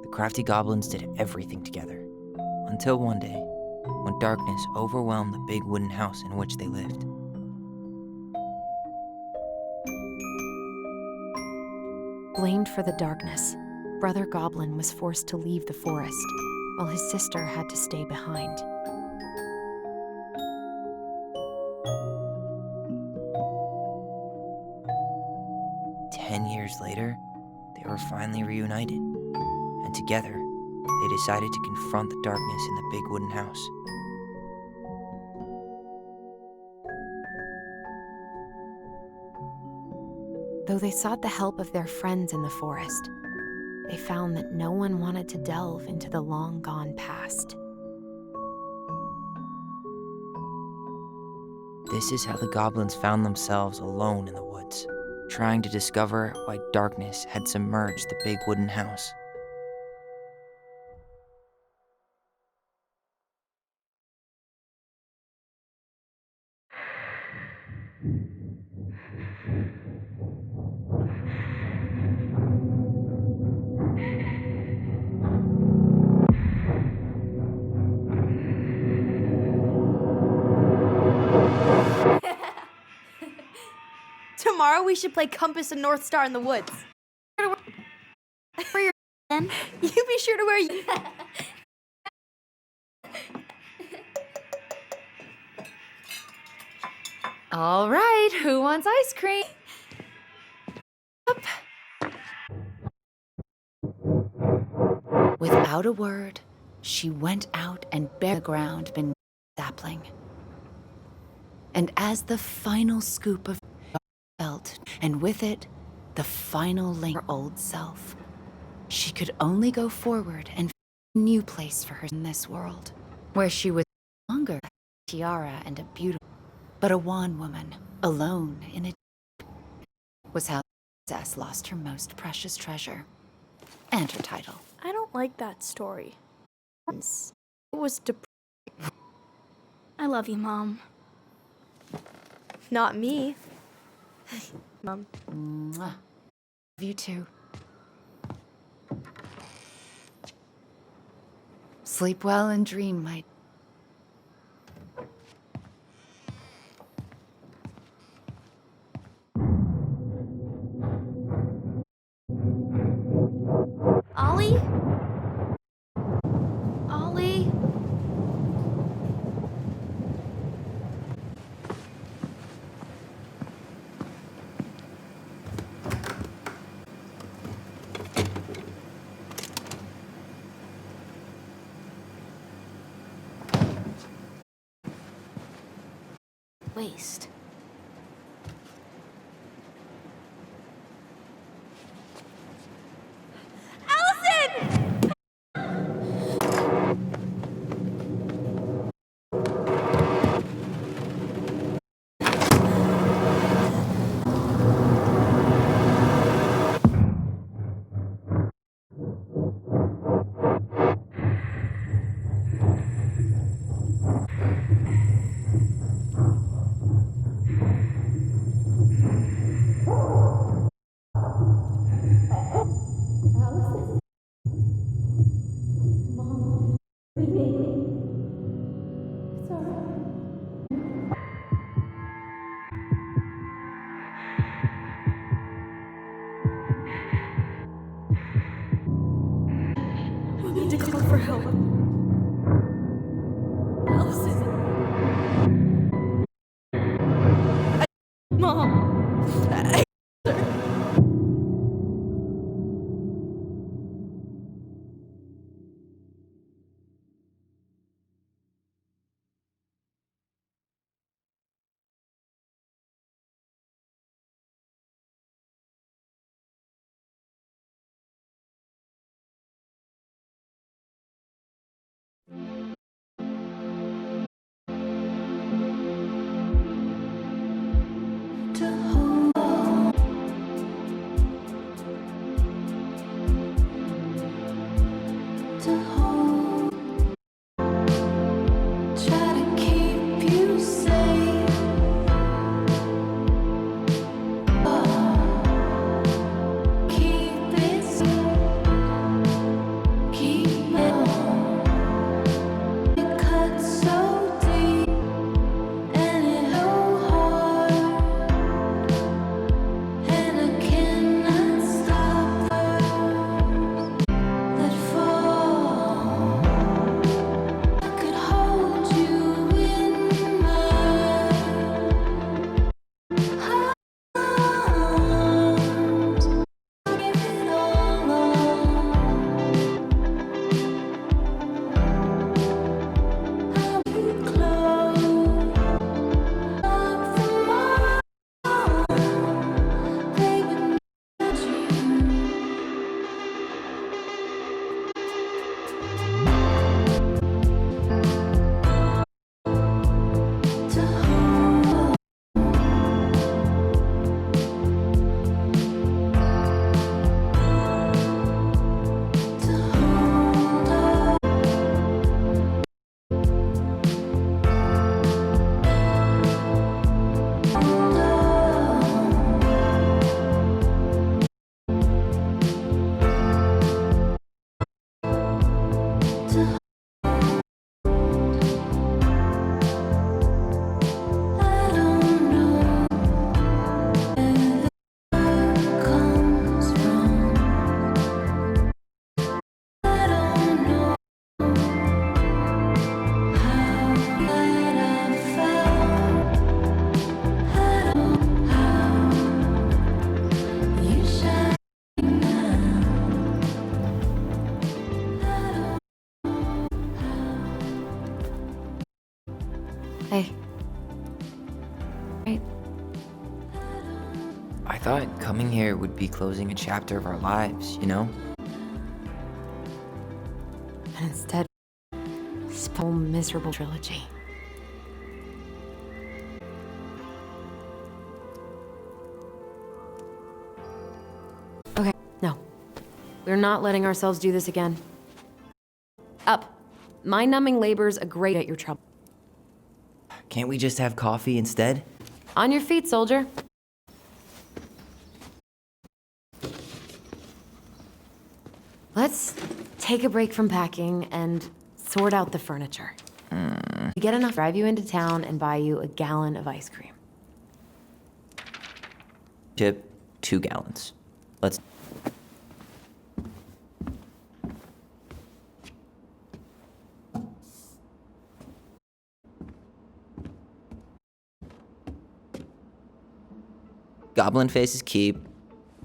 The crafty goblins did everything together, until one day, when darkness overwhelmed the big wooden house in which they lived. Blamed for the darkness, Brother Goblin was forced to leave the forest, while his sister had to stay behind. Years later, they were finally reunited, and together, they decided to confront the darkness in the big wooden house. Though they sought the help of their friends in the forest, they found that no one wanted to delve into the long-gone past. This is how the goblins found themselves alone in the woods, trying to discover why darkness had submerged the big wooden house. Tomorrow we should play Compass and North Star in the woods. For your then? You be sure to wear. All right, who wants ice cream? Up. Without a word, she went out and bare the ground beneath the sapling. And as the final scoop of felt, and with it, the final link of her old self, she could only go forward and find a new place for her in this world, where she was no longer a tiara and a beautiful, but a wan woman, alone in a was how the princess lost her most precious treasure, and her title. I don't like that story. It was depressing. I love you, Mom. Not me. Mom. Mwah. Love you too. Sleep well and dream, my... Ollie? Ollie? Waste. We need to call for help. Allison. Mom. To hold Right? I thought coming here would be closing a chapter of our lives, you know? And instead, this whole miserable trilogy. Okay, no. We're not letting ourselves do this again. Up. Mind-numbing labor's a great at your trouble. Can't we just have coffee instead? On your feet, soldier. Let's take a break from packing and sort out the furniture. We get enough to drive you into town and buy you a gallon of ice cream. Chip, 2 gallons. Let's... Goblin face is keep,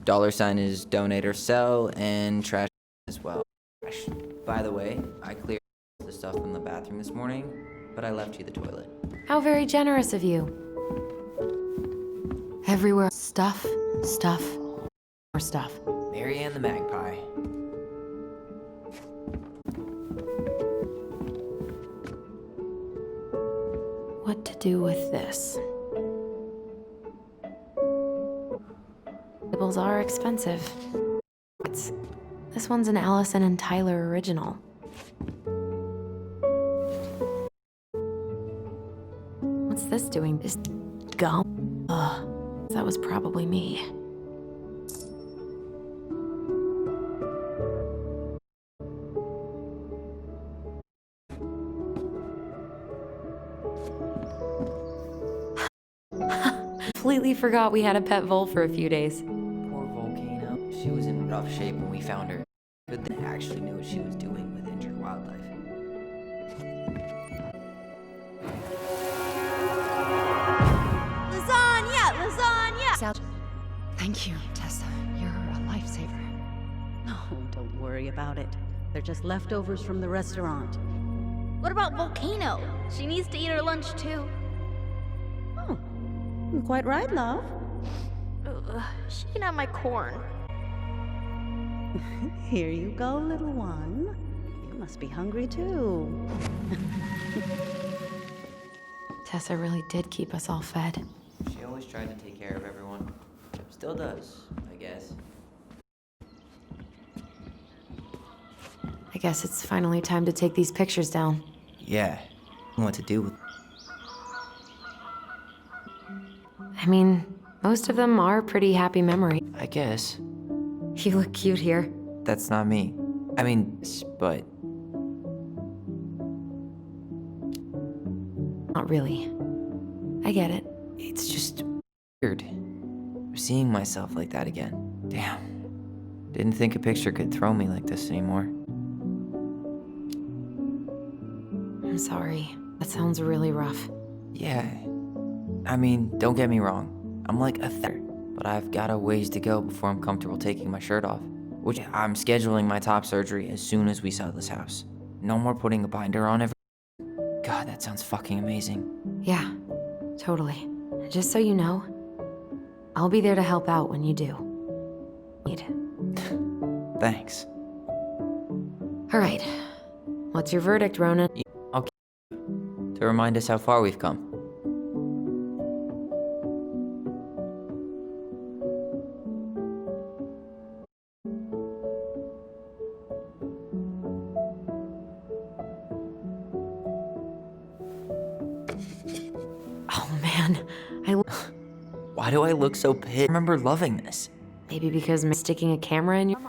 $ is donate or sell, and trash as well. By the way, I cleared the stuff in the bathroom this morning, but I left you the toilet. How very generous of you. Everywhere, stuff, stuff, more stuff. Marianne the Magpie. What to do with this? Labels are expensive. This one's an Allison and Tyler original. What's this doing? This gum? Ugh, that was probably me. Completely forgot we had a pet vole for a few days. Poor Volcano. She was in rough shape when we found her. Good thing I actually knew what she was doing with injured wildlife. Lasagna! Thank you, Tessa. You're a lifesaver. Oh, don't worry about it. They're just leftovers from the restaurant. What about Volcano? She needs to eat her lunch too. Oh, quite right, love. She can have my corn. Here you go, little one. You must be hungry too. Tessa really did keep us all fed. She always tried to take care of everyone. Still does, I guess. I guess it's finally time to take these pictures down. Yeah. What to do with... I mean, most of them are pretty happy memory. I guess. You look cute here. That's not me. I mean, but... Not really. I get it. It's just weird. Seeing myself like that again. Damn. Didn't think a picture could throw me like this anymore. I'm sorry. That sounds really rough. Yeah. I mean, don't get me wrong. I'm like a but I've got a ways to go before I'm comfortable taking my shirt off. Which I'm scheduling my top surgery as soon as we sell this house. No more putting a binder on every... God, that sounds fucking amazing. Yeah, totally. Just so you know, I'll be there to help out when you do. Need. Thanks. All right. What's your verdict, Ronan? To remind us how far we've come. Oh man, Why do I look so pissed? I remember loving this. maybe because I'm sticking a camera in your...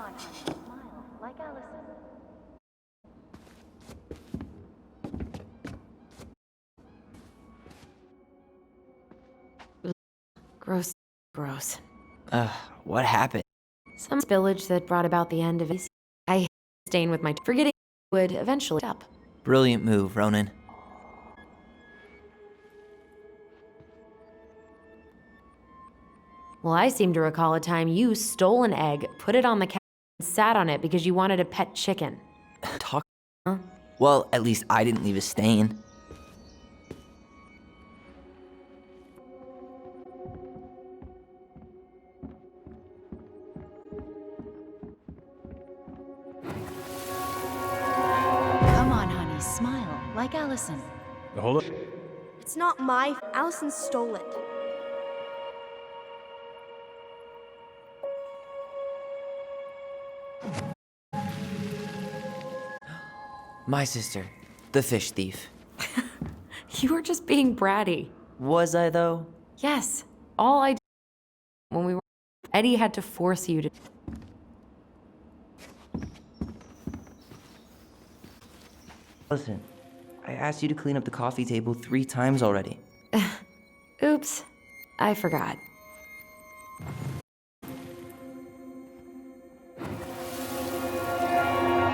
Gross. Gross. What happened? Some spillage that brought about the end of his... I staying with my... Forgetting would eventually stop. Brilliant move, Ronan. Well, I seem to recall a time you stole an egg, put it on the couch, and sat on it because you wanted a pet chicken. Talk. Huh? Well, at least I didn't leave a stain. like Allison. Hold up. It's not my. Allison stole it. My sister, the fish thief. You were just being bratty. Was I, though? Yes, all I did when we were. Eddie had to force you to. Listen, I asked you to clean up the coffee table 3 times already. Oops, I forgot.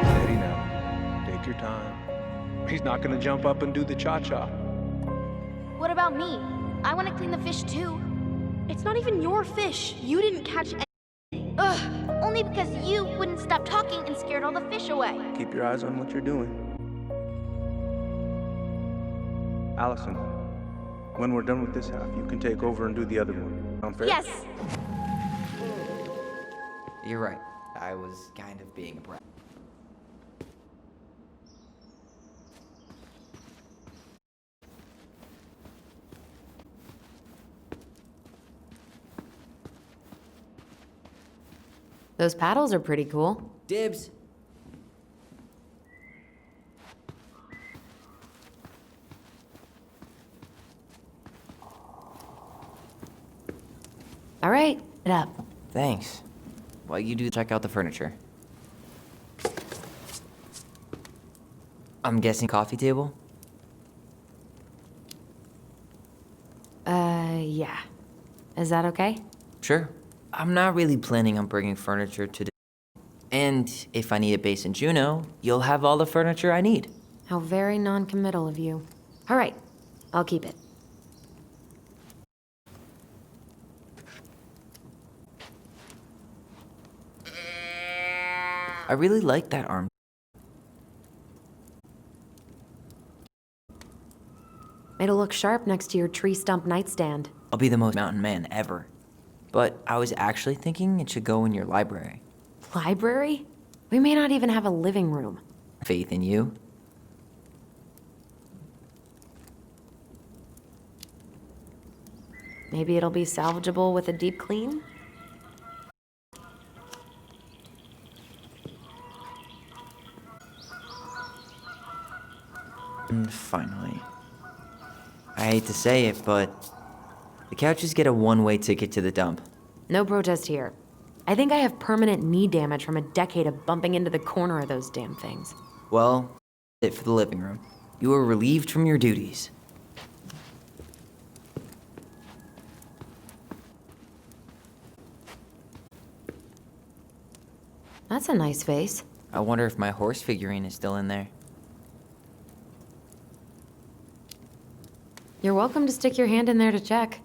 Steady now. Take your time. He's not gonna jump up and do the cha-cha. What about me? I want to clean the fish too. It's not even your fish. You didn't catch any. Ugh, only because you wouldn't stop talking and scared all the fish away. Keep your eyes on what you're doing. Allison, when we're done with this half, you can take over and do the other one. Sound fair? Yes. You're right. I was kind of being a brat. Those paddles are pretty cool. Dibs. All right, it up. Thanks. While you do check out the furniture. I'm guessing coffee table? Yeah. Is that okay? Sure. I'm not really planning on bringing furniture to the... And if I need a base in Juneau, you'll have all the furniture I need. How very non-committal of you. All right, I'll keep it. I really like that arm. It'll look sharp next to your tree stump nightstand. I'll be the most mountain man ever. But I was actually thinking it should go in your library. Library? We may not even have a living room. Faith in you. Maybe it'll be salvageable with a deep clean? And finally. I hate to say it, but the couches get a one-way ticket to the dump. No protest here. I think I have permanent knee damage from a decade of bumping into the corner of those damn things. Well, that's it for the living room. You are relieved from your duties. That's a nice face. I wonder if my horse figurine is still in there. You're welcome to stick your hand in there to check.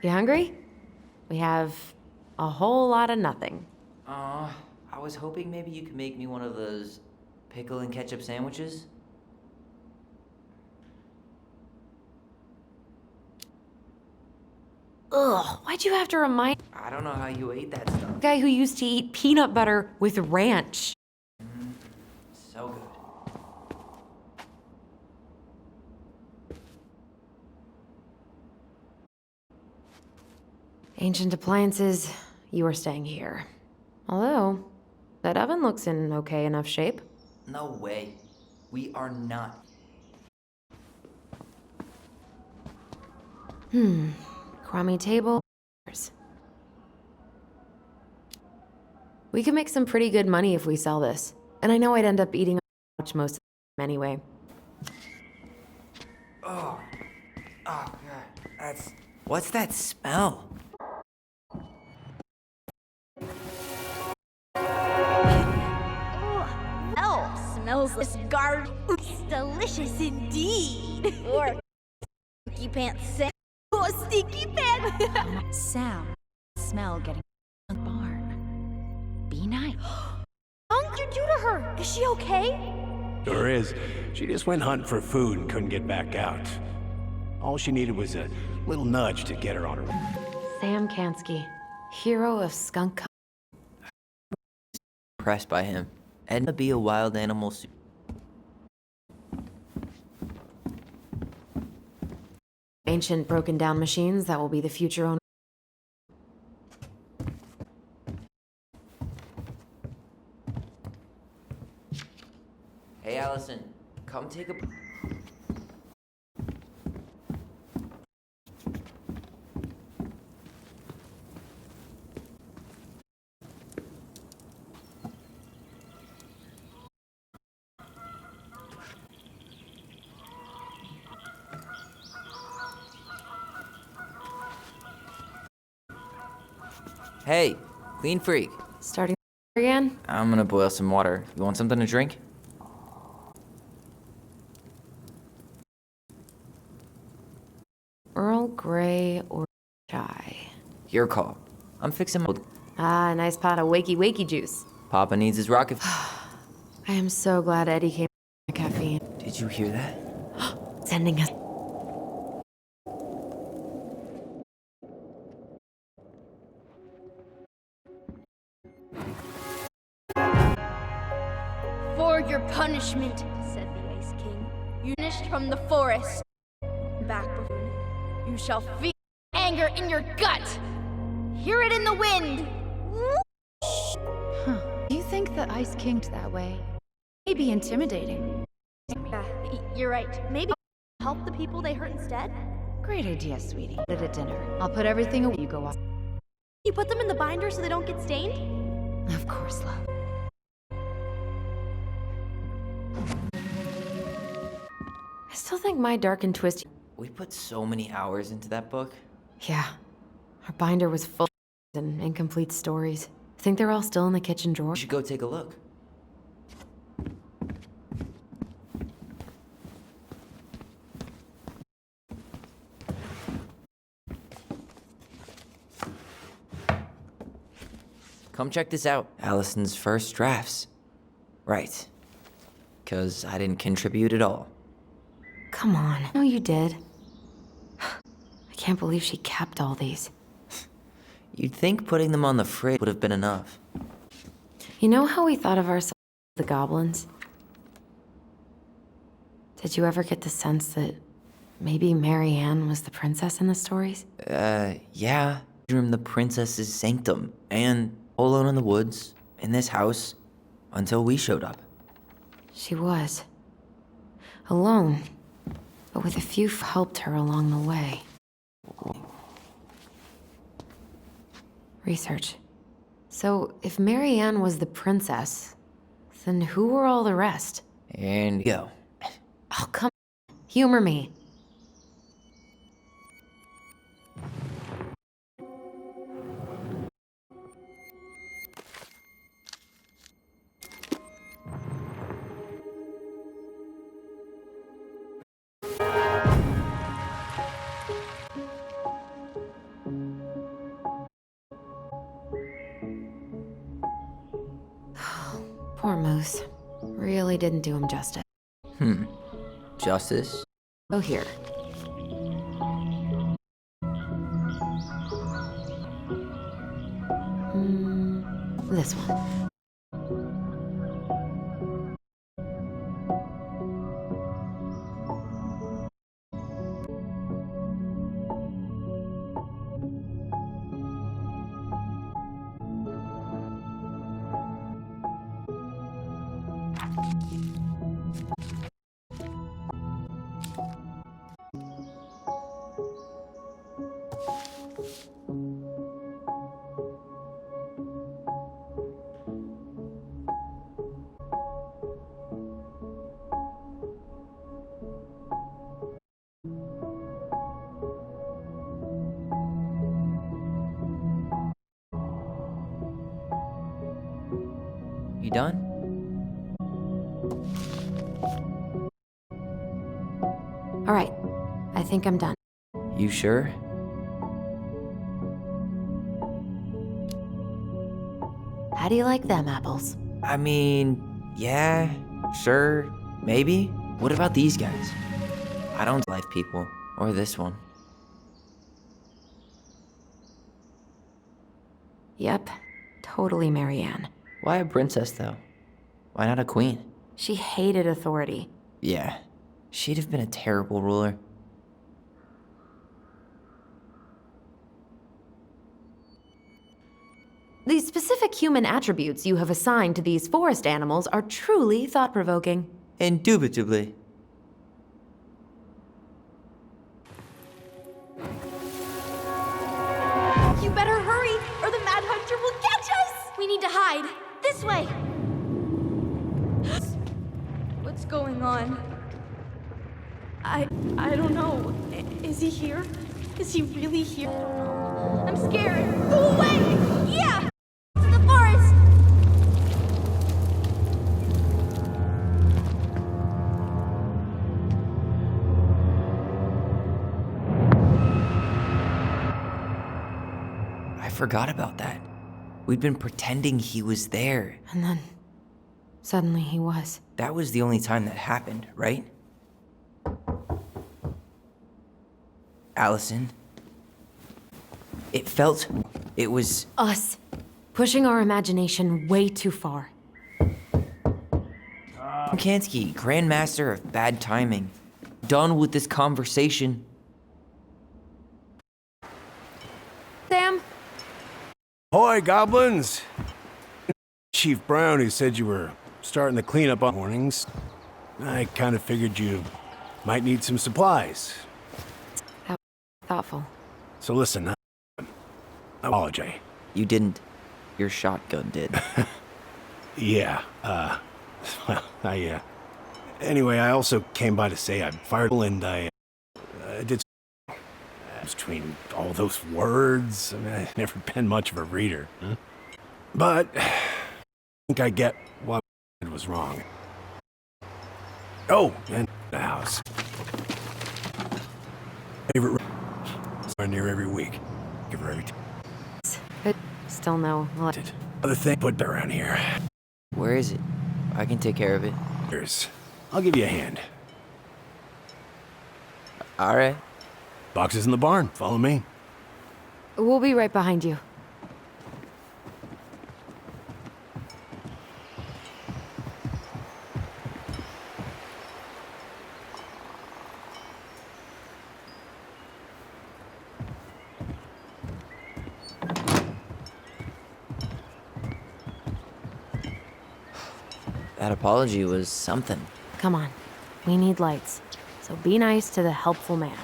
You hungry? We have a whole lot of nothing. I was hoping maybe you could make me one of those pickle and ketchup sandwiches. Ugh, why'd you have to remind I don't know how you ate that stuff. the guy who used to eat peanut butter with ranch? So good. Ancient appliances, you are staying here. Although, that oven looks in okay enough shape. No way. We are not. Crummy table. We could make some pretty good money if we sell this. And I know I'd end up eating on the couch most of the time anyway. Oh god. What's that smell? Oh, smells this garbage. Delicious indeed. Or stinky pants. Oh, stinky pants. Sound, smell getting barn. Be nice. What did you do to her? Is she okay? Sure is. She just went hunting for food and couldn't get back out. All she needed was a little nudge to get her on her. Sam Kansky, hero of Skunk. Impressed by him. Edna be a wild animal. Ancient broken down machines that will be the future owner. Hey, Allison, come take a. Hey, clean freak. Starting again? I'm gonna boil some water. You want something to drink? Earl Grey or chai? Your call. I'm fixing my. Ah, a nice pot of wakey juice. Papa needs his rocket. I am so glad Eddie came with the caffeine. Did you hear that? Sending us. For your punishment, said the Ice King. You vanished from the forest. Back buffoon. You shall feel anger in your gut. Hear it in the wind. Do you think the Ice King's that way? Maybe intimidating. Yeah, you're right. Maybe help the people they hurt instead? Great idea, sweetie. Put it at dinner. I'll put everything away. You go off. You put them in the binder so they don't get stained? Of course, love. I still think my dark and twisty. We put so many hours into that book. Yeah. Our binder was full of and incomplete stories. I think they're all still in the kitchen drawer. We should go take a look. Come check this out. Allison's first drafts. Right. 'Cause I didn't contribute at all. Come on. No, you did. I can't believe she kept all these. You'd think putting them on the fridge would have been enough. You know how we thought of ourselves as the goblins? Did you ever get the sense that maybe Mary Ann was the princess in the stories? Yeah. Room the princess's sanctum, and all alone in the woods, in this house, until we showed up. She was. Alone, but with a few helped her along the way. Research. So, if Mary Ann was the princess, then who were all the rest? And go. Oh, come on. Humor me. Poor Moose. Really didn't do him justice. Justice? Oh, here. This one. You done? All right. I think I'm done. You sure? How do you like them apples? I mean, yeah, sure, maybe. What about these guys? I don't like people, or this one. Yep, totally Marianne. Why a princess, though? Why not a queen? She hated authority. Yeah, she'd have been a terrible ruler. The specific human attributes you have assigned to these forest animals are truly thought-provoking. Indubitably. You better hurry, or the Mad Hunter will catch us! We need to hide. This way! What's going on? I don't know. Is he here? Is he really here? I'm scared. Go away! Yeah! To the forest! I forgot about that. We'd been pretending he was there. And then, suddenly he was. That was the only time that happened, right? Allison. It was... Us. Pushing our imagination way too far. Kansky, Grandmaster of Bad Timing. Done with this conversation. Sam? Ahoy, goblins! Chief Brown, who said you were starting the cleanup on mornings. I kind of figured you might need some supplies. How thoughtful. So listen, I apologize. You didn't. Your shotgun did. Yeah, well, anyway, I also came by to say I fired and I did between all those words. I mean, I've never been much of a reader. Huh? But I think I get what was wrong. Oh, and the house. Favorite room. Near every week. Give her every But still no. other thing put that around here. Where is it? I can take care of it. Here's. I'll give you a hand. Alright. Boxes in the barn. Follow me. We'll be right behind you. That apology was something. Come on. We need lights. So be nice to the helpful man.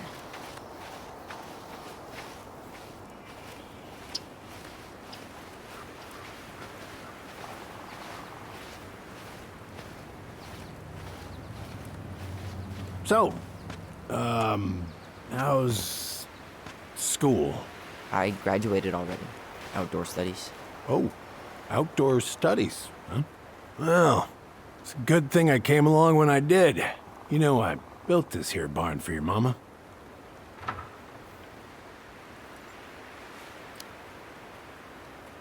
So, how's school? I graduated already. Outdoor studies. Oh, outdoor studies, huh? Well, it's a good thing I came along when I did. You know, I built this here barn for your mama.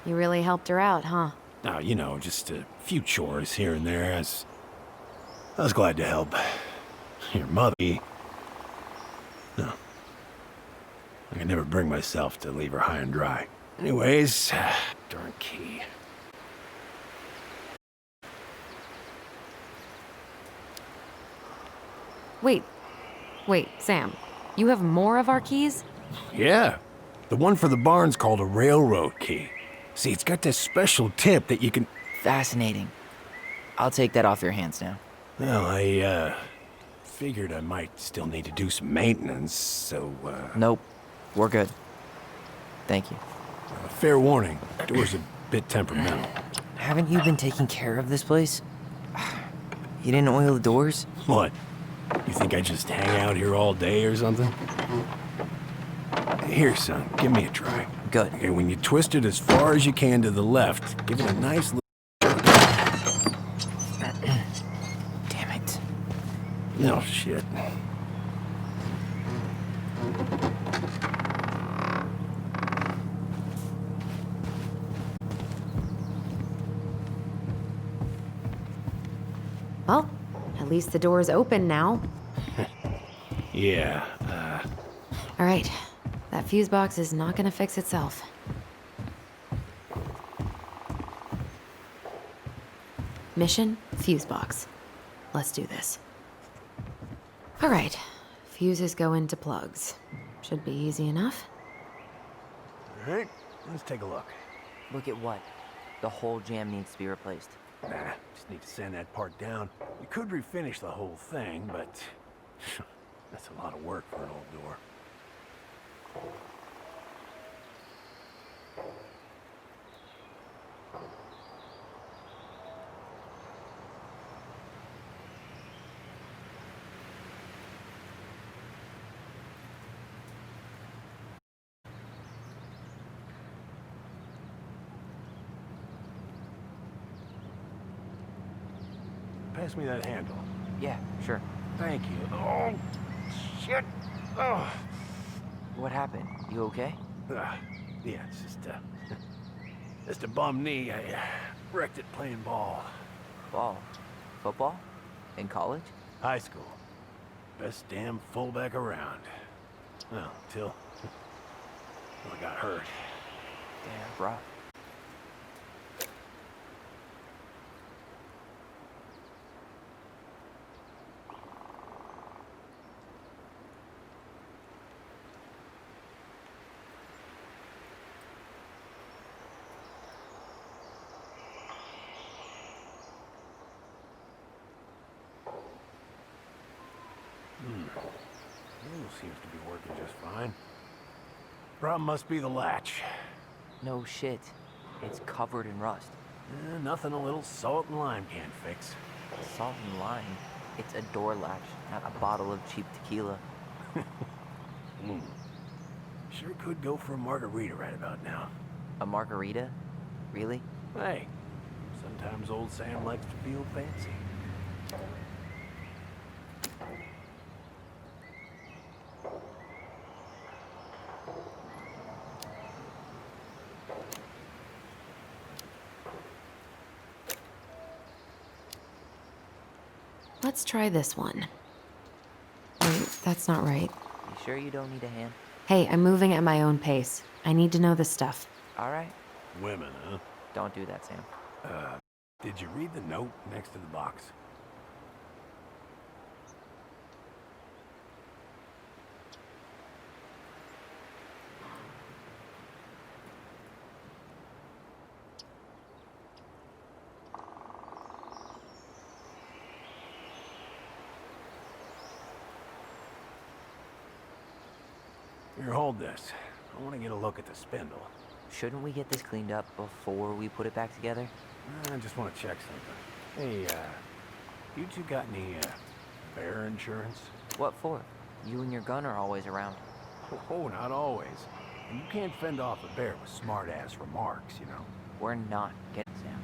You really helped her out, huh? Now, you know, just a few chores here and there. I was glad to help. Your mother. No. I could never bring myself to leave her high and dry. Anyways, darn key. Wait, Sam. You have more of our keys? Yeah. The one for the barn's called a railroad key. See, it's got this special tip that you can... Fascinating. I'll take that off your hands now. Well, I, figured I might still need to do some maintenance, so, Nope. We're good. Thank you. fair warning. Door's a bit temperamental. Haven't you been taking care of this place? You didn't oil the doors? What? You think I just hang out here all day or something? Here, son, give me a try. Good. Okay, when you twist it as far as you can to the left, give it a nice little... Damn it. No shit. Well, at least the door is open now. Yeah, All right, that fuse box is not gonna fix itself. Mission, fuse box. Let's do this. All right, fuses go into plugs. Should be easy enough. alright, let's take a look. Look at what? The whole jam needs to be replaced. Nah, just need to sand that part down. You could refinish the whole thing, but that's a lot of work for an old door. Pass me that handle. Yeah, sure. Thank you. Oh, shit. Oh. What happened? You okay? Yeah, it's just a bum knee. I wrecked it playing ball. Ball? Football? In college? High school. Best damn fullback around. Well, till I got hurt. Damn, rough. Seems to be working just fine. Problem must be the latch. No shit. It's covered in rust. Nothing a little salt and lime can't fix. Salt and lime. It's a door latch, not a bottle of cheap tequila. Sure could go for a margarita right about now. A margarita? Really? Hey, sometimes old Sam likes to feel fancy. Let's try this one. Wait, that's not right. You sure you don't need a hand? Hey, I'm moving at my own pace. I need to know this stuff. All right. Women, huh? Don't do that, Sam. Did you read the note next to the box? Here, hold this. I want to get a look at the spindle. Shouldn't we get this cleaned up before we put it back together? I just want to check something. Hey, you two got any, bear insurance? What for? You and your gun are always around. Oh, not always. And you can't fend off a bear with smart-ass remarks, you know. We're not getting Sam.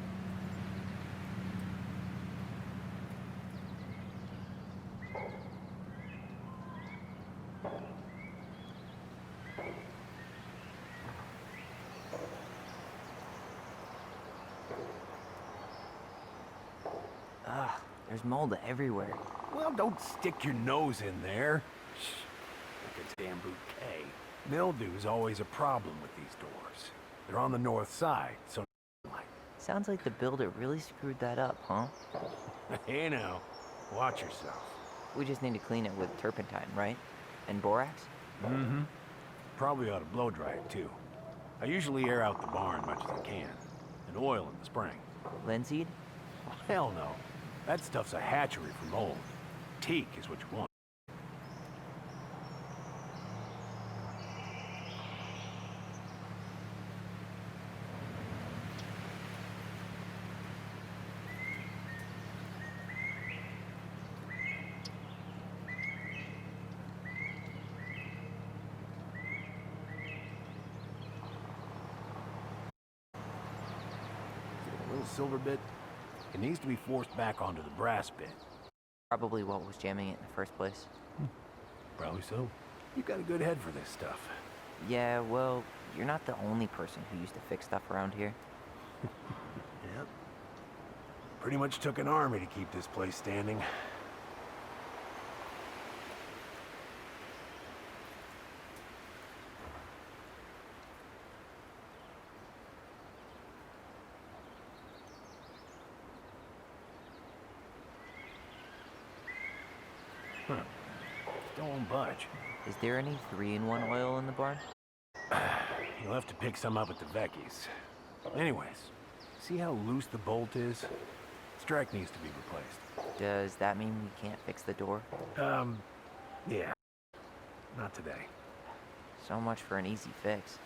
Ugh, there's mold everywhere. Well, don't stick your nose in there. Shh, like a damn bouquet. Mildew's always a problem with these doors. They're on the north side, so like, Sounds like the builder really screwed that up, huh? hey now, watch yourself. We just need to clean it with turpentine, right? And borax? Mm-hmm. Probably ought to blow dry it too. I usually air out the barn much as I can, and oil in the spring. Linseed? Hell no. That stuff's a hatchery for mold. Teak is what you want. A little silver bit. It needs to be forced back onto the brass bit. Probably what was jamming it in the first place. Probably so. You've got a good head for this stuff. Yeah, well, you're not the only person who used to fix stuff around here. Yep. Pretty much took an army to keep this place standing. Don't budge. Is there any 3-in-1 oil in the barn? You'll have to pick some up at the Vecchi's. Anyways, see how loose the bolt is? Strike needs to be replaced. Does that mean we can't fix the door? Yeah. Not today. So much for an easy fix.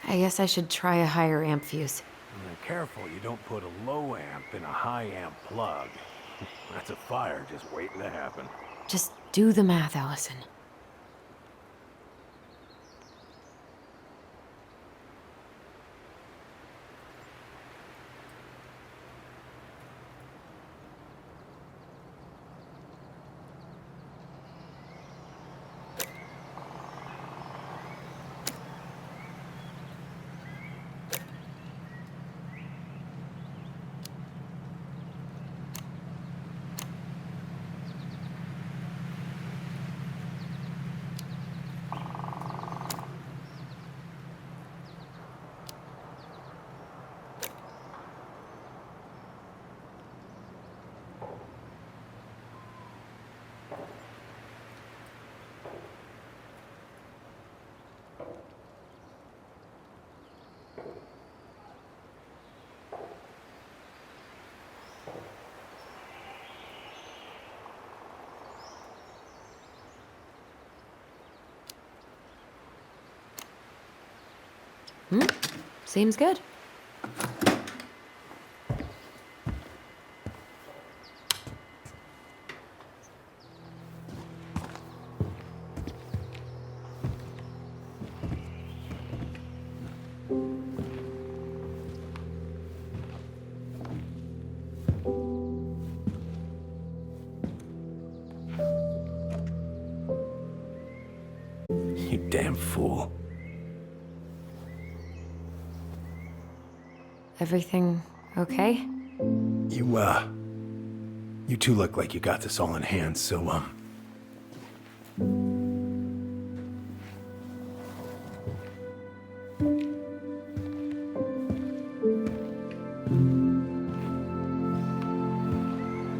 I guess I should try a higher amp fuse. Now, careful you don't put a low amp in a high amp plug. That's a fire just waiting to happen. Just do the math, Allison. Seems good. You damn fool. Everything okay? You two look like you got this all in hand, so,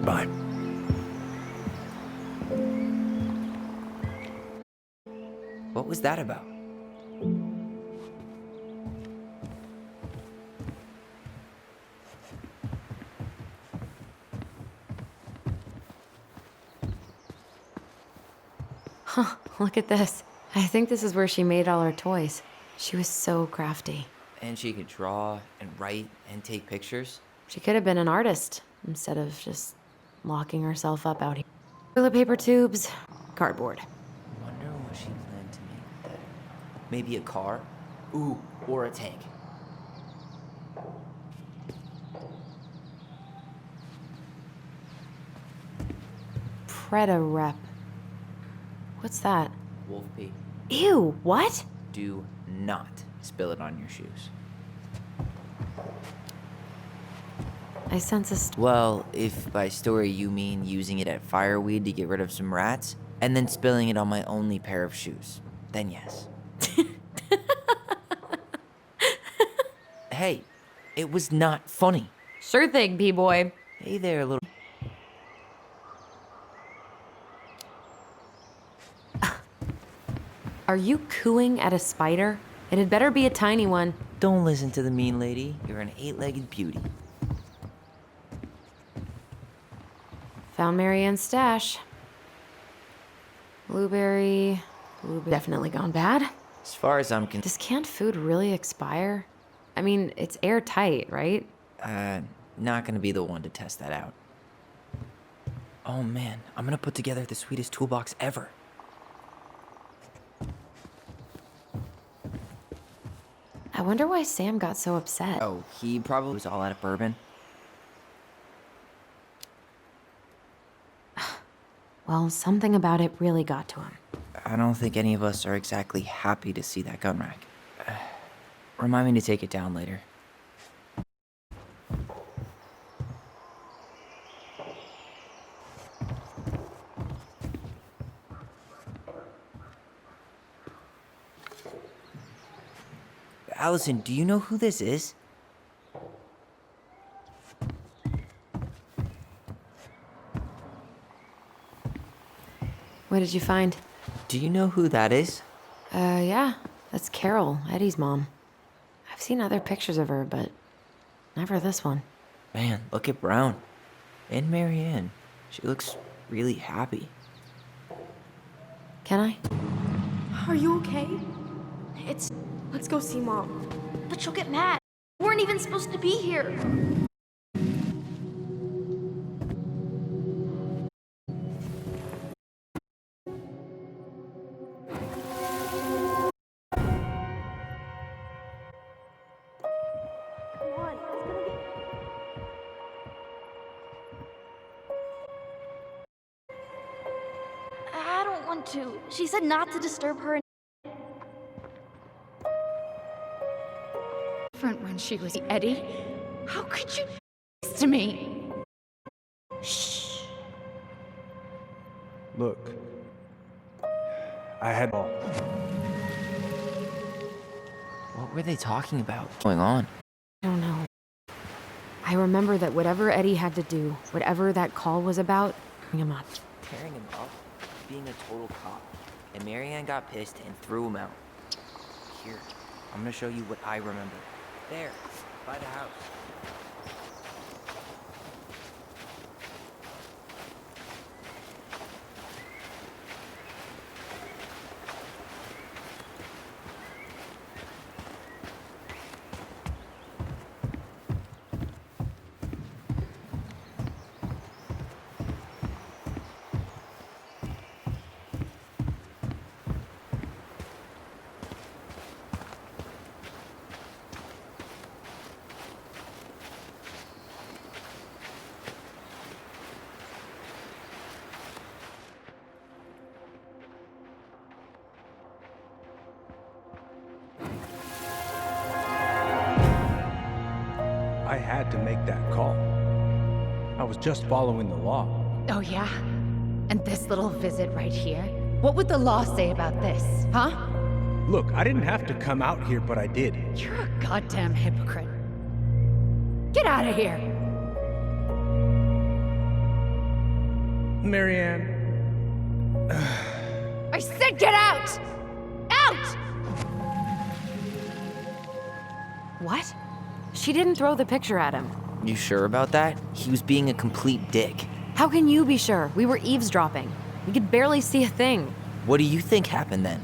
bye. What was that about? Huh, look at this. I think this is where she made all her toys. She was so crafty. And she could draw and write and take pictures? She could have been an artist instead of just locking herself up out here. Toilet paper tubes, cardboard. Wonder what she planned to make with that. Maybe a car? Ooh, or a tank. Preda rep. What's that? Wolf pee. Ew, what? Do not spill it on your shoes. I sense a Well, if by story you mean using it at fireweed to get rid of some rats, and then spilling it on my only pair of shoes, then yes. Hey, it was not funny. Sure thing, B-boy. Hey there, little... Are you cooing at a spider? It had better be a tiny one. Don't listen to the mean lady. You're an 8-legged beauty. Found Marianne's stash. Blueberry. Definitely gone bad. As far as I'm concerned... Does canned food really expire? I mean, it's airtight, right? Not gonna be the one to test that out. Oh man, I'm gonna put together the sweetest toolbox ever. I wonder why Sam got so upset. Oh, he probably was all out of bourbon. Well, something about it really got to him. I don't think any of us are exactly happy to see that gun rack. Remind me to take it down later. Allison, do you know who this is? What did you find? Do you know who that is? Yeah, that's Carol, Eddie's mom. I've seen other pictures of her, but never this one. Man, look at Brown. And Marianne. She looks really happy. Can I? Are you okay? Let's go see Mom. But she'll get mad. We weren't even supposed to be here. Come on, it's gonna be... I don't want to. She said not to disturb her. Different when she was Eddie. How could you do this to me? Look, I had all. What were they talking about? What's going on? I don't know. I remember that whatever Eddie had to do, whatever that call was about, bring him up. Tearing him up, being a total cop. And Marianne got pissed and threw him out. Here, I'm gonna show you what I remember. There, by the house. I had to make that call. I was just following the law. Oh, yeah? And this little visit right here? What would the law say about this, huh? Look, I didn't have to come out here, but I did. You're a goddamn hypocrite. Get out of here! Marianne. I said get out! Out! What? She didn't throw the picture at him. You sure about that? He was being a complete dick. How can you be sure? We were eavesdropping. We could barely see a thing. What do you think happened then?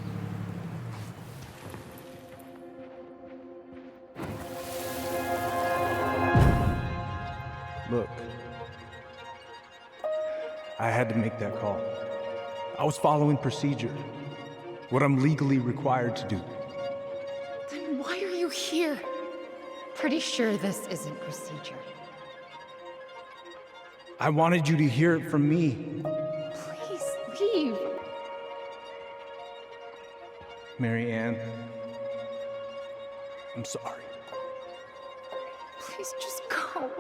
Look, I had to make that call. I was following procedure, what I'm legally required to do. Then why are you here? Pretty sure this isn't procedure. I wanted you to hear it from me. Please leave. Marianne, I'm sorry. Please just go.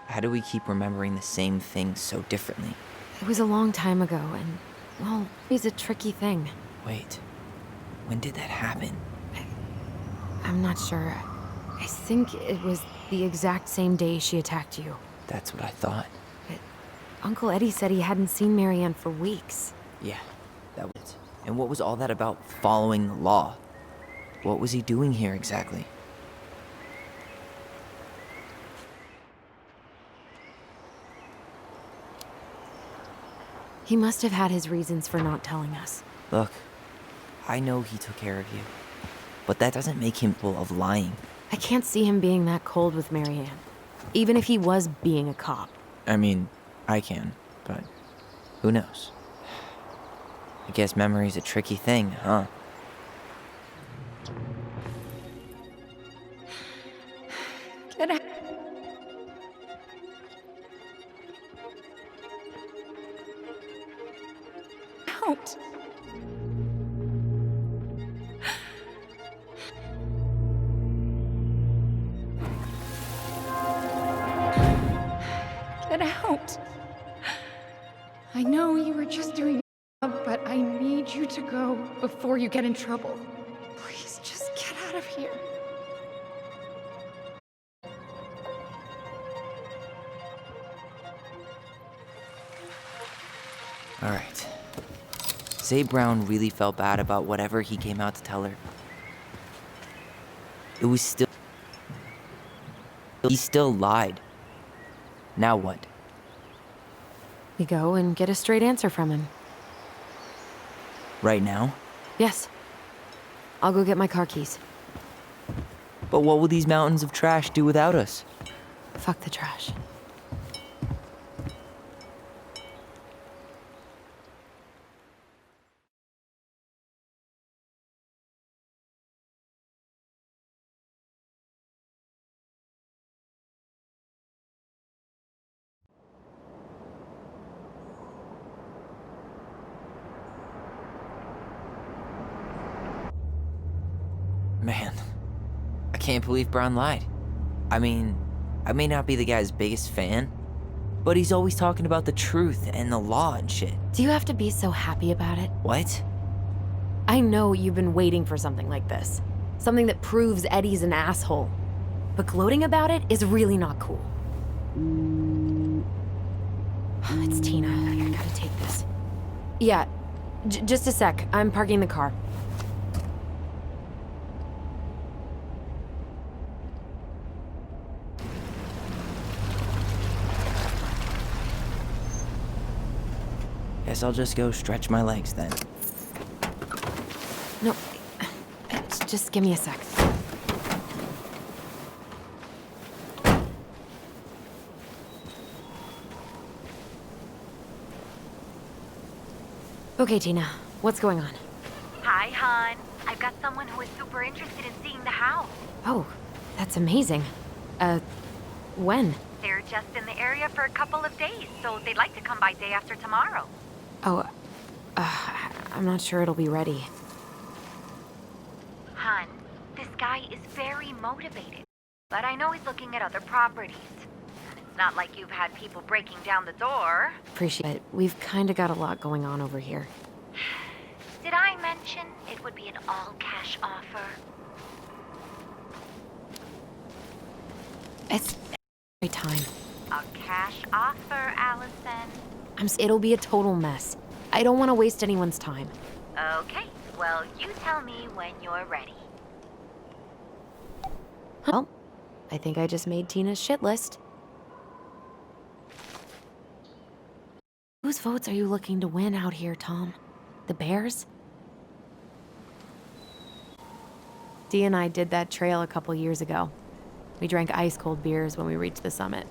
How do we keep remembering the same things so differently? It was a long time ago, and, well, it's a tricky thing. Wait, when did that happen? I'm not sure. I think it was the exact same day she attacked you. That's what I thought. But Uncle Eddie said he hadn't seen Marianne for weeks. Yeah, that was it. And what was all that about following the law? What was he doing here exactly? He must have had his reasons for not telling us. Look, I know he took care of you, but that doesn't make him full of lying. I can't see him being that cold with Marianne, even if he was being a cop. I mean, I can, but who knows? I guess memory's a tricky thing, huh? Get out. Out. Get out. I know you were just doing your job, but I need you to go before you get in trouble. Please just get out of here. All right. Say Brown really felt bad about whatever he came out to tell her. It was still... He still lied. Now what? We go and get a straight answer from him. Right now? Yes. I'll go get my car keys. But what will these mountains of trash do without us? Fuck the trash. Man, I can't believe Brown lied. I mean, I may not be the guy's biggest fan, but he's always talking about the truth and the law and shit. Do you have to be so happy about it? What? I know you've been waiting for something like this. Something that proves Eddie's an asshole. But gloating about it is really not cool. It's Tina. I gotta take this. Yeah, just a sec. I'm parking the car. Guess I'll just go stretch my legs then. No, just give me a sec. Okay, Tina, what's going on? Hi, hon. I've got someone who is super interested in seeing the house. Oh, that's amazing. When? They're just in the area for a couple of days, so they'd like to come by day after tomorrow. Oh, I'm not sure it'll be ready. Hun, this guy is very motivated, but I know he's looking at other properties. And it's not like you've had people breaking down the door. Appreciate it. We've kinda got a lot going on over here. Did I mention it would be an all-cash offer? It's every time. A cash offer, Allison. It'll be a total mess. I don't want to waste anyone's time. Okay, well, you tell me when you're ready. Well, I think I just made Tina's shit list. Whose votes are you looking to win out here, Tom? The Bears? Dee and I did that trail a couple years ago. We drank ice-cold beers when we reached the summit.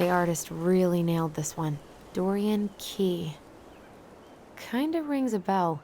The artist really nailed this one. Dorian Key. Kinda rings a bell.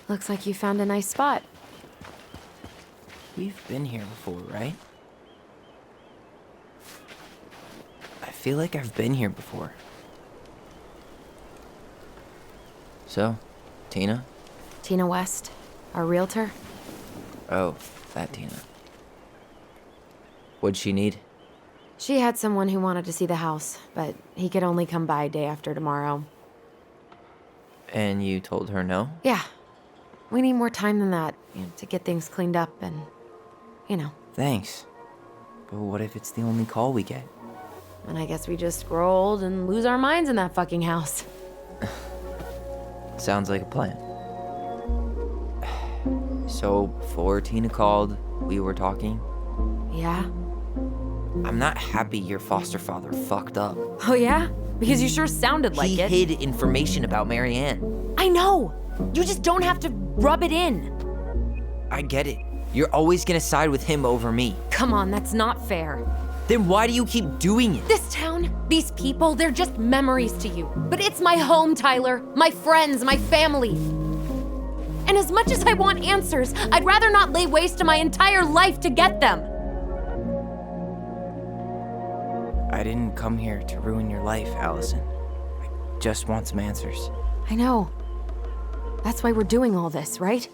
Looks like you found a nice spot. We've been here before, right? I feel like I've been here before. So, Tina? Tina West, our realtor. Oh, that Tina. What'd she need? She had someone who wanted to see the house, but he could only come by day after tomorrow. And you told her no? Yeah. We need more time than that, to get things cleaned up and, Thanks. But what if it's the only call we get? And I guess we just grow old and lose our minds in that fucking house. Sounds like a plan. So, before Tina called, we were talking. Yeah? I'm not happy your foster father fucked up. Oh yeah? Because you sure sounded like He it. hid information about Marianne. I know! You just don't have to rub it in. I get it. You're always gonna side with him over me. Come on, that's not fair. Then why do you keep doing it? This town, these people, they're just memories to you. But it's my home, Tyler. My friends, my family. And as much as I want answers, I'd rather not lay waste to my entire life to get them. I didn't come here to ruin your life, Allison. I just want some answers. I know. That's why we're doing all this, right?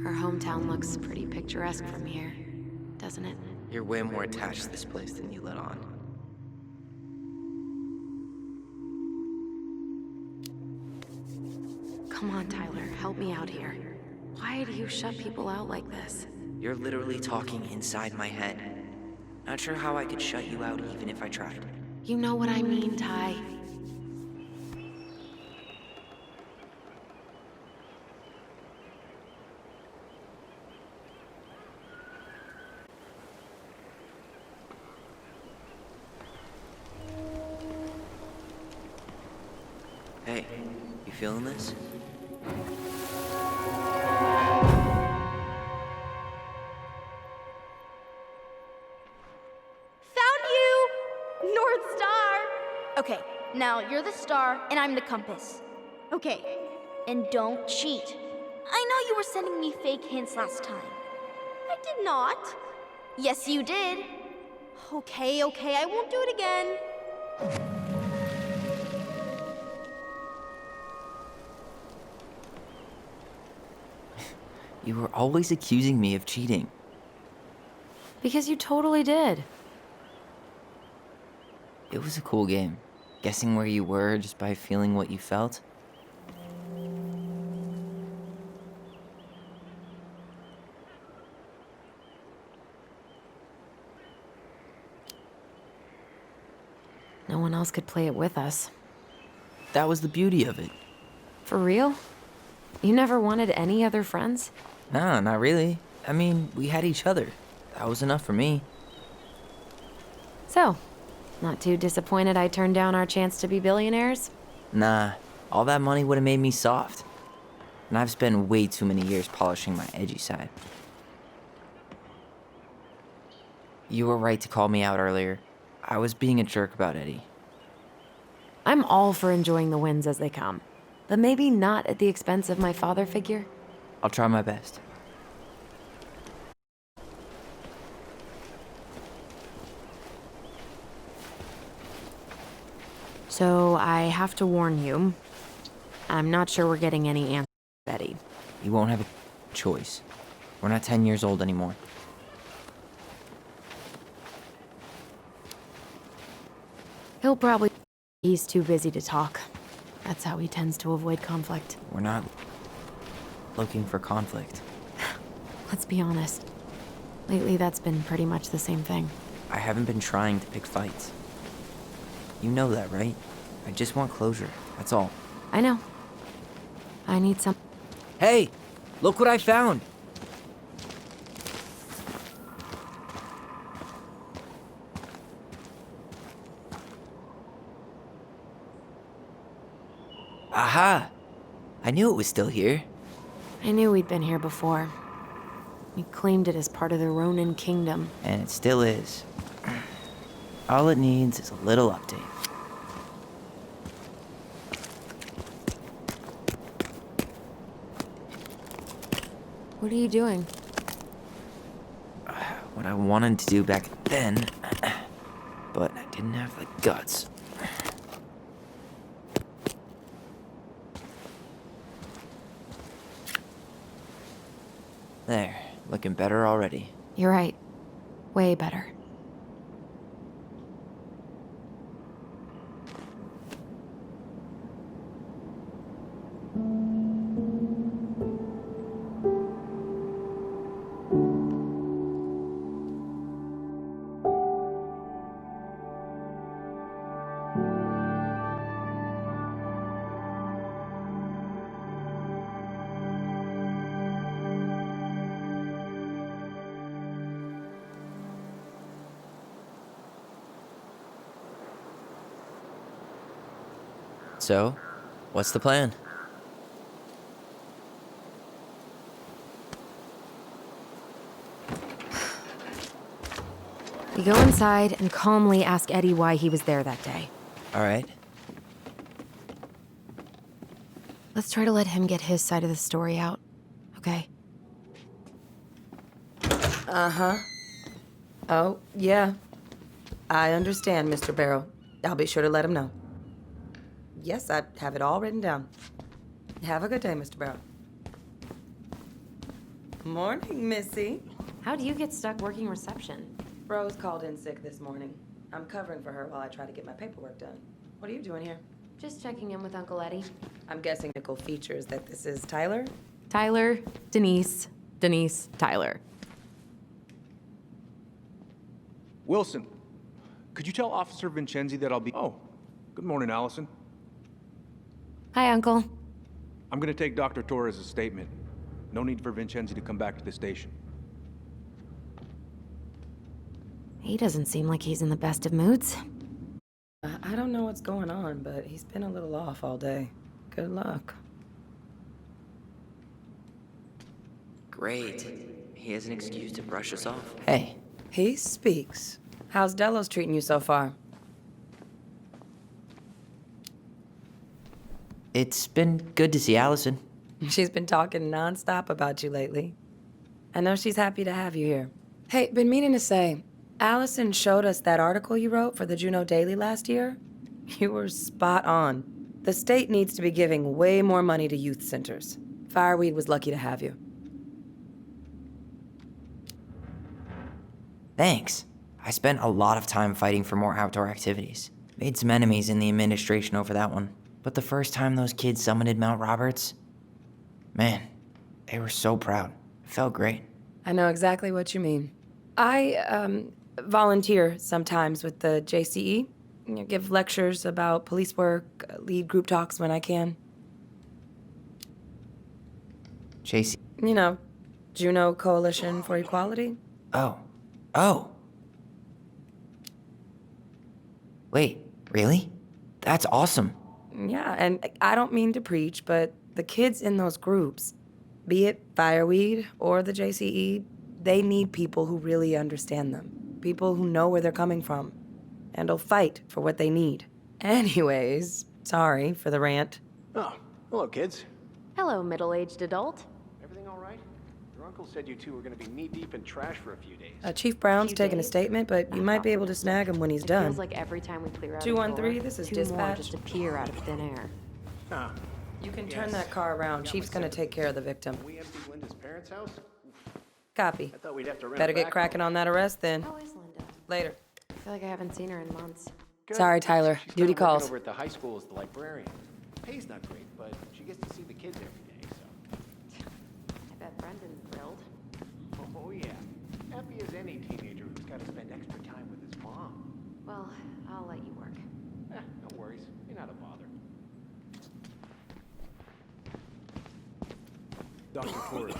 Our hometown looks pretty picturesque from here, doesn't it? You're way more attached to this place than you let on. Come on, Tyler, help me out here. Why do you shut people out like this? You're literally talking inside my head. Not sure how I could shut you out even if I tried. You know what I mean, Ty. Hey, you feeling this? North Star! Okay, now you're the star and I'm the compass. Okay, and don't cheat. I know you were sending me fake hints last time. I did not. Yes, you did. Okay, I won't do it again. You were always accusing me of cheating. Because you totally did. It was a cool game. Guessing where you were just by feeling what you felt. No one else could play it with us. That was the beauty of it. For real? You never wanted any other friends? Nah, not really. I mean, we had each other. That was enough for me. So, not too disappointed I turned down our chance to be billionaires? Nah, all that money would have made me soft. And I've spent way too many years polishing my edgy side. You were right to call me out earlier. I was being a jerk about Eddie. I'm all for enjoying the wins as they come, but maybe not at the expense of my father figure. I'll try my best. So I have to warn you, I'm not sure we're getting any answers, Eddie. You won't have a choice. We're not 10 years old anymore. He'll probably... He's too busy to talk. That's how he tends to avoid conflict. We're not looking for conflict. Let's be honest. Lately, that's been pretty much the same thing. I haven't been trying to pick fights. You know that, right? I just want closure, that's all. I know. I need some... Hey! Look what I found! Aha! I knew it was still here. I knew we'd been here before. We claimed it as part of the Ronin Kingdom. And it still is. All it needs is a little update. What are you doing? What I wanted to do back then, but I didn't have the guts. There, looking better already. You're right. Way better. So, what's the plan? We go inside and calmly ask Eddie why he was there that day. All right. Let's try to let him get his side of the story out, okay? Uh-huh. Oh, yeah. I understand, Mr. Barrow. I'll be sure to let him know. Yes, I have it all written down. Have a good day, Mr. Barrow. Morning, Missy. How do you get stuck working reception? Rose called in sick this morning. I'm covering for her while I try to get my paperwork done. What are you doing here? Just checking in with Uncle Eddie. I'm guessing Nicole features that this is Tyler? Tyler, Denise, Tyler. Wilson, could you tell Officer Vincenzi that I'll be... Oh, good morning, Allison. Hi, Uncle. I'm gonna take Dr. Torres' statement. No need for Vincenzi to come back to the station. He doesn't seem like he's in the best of moods. I don't know what's going on, but he's been a little off all day. Good luck. Great. He has an excuse to brush us off. Hey, He speaks. How's Delos treating you so far? it's been good to see Allison. She's been talking nonstop about you lately. I know she's happy to have you here. Hey, been meaning to say, Allison showed us that article you wrote for the Juneau Daily last year. You were spot on. The state needs to be giving way more money to youth centers. Fireweed was lucky to have you. Thanks. I spent a lot of time fighting for more outdoor activities. Made some enemies in the administration over that one. But the first time those kids summited Mount Roberts, man, they were so proud. It felt great. I know exactly what you mean. I volunteer sometimes with the JCE. You know, give lectures about police work, lead group talks when I can. JC. You know, Juneau Coalition for Equality. Oh. Wait, really? That's awesome. Yeah, and I don't mean to preach, but the kids in those groups, be it Fireweed or the JCE, they need people who really understand them. People who know where they're coming from and will fight for what they need. Anyways, sorry for the rant. Oh, hello, kids. Hello, middle-aged adult. Everything all right? Your uncle said you two were going to be knee-deep in trash for a few days. Chief Brown's Few taking a days? statement, but you might be able to snag him when he's done. Feels like every time we clear out 213, a floor, this is two dispatch. more just appear out of thin air. Ah, You can turn that car around. Chief's gonna take care of the victim. We emptied Linda's parents' house? Copy. I thought we'd have to rent Better a get backhoe. cracking on that arrest then. How is Linda? Later. I feel like I haven't seen her in months. Good. Sorry, Tyler. She's Duty kinda working calls. over at the high school as the librarian. Pay's not great, but she gets to see the kids every day, so. I bet Brendan's thrilled. Oh, yeah. Happy as any teenager who's got to spend extra time with his mom. Well, I'll let you work. No worries. You're not a bother. Dr. Torres,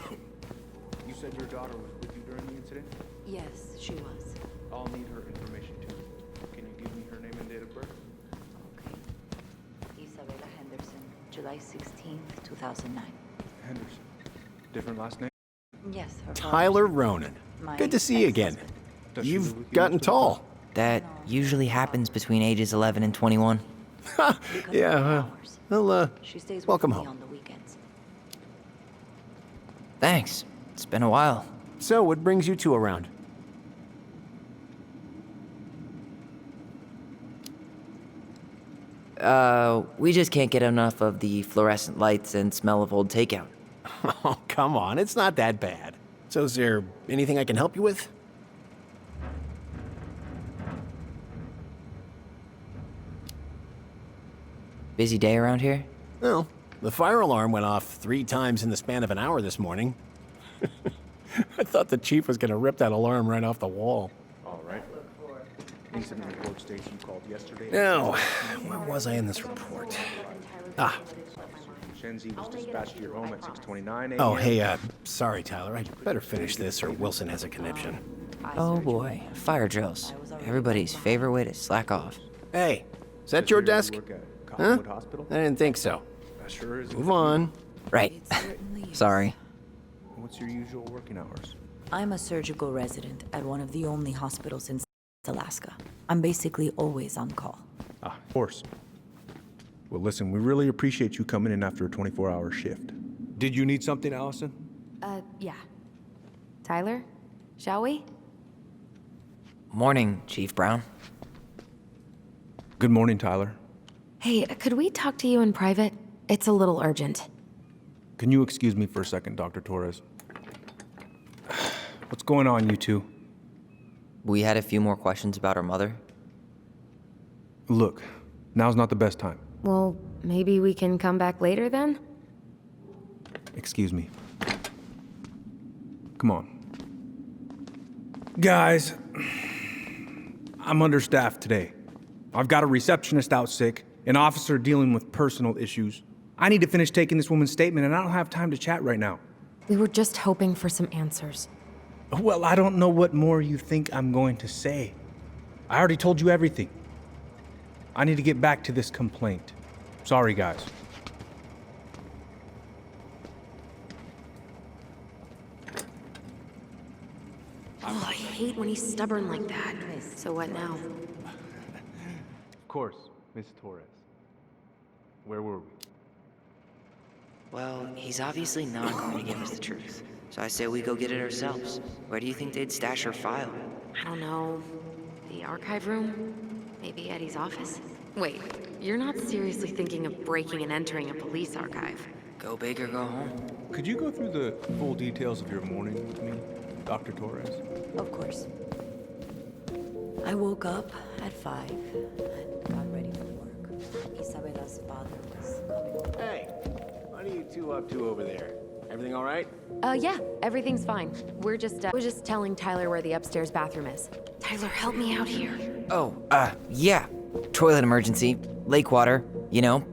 you said your daughter was with you during the incident? Yes, she was. I'll need her information too. Can you give me her name and date of birth? Okay. Isabella Henderson, July 16th, 2009. Henderson. Different last name? Yes, her father- Tyler Ronan. My Good to see you again. ex-husband. Does she live You've with you gotten most of the time? tall. That usually happens between ages 11 and 21. Because of Yeah, her hours. well, She stays welcome with me home. on the weekends. Thanks. It's been a while. So, what brings you two around? We just can't get enough of the fluorescent lights and smell of old takeout. Oh, come on. It's not that bad. So, is there anything I can help you with? Busy day around here? Well, the fire alarm went off 3 times in the span of an hour this morning. I thought the chief was going to rip that alarm right off the wall. All right. Incident report states you called yesterday. Now, where was I in this report? Ah, Shenzi was dispatched to your home at 6:29 a.m. oh, hey, sorry, Tyler. I better finish this or Wilson has a conniption. Oh boy, fire drills. Everybody's favorite way to slack off. Hey, is that your Says here you desk? work at Huh? Cottonwood Hospital? I didn't think so. That sure is. Move on. Right. Sorry. What's your usual working hours? I'm a surgical resident at one of the only hospitals in Alaska. I'm basically always on call. Ah, of course. Well, listen, we really appreciate you coming in after a 24-hour shift. Did you need something, Allison? Yeah. Tyler, shall we? Morning, Chief Brown. Good morning, Tyler. Hey, could we talk to you in private? It's a little urgent. Can you excuse me for a second, Dr. Torres? What's going on, you two? We had a few more questions about her mother. Look, now's not the best time. Well, maybe we can come back later then? Excuse me. Come on. Guys, I'm understaffed today. I've got a receptionist out sick, an officer dealing with personal issues. I need to finish taking this woman's statement, and I don't have time to chat right now. We were just hoping for some answers. Well, I don't know what more you think I'm going to say. I already told you everything. I need to get back to this complaint. Sorry, guys. Oh, I hate when he's stubborn like that. So what now? Of course, Miss Torres. Where were we? Well, he's obviously not going to give us the truth. So I say we go get it ourselves. Where do you think they'd stash her file? I don't know. The archive room? Maybe Eddie's office? Wait, you're not seriously thinking of breaking and entering a police archive? Go big or go home. Could you go through the full details of your morning with me, Dr. Torres? Of course. I woke up at 5 and got ready for work. Isabella's father was coming over. Hey, what are you two up to over there? Everything all right? Yeah, everything's fine. We're just telling Tyler where the upstairs bathroom is. Tyler, help me out here. Oh, yeah. Toilet emergency. Lake water. You know,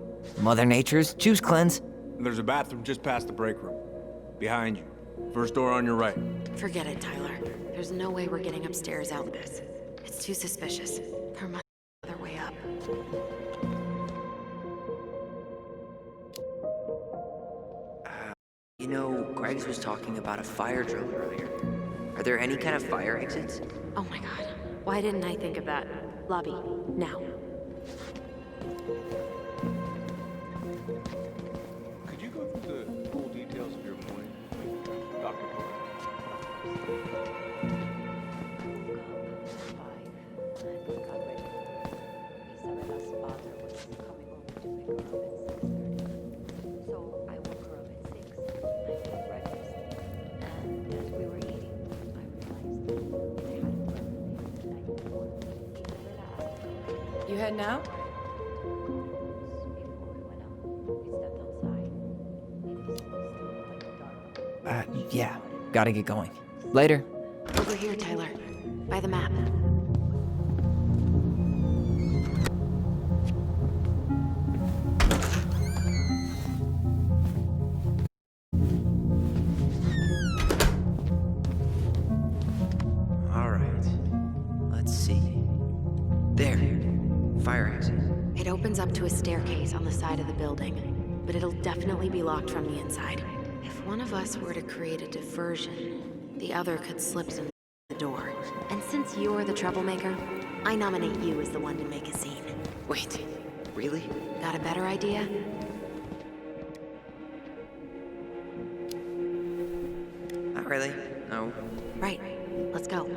Mother Nature's juice cleanse. There's a bathroom just past the break room. Behind you. First door on your right. Forget it, Tyler. There's no way we're getting upstairs out of this. It's too suspicious. There must be another way up. You know, Greggs was talking about a fire drill earlier. Are there any kind of fire exits? Oh my god. Why didn't I think of that? Lobby, now. Could you go through the full details of your morning with me, Dr. Torres? heading out? Yeah, gotta get going. Later. Over here, Tyler. By the map. Alright. Let's see. There. Fire exit. It opens up to a staircase on the side of the building, but it'll definitely be locked from the inside. If one of us were to create a diversion, the other could slip in the door. And since you're the troublemaker, I nominate you as the one to make a scene. Wait, really? Got a better idea? Not really. No. Right. Let's go.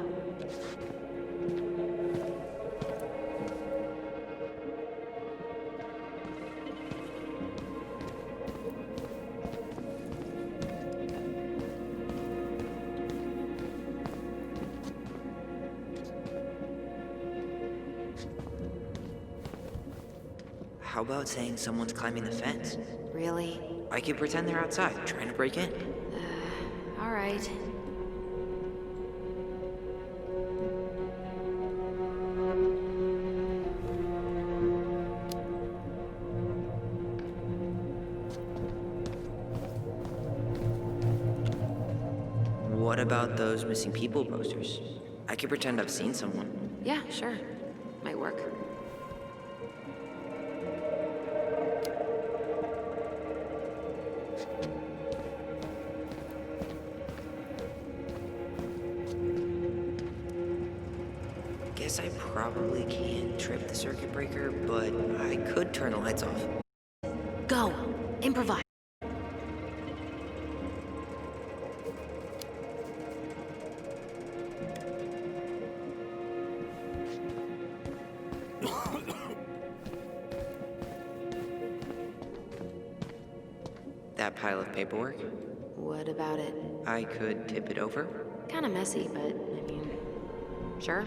How about saying someone's climbing the fence? Really? I could pretend they're outside, trying to break in. All right. What about those missing people posters? I could pretend I've seen someone. Yeah, sure. Might work. Guess I probably can't trip the circuit breaker, but I could turn the lights off. Go! Improvise! That pile of paperwork? What about it? I could tip it over. Kinda messy, but I mean, sure.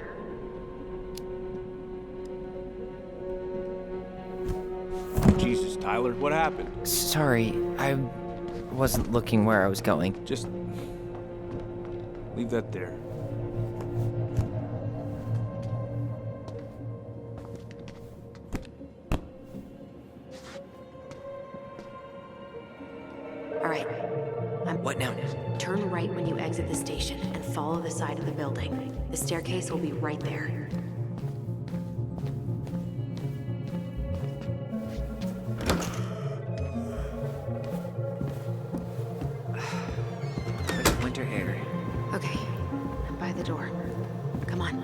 Jesus, Tyler, what happened? Sorry, I wasn't looking where I was going. Just leave that there. All right. What now? Turn right when you exit the station and follow the side of the building. The staircase will be right there. Winter air. Okay. I'm by the door. Come on.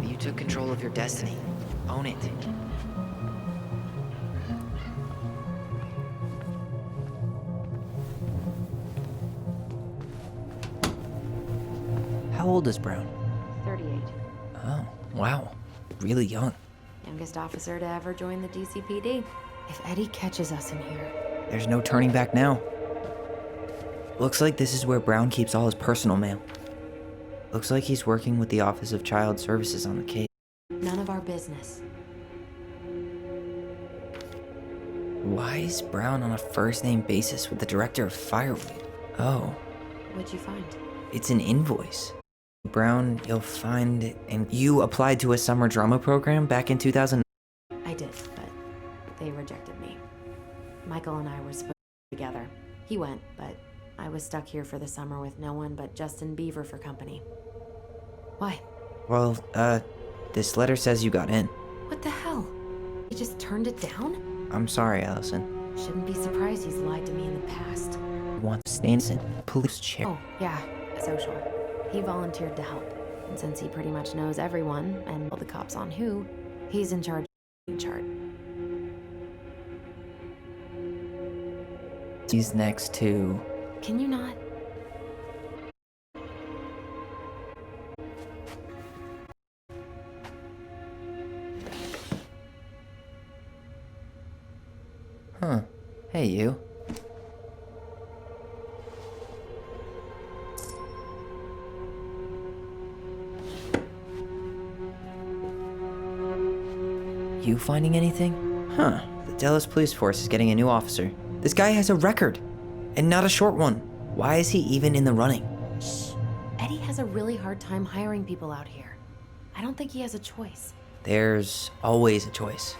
You took control of your destiny. Own it. How old is Brown? 38. Oh, wow. Really young. Youngest officer to ever join the DCPD. If Eddie catches us in here, There's no turning back now. Looks like this is where Brown keeps all his personal mail. Looks like he's working with the Office of Child Services on the case. none of our business. Why is Brown on a first-name basis with the director of Fireweed? Oh, What'd you find? it's an invoice. Brown, you'll find it. And you applied to a summer drama program back in 2000. I did, but they rejected me. Michael and I were supposed to be together. He went, but I was stuck here for the summer with no one but Justin Beaver for company. Why? Well, this letter says you got in. What the hell? He just turned it down? I'm sorry, Allison. Shouldn't be surprised he's lied to me in the past. You want to stand in police chair. Oh, yeah, social. He volunteered to help. And since he pretty much knows everyone and all the cops on who, he's in charge of the chart. He's next to... Can you not? Huh. Hey, you. You finding anything? Huh. The Dallas Police Force is getting a new officer. This guy has a record, and not a short one. Why is he even in the running? Shh. Eddie has a really hard time hiring people out here. I don't think he has a choice. There's always a choice.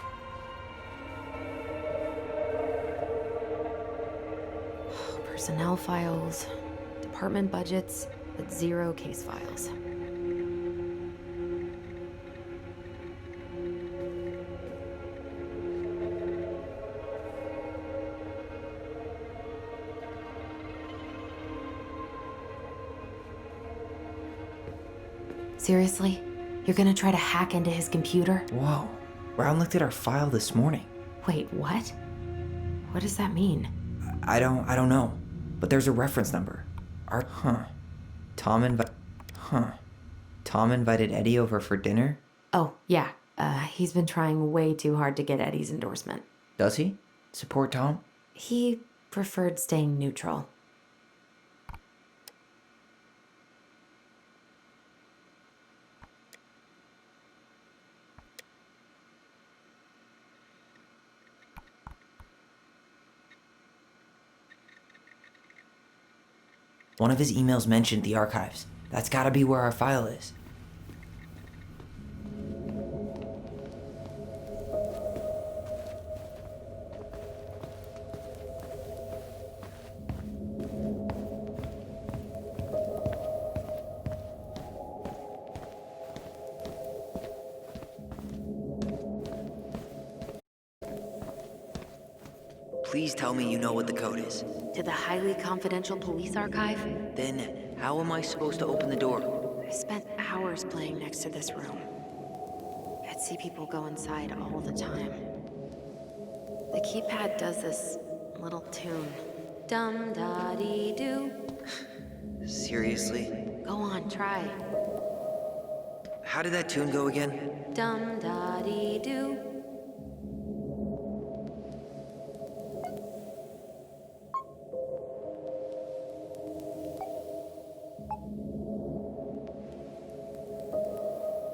Personnel files, department budgets, but 0 case files. Seriously? You're gonna try to hack into his computer? Whoa. Brown looked at our file this morning. Wait, what? What does that mean? I don't know. But there's a reference number. Tom invited Eddie over for dinner? Oh, yeah. He's been trying way too hard to get Eddie's endorsement. Does he? Support Tom? He preferred staying neutral. One of his emails mentioned the archives. That's gotta be where our file is. Please tell me you know what the code is. To the highly confidential police archive? Then, how am I supposed to open the door? I spent hours playing next to this room. I'd see people go inside all the time. The keypad does this little tune. Dum-da-dee-doo. Seriously? Go on, try. How did that tune go again? Dum-da-dee-doo.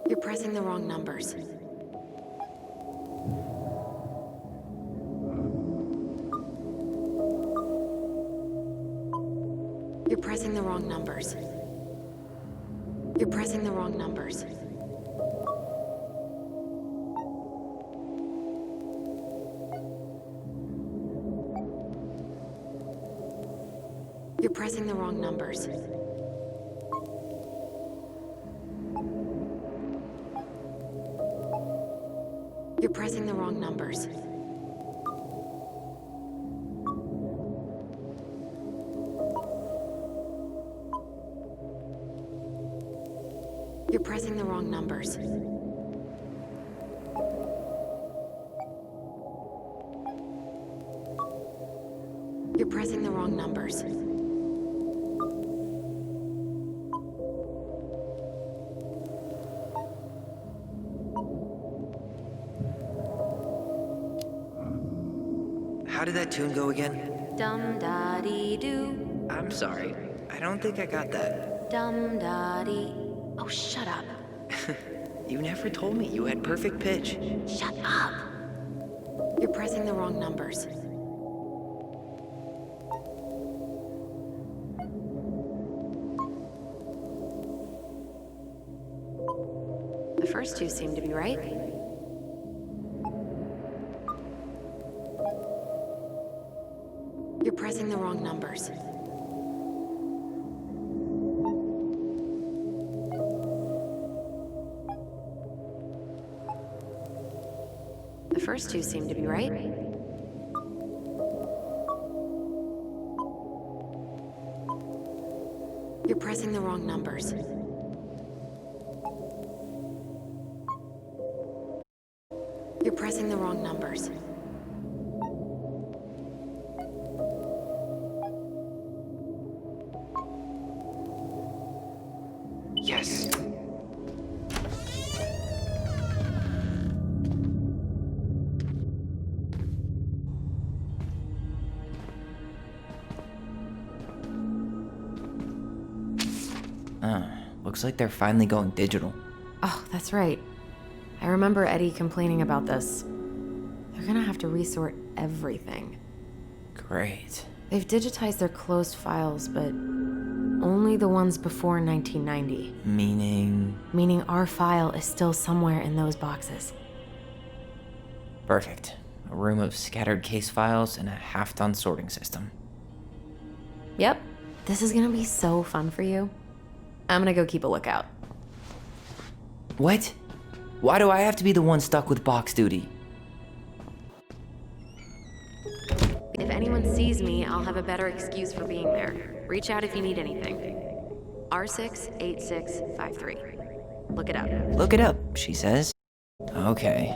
You're pressing the wrong numbers. You're pressing the wrong numbers. You're pressing the wrong numbers. You're pressing the wrong numbers. You're pressing the wrong numbers. You're pressing the wrong numbers. You're pressing the wrong numbers. How did that tune go again? Dum-da-dee-doo. I'm sorry. I don't think I got that. Dum-da-dee. Oh, shut up. You never told me you had perfect pitch. Shut up. You're pressing the wrong numbers. The first two seem to be right. You're pressing the wrong numbers. The first two seem to be right. You're pressing the wrong numbers. You're pressing the wrong numbers. Yes. Looks like they're finally going digital. Oh, that's right. I remember Eddie complaining about this. They're gonna have to resort everything. Great. They've digitized their closed files, but only the ones before 1990. Meaning Our file is still somewhere in those boxes. perfect. A room of scattered case files and a half-done sorting system. Yep. This is gonna be so fun for you. I'm gonna go keep a lookout. What? Why do I have to be the one stuck with box duty? If anyone sees me, I'll have a better excuse for being there. Reach out if you need anything. R68653. Look it up. Look it up, she says. Okay.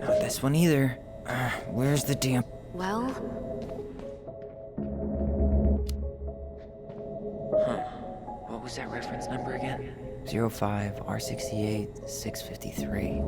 Not this one either. Where's the damn... Well, What was that reference number again? 05 R68 653.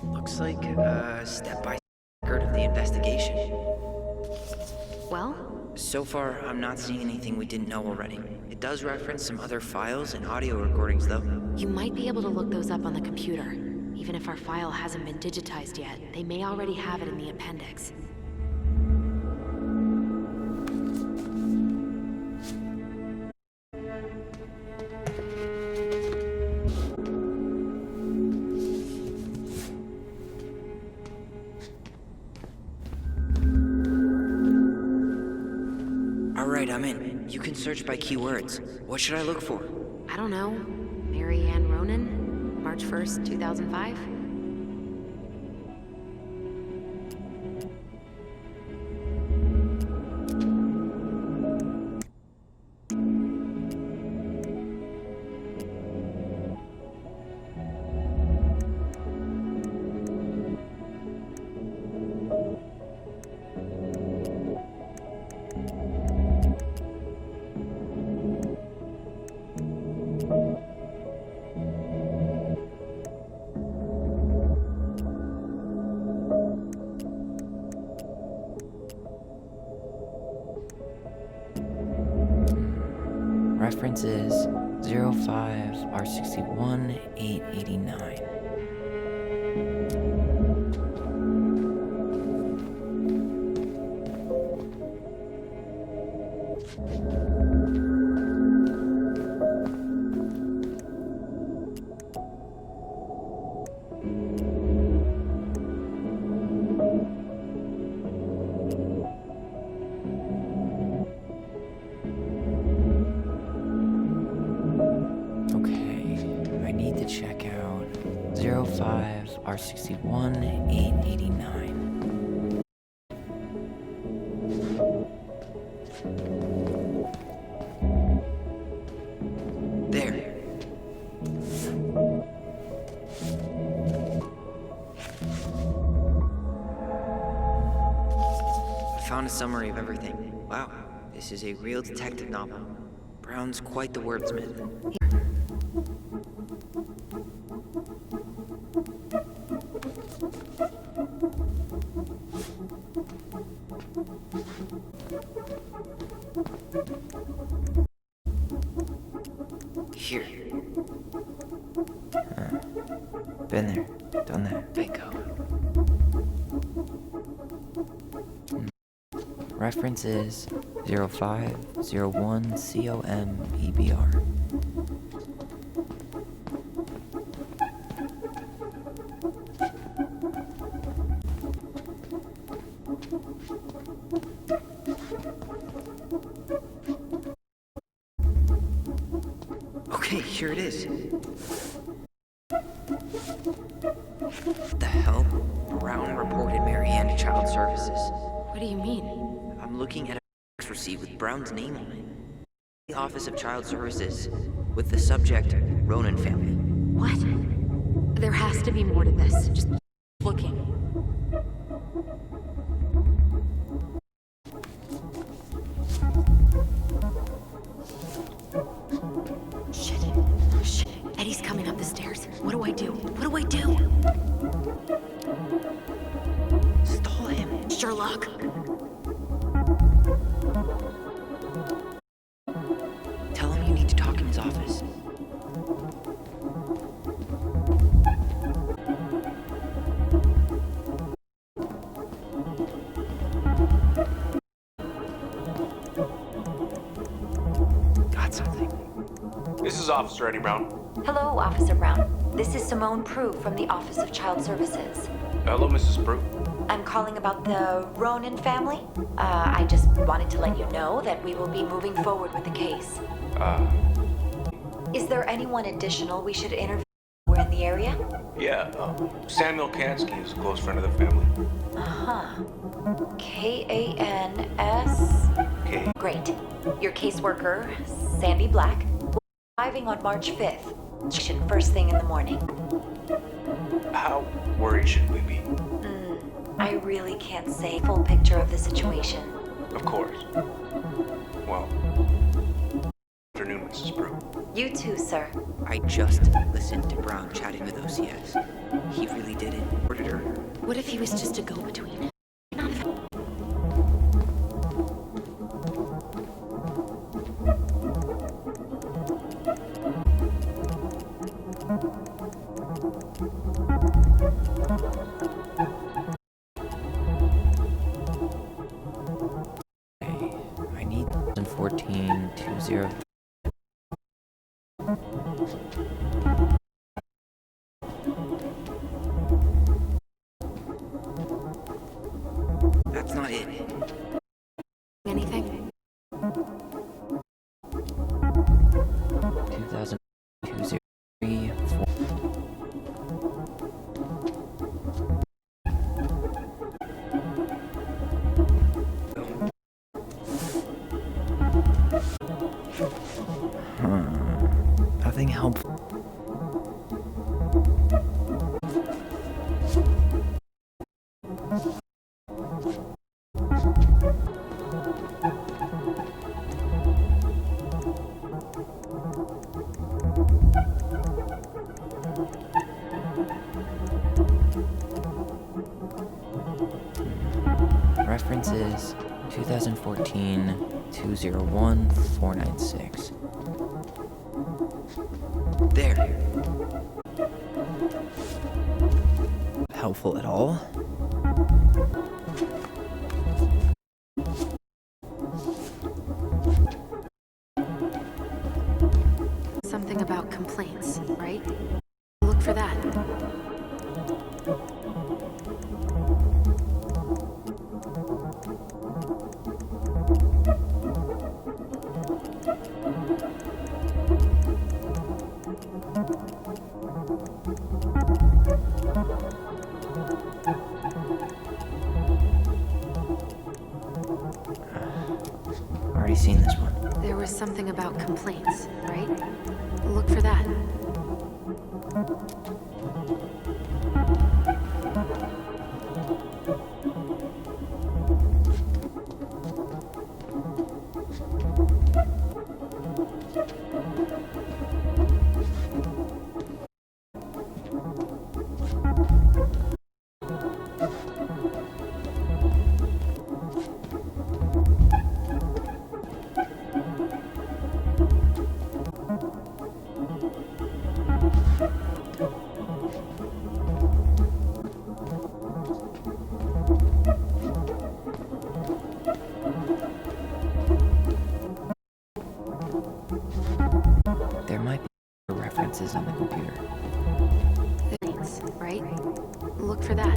Looks like a step-by-step record of the investigation. well, So far, I'm not seeing anything we didn't know already. It does reference some other files and audio recordings, though. you might be able to look those up on the computer. Even if our file hasn't been digitized yet, they may already have it in the appendix. Alright, I'm in. You can search by keywords. What should I look for? I don't know. Mary Ann Ronan? March 1st, 2005? Reference is 05 R61 889. Check out 05 R61 889. There. summary of everything. Wow, this is a real detective novel. Brown's quite the wordsmith. Here. Been there, done that. Bingo. Reference is 0501 COMEBR. Okay, here it is. What the hell? Brown reported Marianne to Child Services. What do you mean? I'm looking at a fax receipt with Brown's name on it. The Office of Child Services, with the subject, Ronan family. What? There has to be more to this. Just keep looking. Shit. Shit. Eddie's coming up the stairs. What do I do? What do I do? Stall him. Sherlock. Tell him you need to talk in his office. Got something. This is Officer Eddie Brown. Hello, Officer Brown. This is Simone Prue from the Office of Child Services. Hello, Mrs. Prue. I'm calling about the Ronan family. I just wanted to let you know that we will be moving forward with the case. Is there anyone additional we should interview when we're in the area? Yeah, Samuel Kansky is a close friend of the family. Uh-huh. K-A-N-S... Okay. Great. Your caseworker, Sandy Black, will be arriving on March 5th. First thing in the morning. How worried should we be? I really can't say full picture of the situation. Of course. Well, afternoon, Mrs. Prue. You too, sir. I just listened to Brown chatting with OCS. He really did it. Ordered her. What if he was just a go-between? Not if... I need 1420. That's not it. Anything? 2002-03-4. Nothing helpful. Reference is 2014-201-496. There. Helpful at all? Something about complaints, right? Look for that. Already seen this one. There was something about complaints, right? Look for that. There might be references on the computer. Thanks, right? Look for that.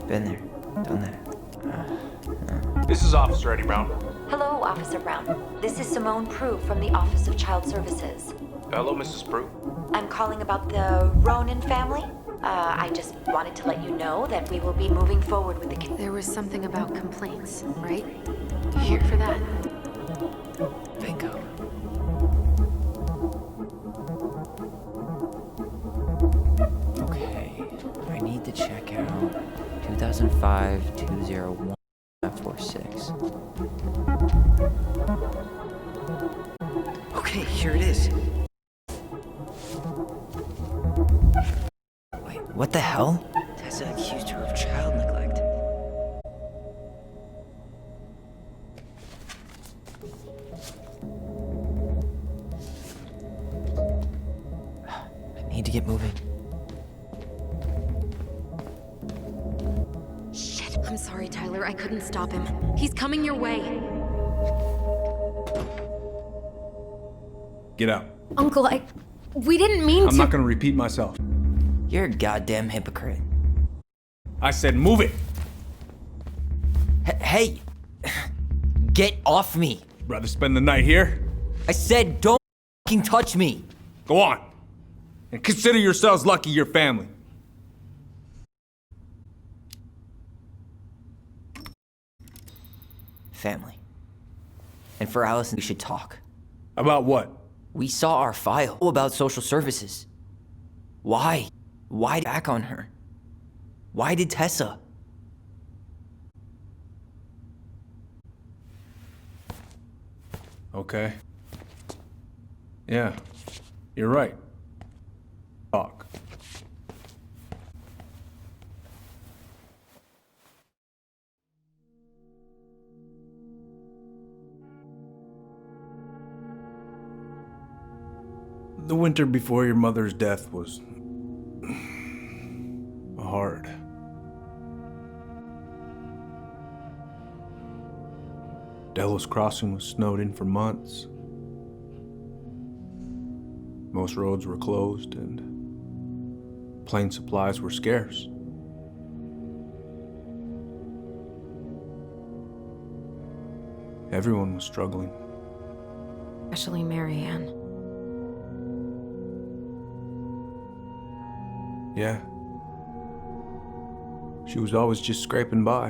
Been there, done that. This is Officer Eddie Brown. Hello, Officer Brown. This is Simone Prue from the Office of Child Services. Hello, Mrs. Prue. I'm calling about the Ronan family. I just wanted to let you know that we will be moving forward with the case. There was something about complaints, right? Here for that. Bingo. Okay, I need to check out 2005-201-46. Okay, here it is. Wait, what the hell? Tessa accused her of child neglect. I need to get moving. Shit, I'm sorry, Tyler. I couldn't stop him. He's coming your way. Get out. Uncle, we didn't mean to. I'm not gonna repeat myself. You're a goddamn hypocrite. I said move it. Hey! Get off me! Rather spend the night here? I said don't fucking touch me! Go on. And consider yourselves lucky you're family. Family. And for Allison, we should talk. About what? We saw our file about social services. Why? Why back on her? Why did Tessa? Okay. Yeah, you're right. Talk. The winter before your mother's death was hard. Delos Crossing was snowed in for months. Most roads were closed and plane supplies were scarce. Everyone was struggling. Especially Marianne. Yeah. She was always just scraping by.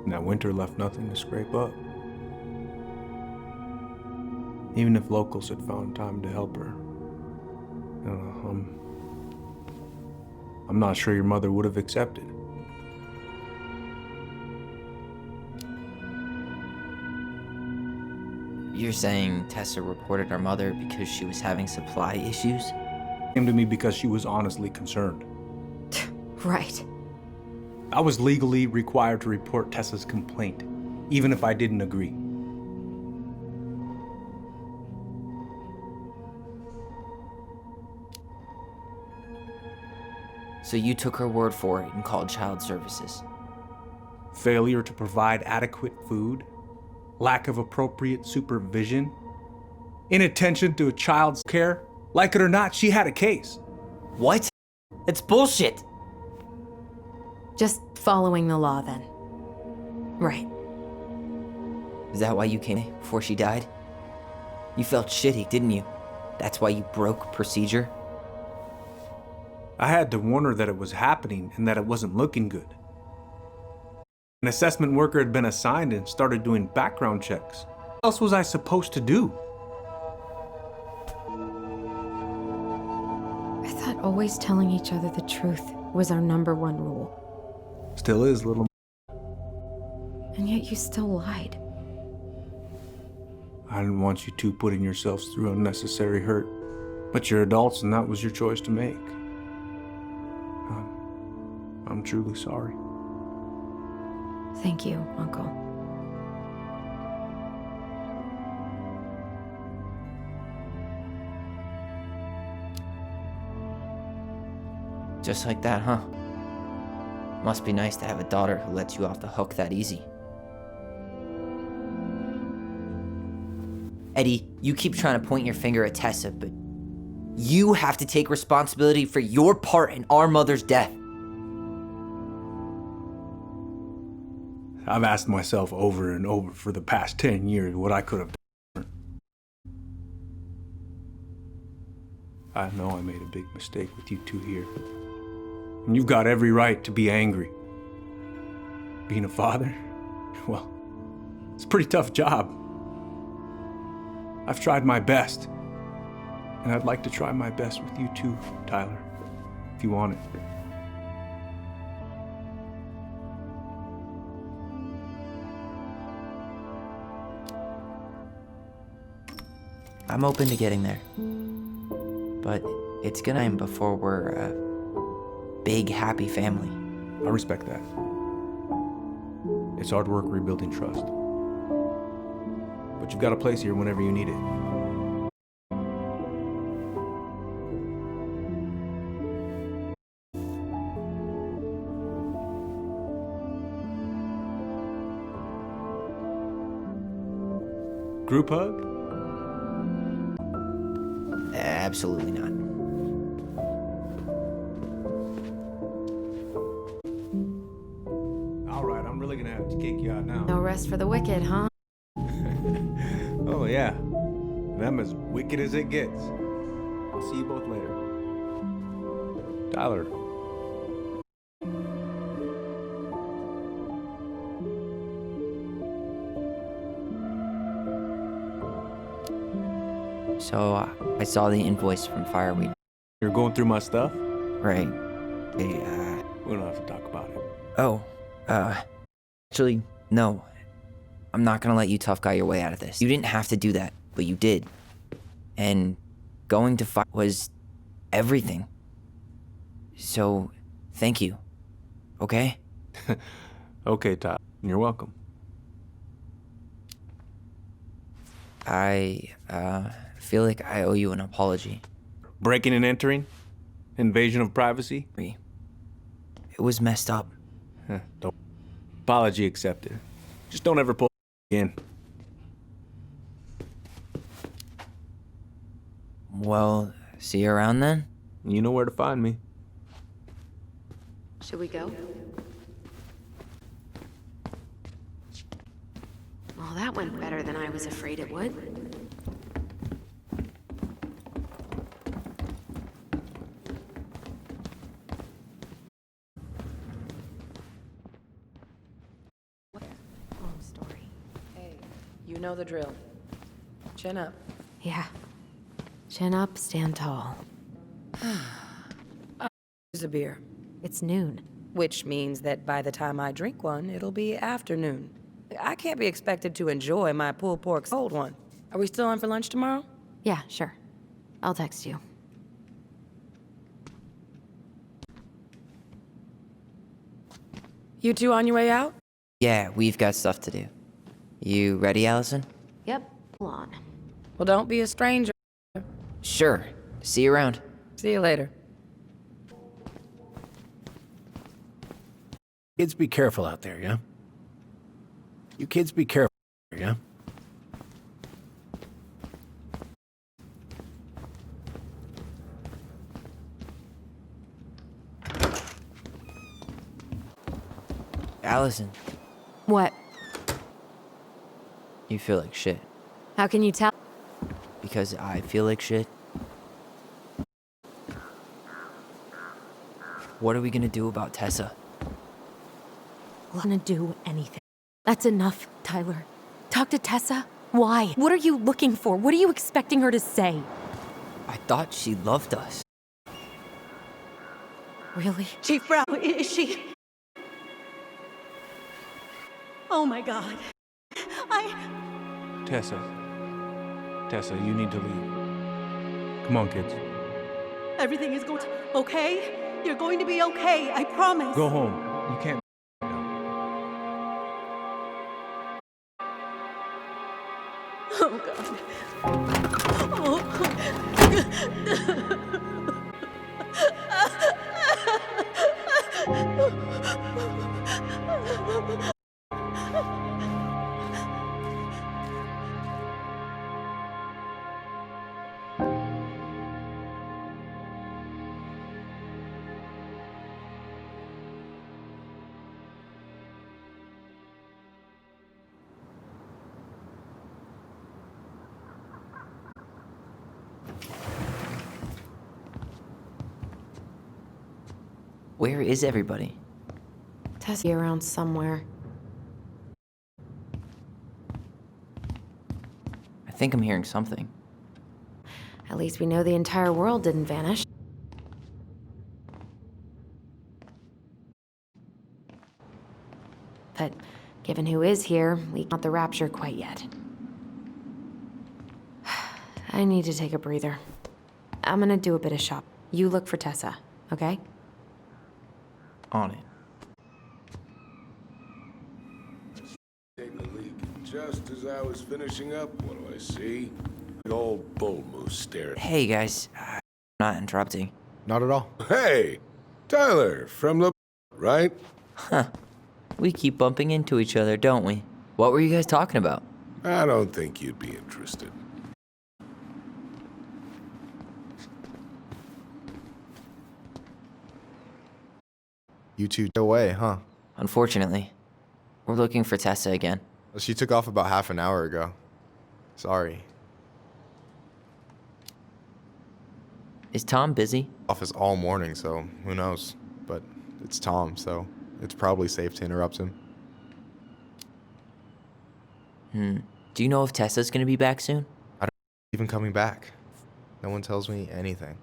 And that winter left nothing to scrape up. Even if locals had found time to help her. I don't know, I'm not sure your mother would have accepted. You're saying Tessa reported her mother because she was having supply issues? Came to me because she was honestly concerned. Right. I was legally required to report Tessa's complaint, even if I didn't agree. So you took her word for it and called child services. Failure to provide adequate food, lack of appropriate supervision, inattention to a child's care. Like it or not, she had a case. What? It's bullshit! Just following the law then. Right. Is that why you came before she died? You felt shitty, didn't you? That's why you broke procedure? I had to warn her that it was happening and that it wasn't looking good. An assessment worker had been assigned and started doing background checks. What else was I supposed to do? I thought always telling each other the truth was our number one rule. Still is, little. And yet you still lied. I didn't want you two putting yourselves through unnecessary hurt. But you're adults and that was your choice to make. I'm truly sorry. Thank you, Uncle. Just like that, huh? Must be nice to have a daughter who lets you off the hook that easy. Eddie, you keep trying to point your finger at Tessa, but you have to take responsibility for your part in our mother's death. I've asked myself over and over for the past 10 years what I could have done. I know I made a big mistake with you two here. And you've got every right to be angry. Being a father, well, it's a pretty tough job. I've tried my best. And I'd like to try my best with you too, Tyler, if you want it. I'm open to getting there. But it's gonna end before we're a big, happy family. I respect that. It's hard work rebuilding trust. But you've got a place here whenever you need it. Group hug? Absolutely not. All right, I'm really gonna have to kick you out now. No rest for the wicked, huh? Oh yeah, and I'm as wicked as it gets. I'll see you both later. Tyler. So, I saw the invoice from Fireweed. You're going through my stuff? Right. We don't have to talk about it. Oh, actually, no. I'm not gonna let you tough guy your way out of this. You didn't have to do that, but you did. And going to fight was everything. So, thank you. Okay? Okay, Tyler. You're welcome. I feel like I owe you an apology. Breaking and entering? Invasion of privacy? It was messed up. Don't. Apology accepted. Just don't ever pull again. Well, see you around then? You know where to find me. Should we go? Well, that went better than I was afraid it would. Home story. Hey, you know the drill. Chin up. Yeah. Chin up, stand tall. Here's a beer. It's noon. Which means that by the time I drink one, it'll be afternoon. I can't be expected to enjoy my pulled pork cold one. Are we still on for lunch tomorrow? Yeah, sure. I'll text you. You two on your way out? Yeah, we've got stuff to do. You ready, Allison? Yep. Hold on. Well, don't be a stranger. Sure. See you around. See you later. Kids, be careful out there, yeah? You kids be careful, yeah? Allison, What? you feel like shit. How can you tell? Because I feel like shit. What are we gonna do about Tessa? gonna do anything. That's enough, Tyler. Talk to Tessa. Why? What are you looking for? What are you expecting her to say? I thought she loved us. Really? Chief Brown, is she? Oh my God. Tessa, you need to leave. Come on, kids. Everything is going okay? You're going to be okay, I promise. Go home. You can't. Oh God. Where is everybody? Tessa around somewhere. I think I'm hearing something. At least we know the entire world didn't vanish. But given who is here, we can't the rapture quite yet. I need to take a breather. I'm gonna do a bit of shop. You look for Tessa, okay? On it. Taking a leak. Just as I was finishing up, what do I see? Big old bull moose staring. Hey guys, I'm not interrupting. Not at all. Hey, Tyler from the right? Huh. We keep bumping into each other, don't we? What were you guys talking about? I don't think you'd be interested. You two away, huh? Unfortunately, we're looking for Tessa again. She took off about half an hour ago. Sorry. Is Tom busy? Office all morning, so who knows? But it's Tom, so it's probably safe to interrupt him. Do you know if Tessa's gonna be back soon? I don't even coming back. No one tells me anything.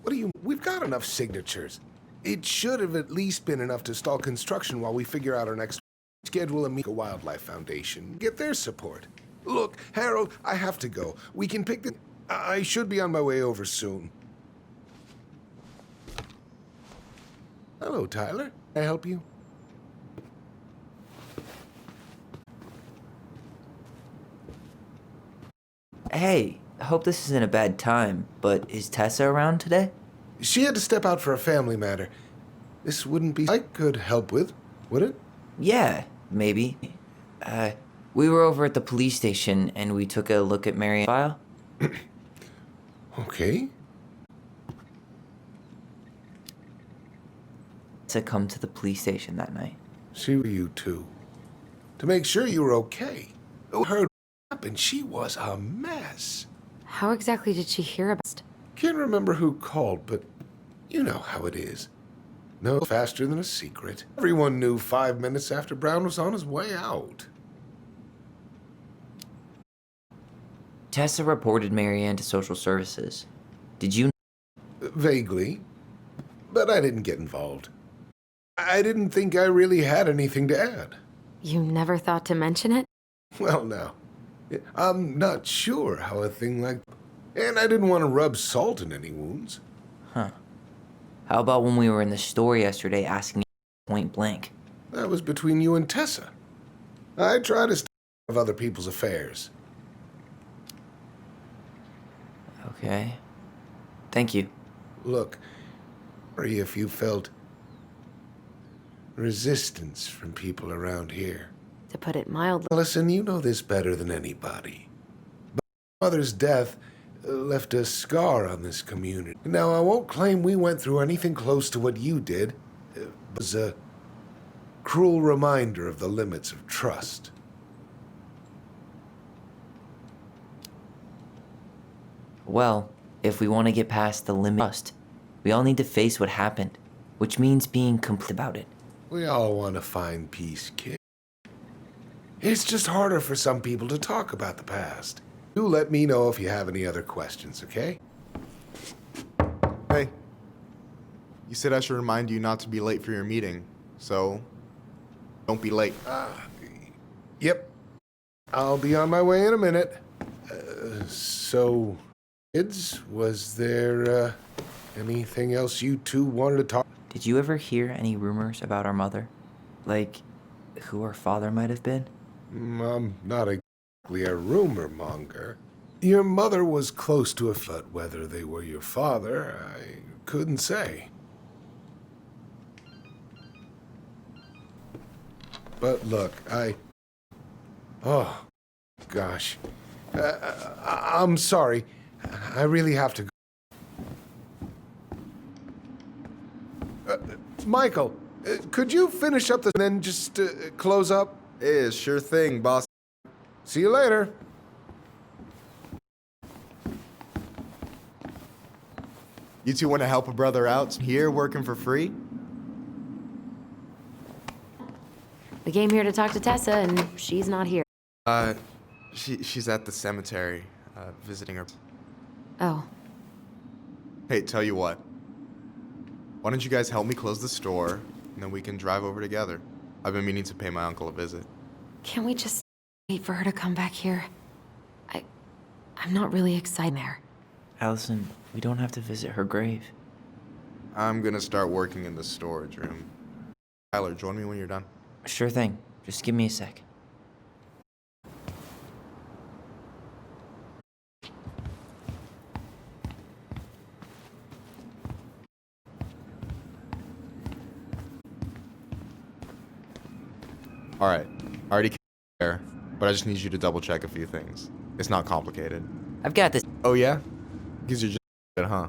What do you... We've got enough signatures. It should have at least been enough to stall construction while we figure out our next schedule and meet a Wildlife Foundation. Get their support. Look, Harold, I have to go. We can pick the... I should be on my way over soon. Hello, Tyler. Can I help you? Hey, I hope this isn't a bad time, but is Tessa around today? She had to step out for a family matter. This wouldn't be I could help with, would it? Yeah, maybe. We were over at the police station and we took a look at Marianne's file. Okay. To come to the police station that night. She were you too. To make sure you were okay. Her what happened, she was a mess. How exactly did she hear about it? Can't remember who called, but you know how it is. No faster than a secret. Everyone knew 5 minutes after Brown was on his way out. Tessa reported Marianne to social services. Did you? Vaguely, but I didn't get involved. I didn't think I really had anything to add. You never thought to mention it? Well, now, I'm not sure how a thing like... And I didn't want to rub salt in any wounds. Huh. How about when we were in the store yesterday asking point blank? That was between you and Tessa. I try to stay out of other people's affairs. Okay. Thank you. Look, sorry if you felt resistance from people around here. to put it mildly. Allison, you know this better than anybody. But my mother's death left a scar on this community. Now, I won't claim we went through anything close to what you did. It was a cruel reminder of the limits of trust. Well, if we want to get past the limit of trust, we all need to face what happened, which means being complete about it. We all want to find peace, kid. It's just harder for some people to talk about the past. You let me know if you have any other questions, okay? Hey, you said I should remind you not to be late for your meeting, so don't be late. Yep. I'll be on my way in a minute. So, kids, was there anything else you two wanted to talk? Did you ever hear any rumors about our mother? Like, who our father might have been? I'm not exactly a rumor monger. Your mother was close to a but whether they were your father, I couldn't say. But look, oh, gosh. I'm sorry. I really have to go. Michael, could you finish up and then just close up? Yeah, sure thing, boss. See you later. You two want to help a brother out here working for free? We came here to talk to Tessa, and she's not here. She's at the cemetery, visiting her. Oh. Hey, tell you what. Why don't you guys help me close the store, and then we can drive over together. I've been meaning to pay my uncle a visit. Can we just wait for her to come back here? I'm not really excited there. Allison, we don't have to visit her grave. I'm gonna start working in the storage room. Tyler, join me when you're done. Sure thing. Just give me a sec. All right, I already came there, but I just need you to double check a few things. It's not complicated. I've got this. Oh yeah? Because you're just huh?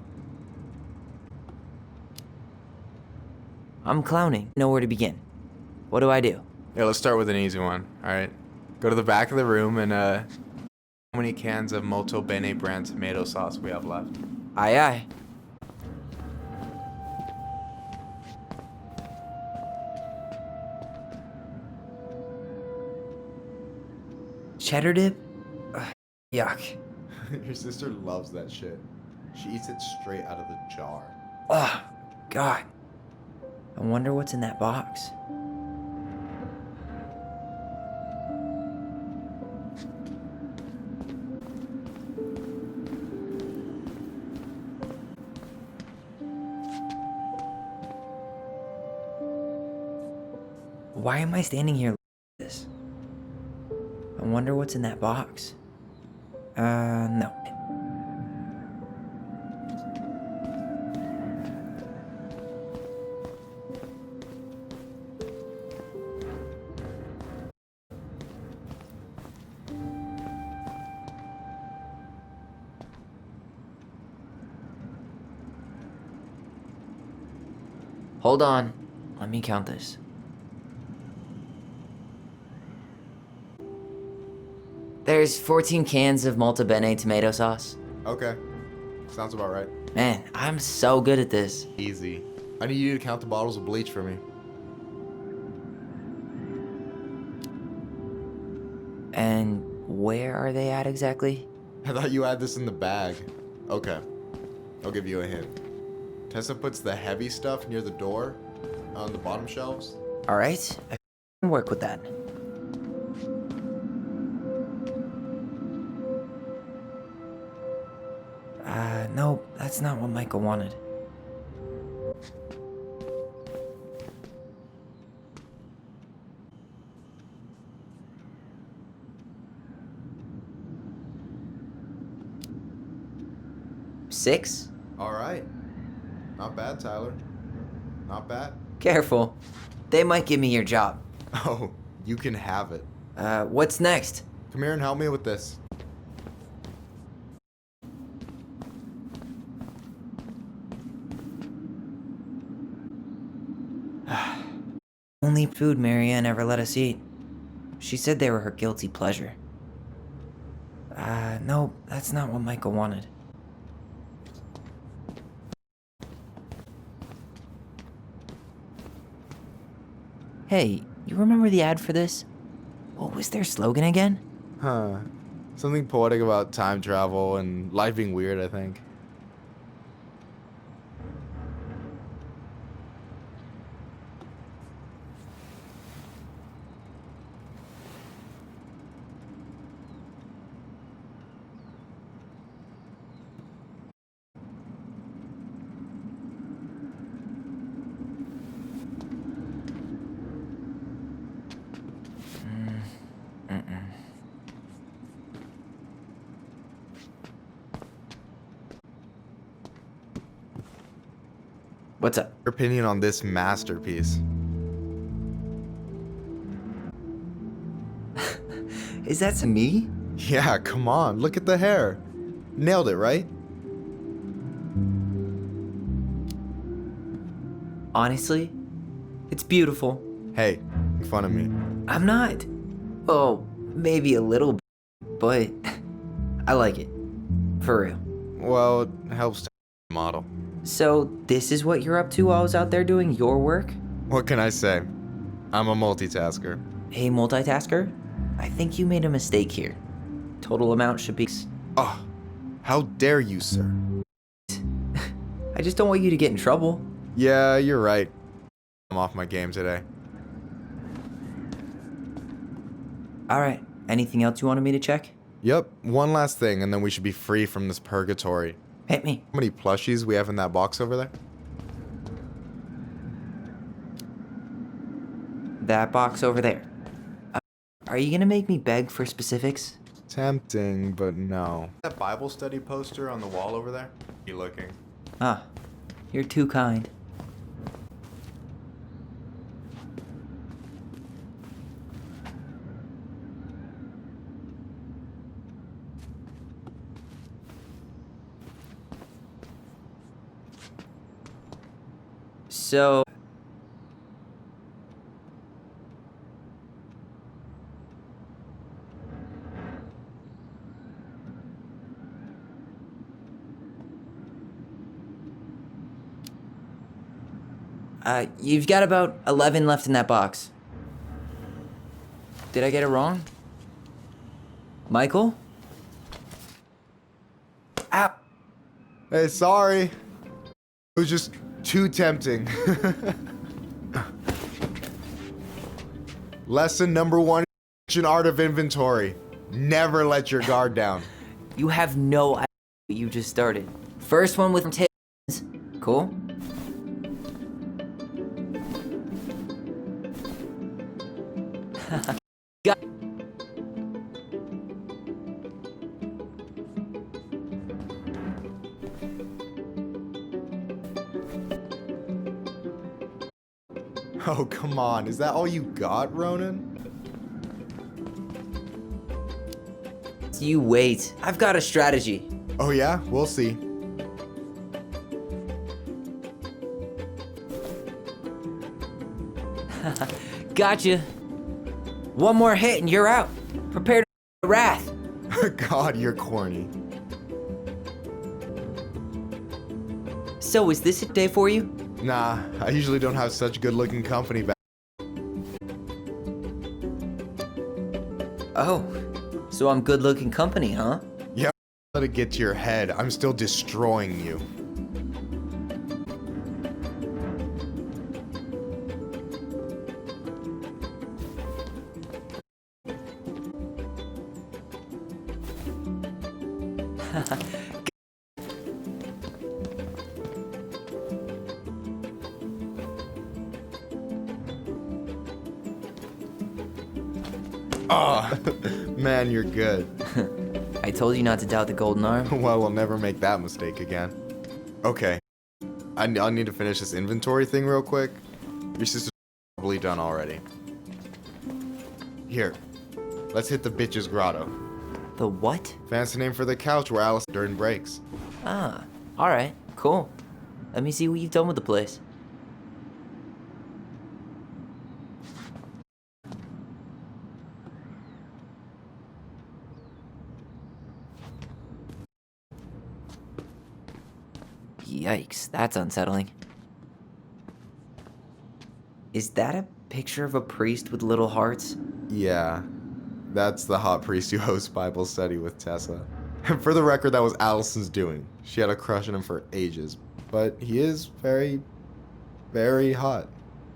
I'm clowning. Know where to begin. What do I do? Yeah, let's start with an easy one, alright? Go to the back of the room and, how many cans of Molto Bene brand tomato sauce we have left? Aye, aye. Cheddar dip? Ugh, yuck. Your sister loves that shit. She eats it straight out of the jar. Ugh, God. I wonder what's in that box. Why am I standing here like this? I wonder what's in that box. No. Hold on. Let me count this. There's 14 cans of Molto Bene tomato sauce. Okay. Sounds about right. Man, I'm so good at this. Easy. I need you to count the bottles of bleach for me. And where are they at exactly? I thought you had this in the bag. Okay. I'll give you a hint. Tessa puts the heavy stuff near the door on the bottom shelves. All right, I can work with that. No, that's not what Michael wanted. Six? All right. Not bad, Tyler. Not bad. Careful. They might give me your job. Oh, You can have it. What's next? Come here and help me with this. Only food Marianne ever let us eat. She said they were her guilty pleasure. No, that's not what Michael wanted. Hey, you remember the ad for this? What was their slogan again? Huh. Something poetic about time travel and life being weird, I think. What's up? Your opinion on this masterpiece? Is that to me? Yeah, come on. Look at the hair. Nailed it, right? Honestly, it's beautiful. Hey, make fun of me. I'm not. Oh, maybe a little bit, but I like it. For real. Well, it helps to model. So, this is what you're up to while I was out there doing your work? What can I say? I'm a multitasker. Hey, multitasker? I think you made a mistake here. Total amount should be... Oh, how dare you, sir? I just don't want you to get in trouble. Yeah, you're right. I'm off my game today. Alright, anything else you wanted me to check? Yep, one last thing, and then we should be free from this purgatory. Hit me. How many plushies we have in that box over there? That box over there. Are you gonna make me beg for specifics? Tempting, but no. That Bible study poster on the wall over there? You looking? Ah, you're too kind. So... you've got about 11 left in that box. Did I get it wrong? Michael? Ow! Hey, sorry. It was just too tempting. Lesson number 1 in art of inventory. Never let your guard down. You have no idea what you just started. First one with tins. Cool? Got Oh, come on. Is that all you got, Ronan? You wait. I've got a strategy. Oh yeah? We'll see. Gotcha. One more hit and you're out. Prepare to wrath. God, you're corny. So, is this a day for you? Nah, I usually don't have such good-looking company back. Oh, so I'm good-looking company, huh? Yeah, let it get to your head. I'm still destroying you. Oh, man, you're good. I told you not to doubt the golden arm. Well, we'll never make that mistake again. Okay. I'll need to finish this inventory thing real quick. Your sister's probably done already. Here, let's hit the bitch's grotto. The what? Fancy name for the couch where Alice during breaks. Ah, alright, cool. Let me see what you've done with the place. Yikes, that's unsettling. Is that a picture of a priest with little hearts? Yeah, that's the hot priest who hosts Bible study with Tessa. And for the record, that was Allison's doing. She had a crush on him for ages, but he is very, very hot.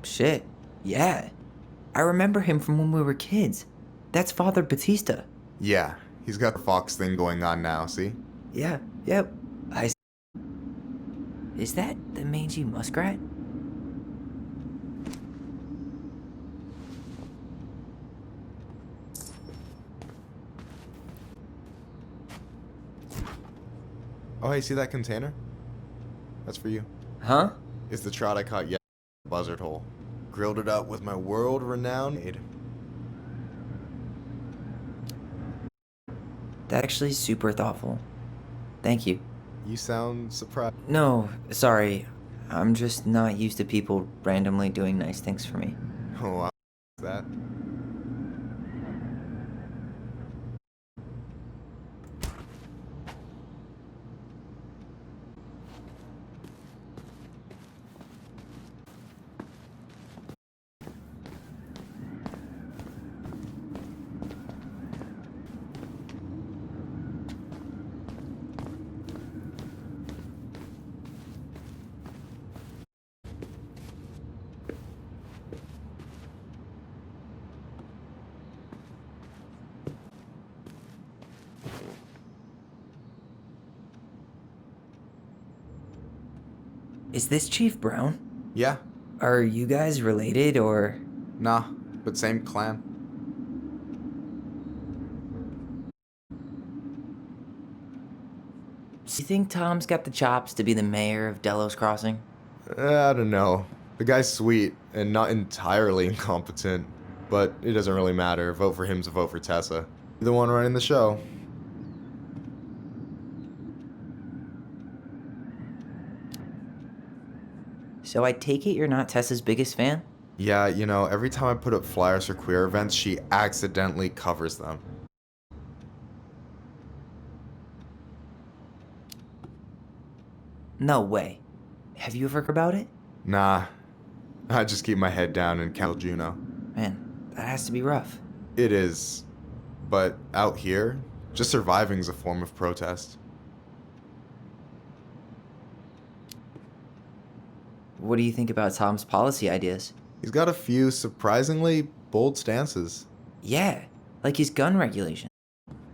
Shit, yeah. I remember him from when we were kids. That's Father Batista. Yeah, he's got the fox thing going on now, see? Yeah, yep. Is that the mangy muskrat? Oh, hey, see that container? That's for you. Huh? It's the trout I caught yesterday in the buzzard hole. Grilled it up with my world-renowned aid. That's actually super thoughtful. Thank you. You sound surprised. No, sorry. I'm just not used to people randomly doing nice things for me. Oh, wow. That. Is this Chief Brown? Yeah. Are you guys related, or...? Nah, but same clan. Do you think Tom's got the chops to be the mayor of Delos Crossing? I don't know. The guy's sweet and not entirely incompetent, but it doesn't really matter. A vote for him's a vote for Tessa. You're the one running the show. So I take it you're not Tessa's biggest fan? Yeah, you know, every time I put up flyers for queer events, she accidentally covers them. No way. Have you ever heard about it? Nah, I just keep my head down and count Juno. Man, that has to be rough. It is. But out here, just surviving is a form of protest. What do you think about Tom's policy ideas? He's got a few surprisingly bold stances. Yeah, like his gun regulation.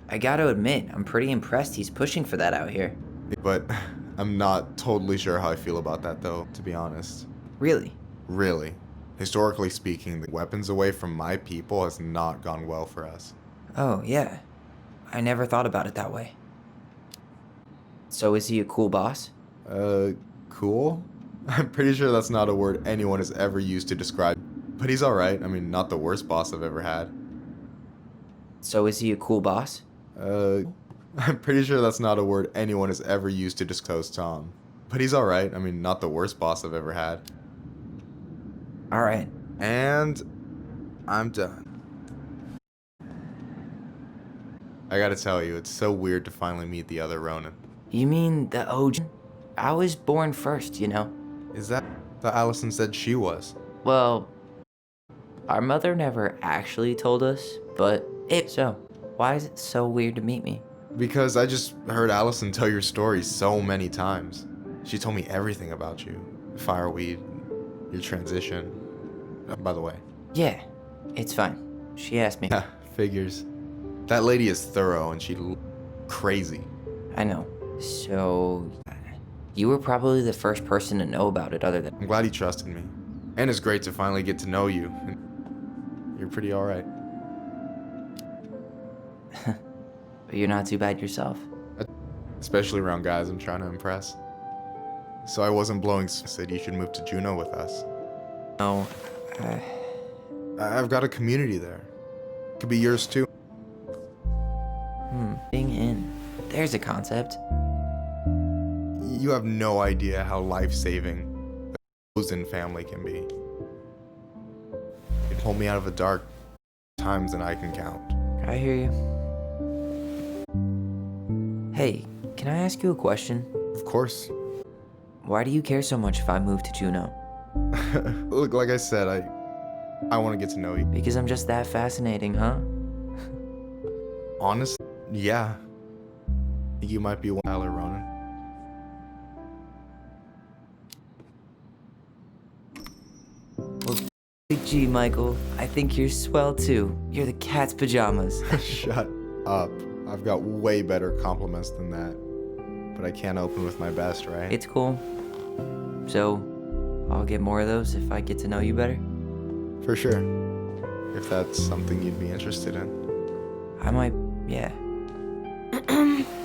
I gotta admit, I'm pretty impressed he's pushing for that out here. But I'm not totally sure how I feel about that, though, to be honest. Really? Really. Historically speaking, the weapons away from my people has not gone well for us. Oh, yeah. I never thought about it that way. So is he a cool boss? Cool? I'm pretty sure that's not a word anyone has ever used to describe. But he's alright. I mean, not the worst boss I've ever had. So is he a cool boss? I'm pretty sure that's not a word anyone has ever used to disclose Tom. But he's alright. I mean, not the worst boss I've ever had. Alright. And I'm done. I gotta tell you, it's so weird to finally meet the other Ronin. You mean the OG? I was born first, you know? Is that the Allison said she was? Well, our mother never actually told us, but if so, why is it so weird to meet me? Because I just heard Allison tell your story so many times. She told me everything about you. Fireweed, your transition. By the way. Yeah, it's fine. She asked me. Yeah, figures. That lady is thorough and crazy. I know. So, you were probably the first person to know about it other than... I'm glad he trusted me. And it's great to finally get to know you. You're pretty alright. But you're not too bad yourself. Especially around guys I'm trying to impress. So I wasn't blowing said you should move to Juneau with us. No, I've got a community there. Could be yours too. Being in. There's a concept. You have no idea how life-saving a chosen family can be. It pulled me out of the dark times than I can count. I hear you. Hey, can I ask you a question? Of course. Why do you care so much if I move to Juneau? Look, like I said, I want to get to know you. Because I'm just that fascinating, huh? Honestly, yeah. I think you might be one, Tyler Ronan. Well, gee, Michael, I think you're swell too. You're the cat's pajamas. Shut up. I've got way better compliments than that. But I can't open with my best, right? It's cool. So, I'll get more of those if I get to know you better? For sure. If that's something you'd be interested in. I might, yeah.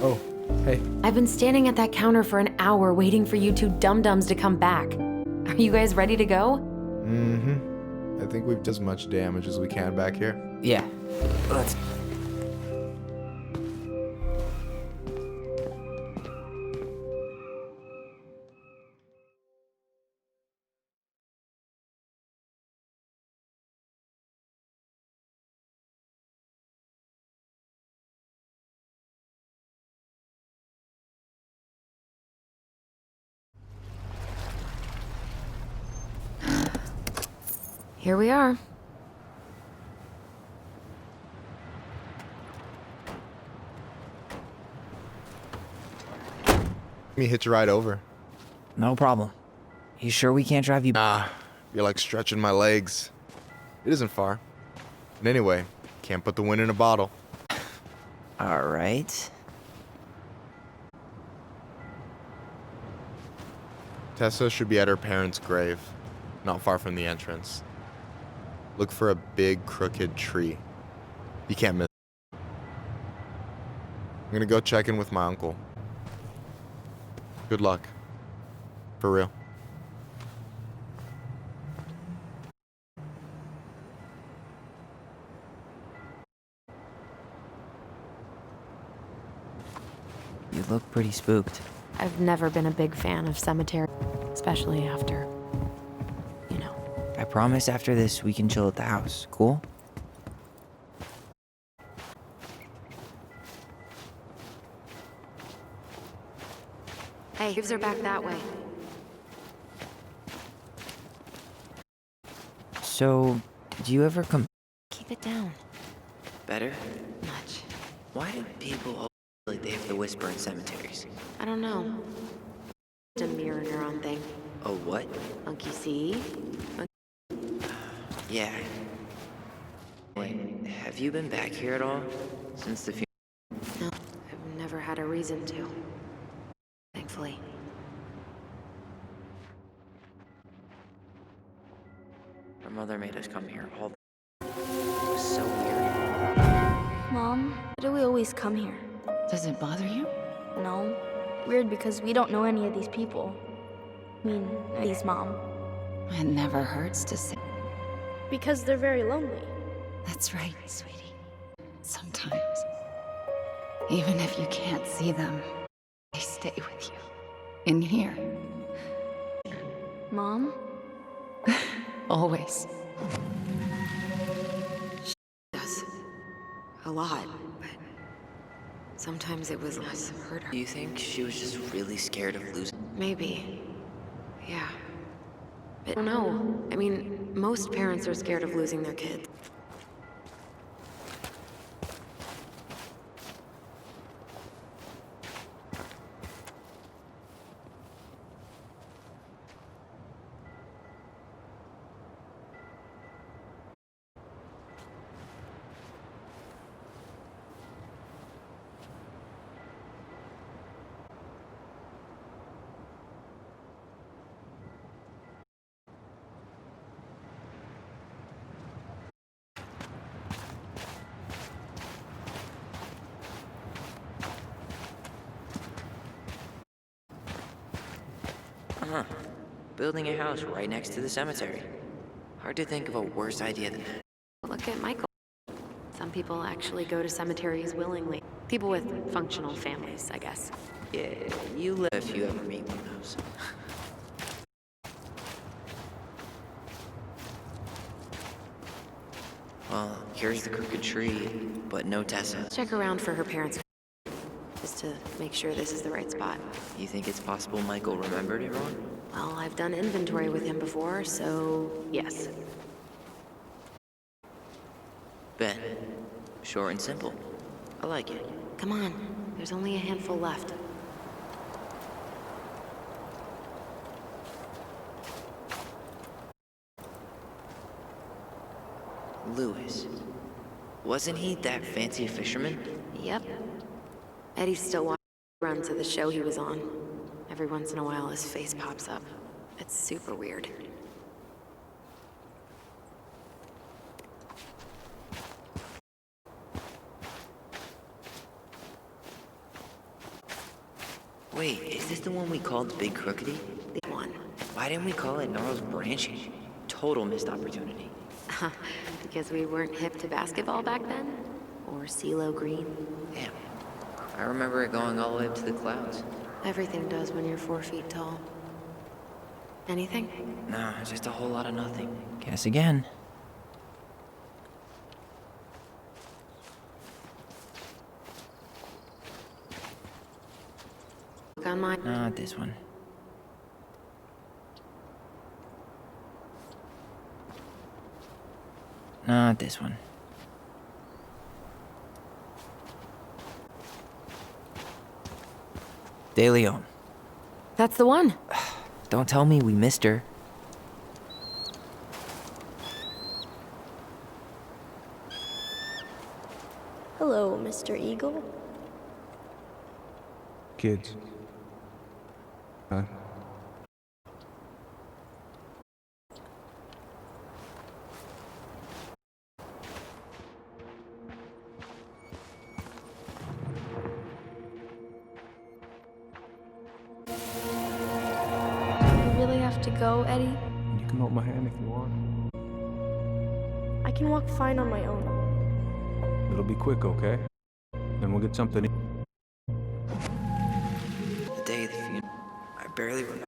Oh, hey. I've been standing at that counter for an hour waiting for you two dum-dums to come back. Are you guys ready to go? Mm-hmm. I think we've done as much damage as we can back here. Yeah. Let's... Here we are. Let me hitch a ride over. No problem. You sure we can't drive you? Nah, you're like stretching my legs. It isn't far. And anyway, can't put the wind in a bottle. All right. Tessa should be at her parents' grave, not far from the entrance. Look for a big, crooked tree. You can't miss it. I'm gonna go check in with my uncle. Good luck. For real. You look pretty spooked. I've never been a big fan of cemetery, especially after, you know. I promise after this we can chill at the house. Cool? Hey, graves are back that way. So, do you ever come... Keep it down. Better? Much. Why do people always feel like they have to whisper in cemeteries? I don't know. It's a mirror neuron thing. Oh, what? Monkey see? Yeah. Wait, have you been back here at all? Since the funeral? No, I've never had a reason to. Thankfully. Our mother made us come here all the... It was so weird. Mom, why do we always come here? Does it bother you? No. Weird because we don't know any of these people. I mean, Eddie's mom. It never hurts to say. Because they're very lonely. That's right, sweetie. Sometimes, even if you can't see them, they stay with you. In here. Mom? Always. She does. A lot, but sometimes it was less hurt her. Do you think she was just really scared of losing? Maybe. Yeah. I don't know. I mean, most parents are scared of losing their kids. Huh. Building a house right next to the cemetery. Hard to think of a worse idea than that. Look at Michael. Some people actually go to cemeteries willingly. People with functional families, I guess. Yeah, you live if you ever meet one of those. Well, here's the crooked tree, but no Tessa. Check around for her parents, just to make sure this is the right spot. You think it's possible Michael remembered it wrong? Well, I've done inventory with him before, so yes. Ben. Short and simple. I like it. Come on, there's only a handful left. Lewis. Wasn't he that fancy fisherman? Yep. Eddie's still watching runs of the show he was on. Every once in a while, his face pops up. It's super weird. Wait, is this the one we called the Big Crookedy? The one. Why didn't we call it Gnarls Branching? Total missed opportunity. Because we weren't hip to basketball back then? Or CeeLo Green? Damn. I remember it going all the way up to the clouds. Everything does when you're 4 feet tall. Anything? Nah, just a whole lot of nothing. Guess again. Look on mine. Not this one. Not this one. De Leon. That's the one. Don't tell me we missed her. Hello, Mr. Eagle. Kids. Huh? You really have to go, Eddie? You can hold my hand if you want. I can walk fine on my own. It'll be quick, okay? Then we'll get something. The day of the funeral. I barely remember.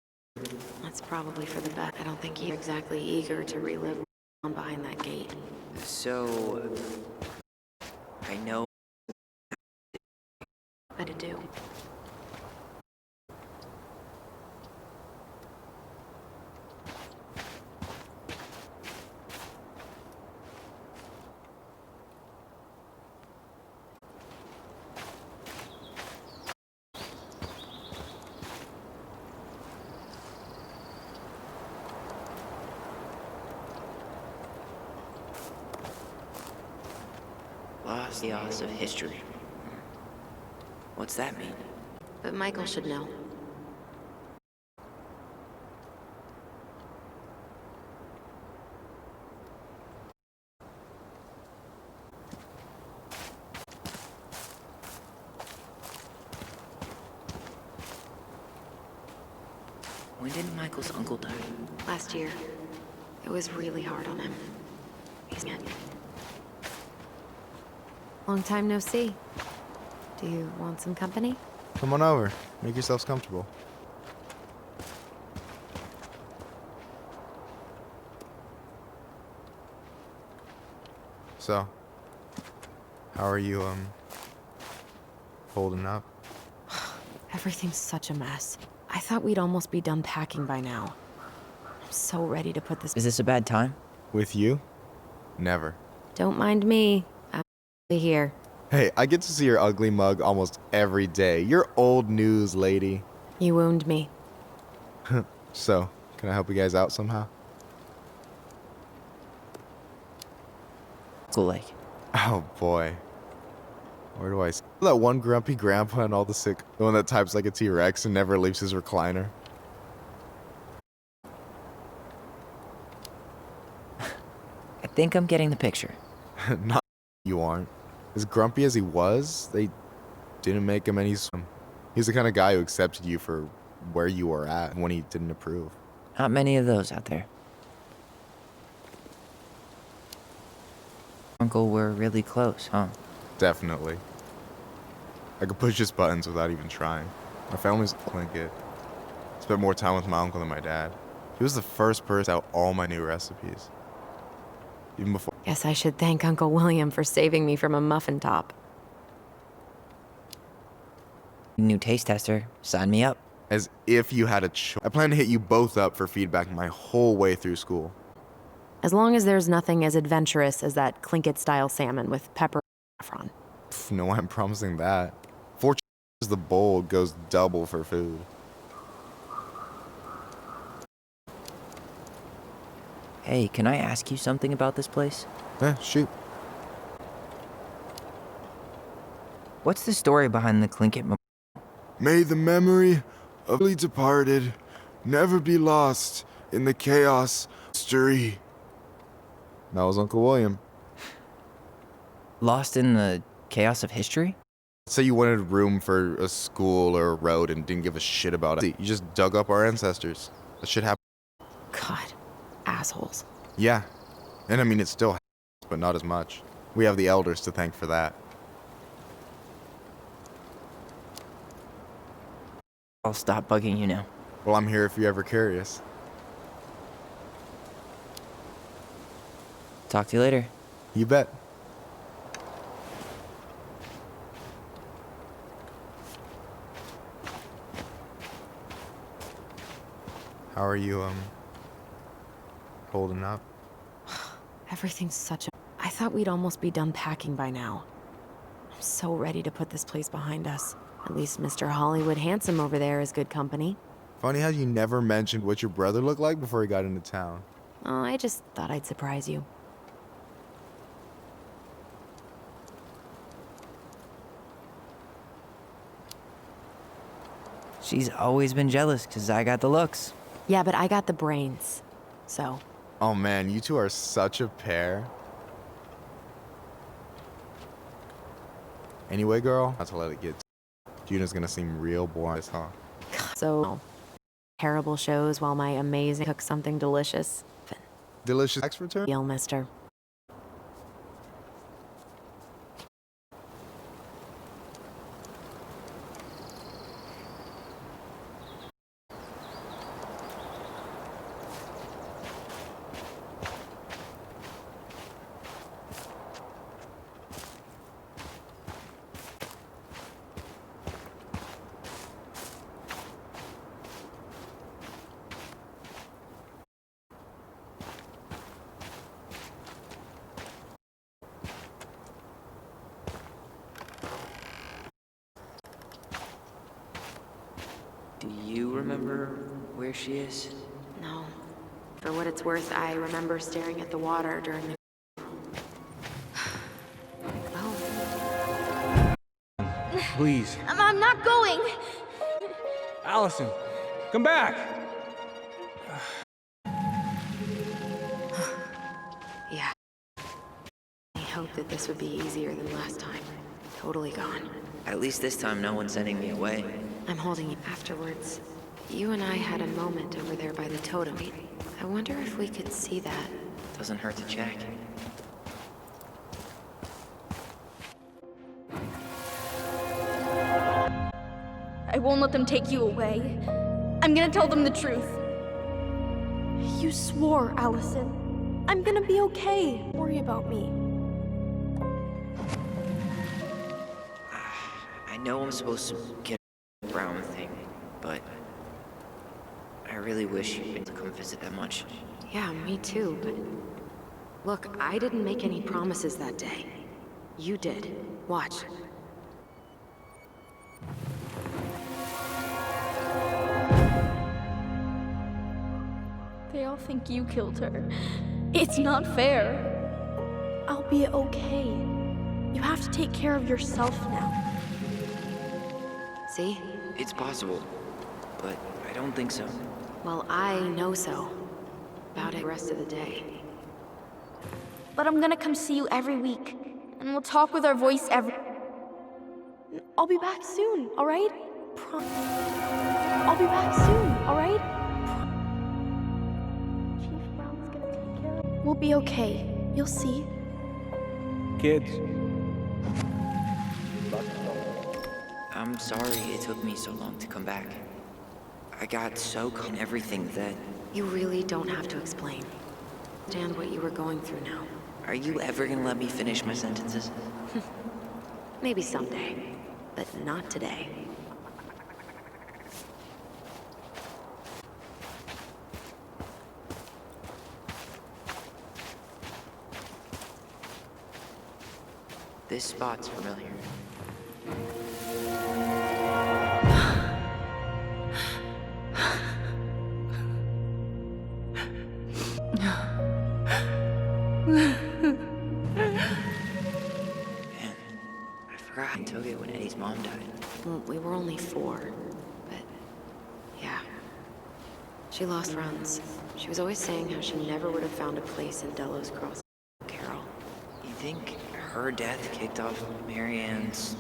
That's probably for the best. I don't think you're exactly eager to relive on behind that gate. So... I know... What to do? Lost the odds of history. What's that mean? But Michael should know. When did Michael's uncle die? Last year. It was really hard on him. He's dead. Long time no see. Do you want some company? Come on over. Make yourselves comfortable. So, how are you, holding up? Everything's such a mess. I thought we'd almost be done packing by now. I'm so ready to put this... Is this a bad time? With you? Never. Don't mind me. I'm here. Hey, I get to see your ugly mug almost every day. You're old news, lady. You wound me. So, can I help you guys out somehow? Cool Lake. Oh boy. Where do I see that one grumpy grandpa and all the sick, the one that types like a T-Rex and never leaves his recliner? I think I'm getting the picture. Not you aren't. As grumpy as he was, they didn't make him any swim. He's the kind of guy who accepted you for where you were at when he didn't approve. Not many of those out there. uncle were really close, huh? Definitely. I could push his buttons without even trying. My family's Tlingit. Spent more time with my uncle than my dad. He was the first person out all my new recipes. Even before. Guess I should thank Uncle William for saving me from a muffin top. New taste tester. Sign me up. As if you had a choice. I plan to hit you both up for feedback my whole way through school. As long as there's nothing as adventurous as that Tlingit-style salmon with pepper and saffron. No, I'm promising that. 4 the bowl goes double for food. Hey, can I ask you something about this place? Shoot. What's the story behind the Tlingit? May the memory of the departed never be lost in the chaos history. That was Uncle William. Lost in the chaos of history? Say you wanted room for a school or a road and didn't give a shit about it. You just dug up our ancestors. That shit happened. God, assholes. Yeah. And I mean, it still happens, but not as much. We have the elders to thank for that. I'll stop bugging you now. Well, I'm here if you're ever curious. Talk to you later. You bet. How are you, holding up? Everything's such a... I thought we'd almost be done packing by now. I'm so ready to put this place behind us. At least Mr. Hollywood Handsome over there is good company. Funny how you never mentioned what your brother looked like before he got into town. Oh, I just thought I'd surprise you. She's always been jealous because I got the looks. Yeah, but I got the brains, so... Oh man, you two are such a pair. Anyway, girl, not to let it get... Juna's gonna seem real boring, huh? So... Terrible shows while my amazing cook something delicious. Delicious ex return? Deal, mister. Do you remember where she is? No. For what it's worth, I remember staring at the water during the... Please. I'm not going. Allison, come back. Yeah. I hoped that this would be easier than last time. Totally gone. At least this time no one's sending me away. I'm holding you afterwards. You and I had a moment over there by the totem. I wonder if we could see that. Doesn't hurt to check. I won't let them take you away. I'm gonna tell them the truth. You swore, Allison. I'm gonna be okay. Don't worry about me. I know I'm supposed to get a Brown thing, but I really wish you didn't come visit that much. Yeah, me too, but... Look, I didn't make any promises that day. You did. Watch. They all think you killed her. It's not fair. I'll be okay. You have to take care of yourself now. See? It's possible, but I don't think so. Well, I know so. About it the rest of the day. But I'm gonna come see you every week, and we'll talk with our voice every... I'll be back soon, alright? I'll be back soon, alright? Chief Brown's gonna take care of it. We'll be okay. You'll see. kids. I'm sorry it took me so long to come back. I got so caught in everything that... You really don't have to explain. Understand what you were going through now. Are you ever gonna let me finish my sentences? Maybe someday, but not today. This spot's familiar. I forgot in Tokyo when Eddie's mom died. Well, we were only 4, but yeah. She lost runs. She was always saying how she never would have found a place in Delos Crossing. Carol. You think her death kicked off Marianne's...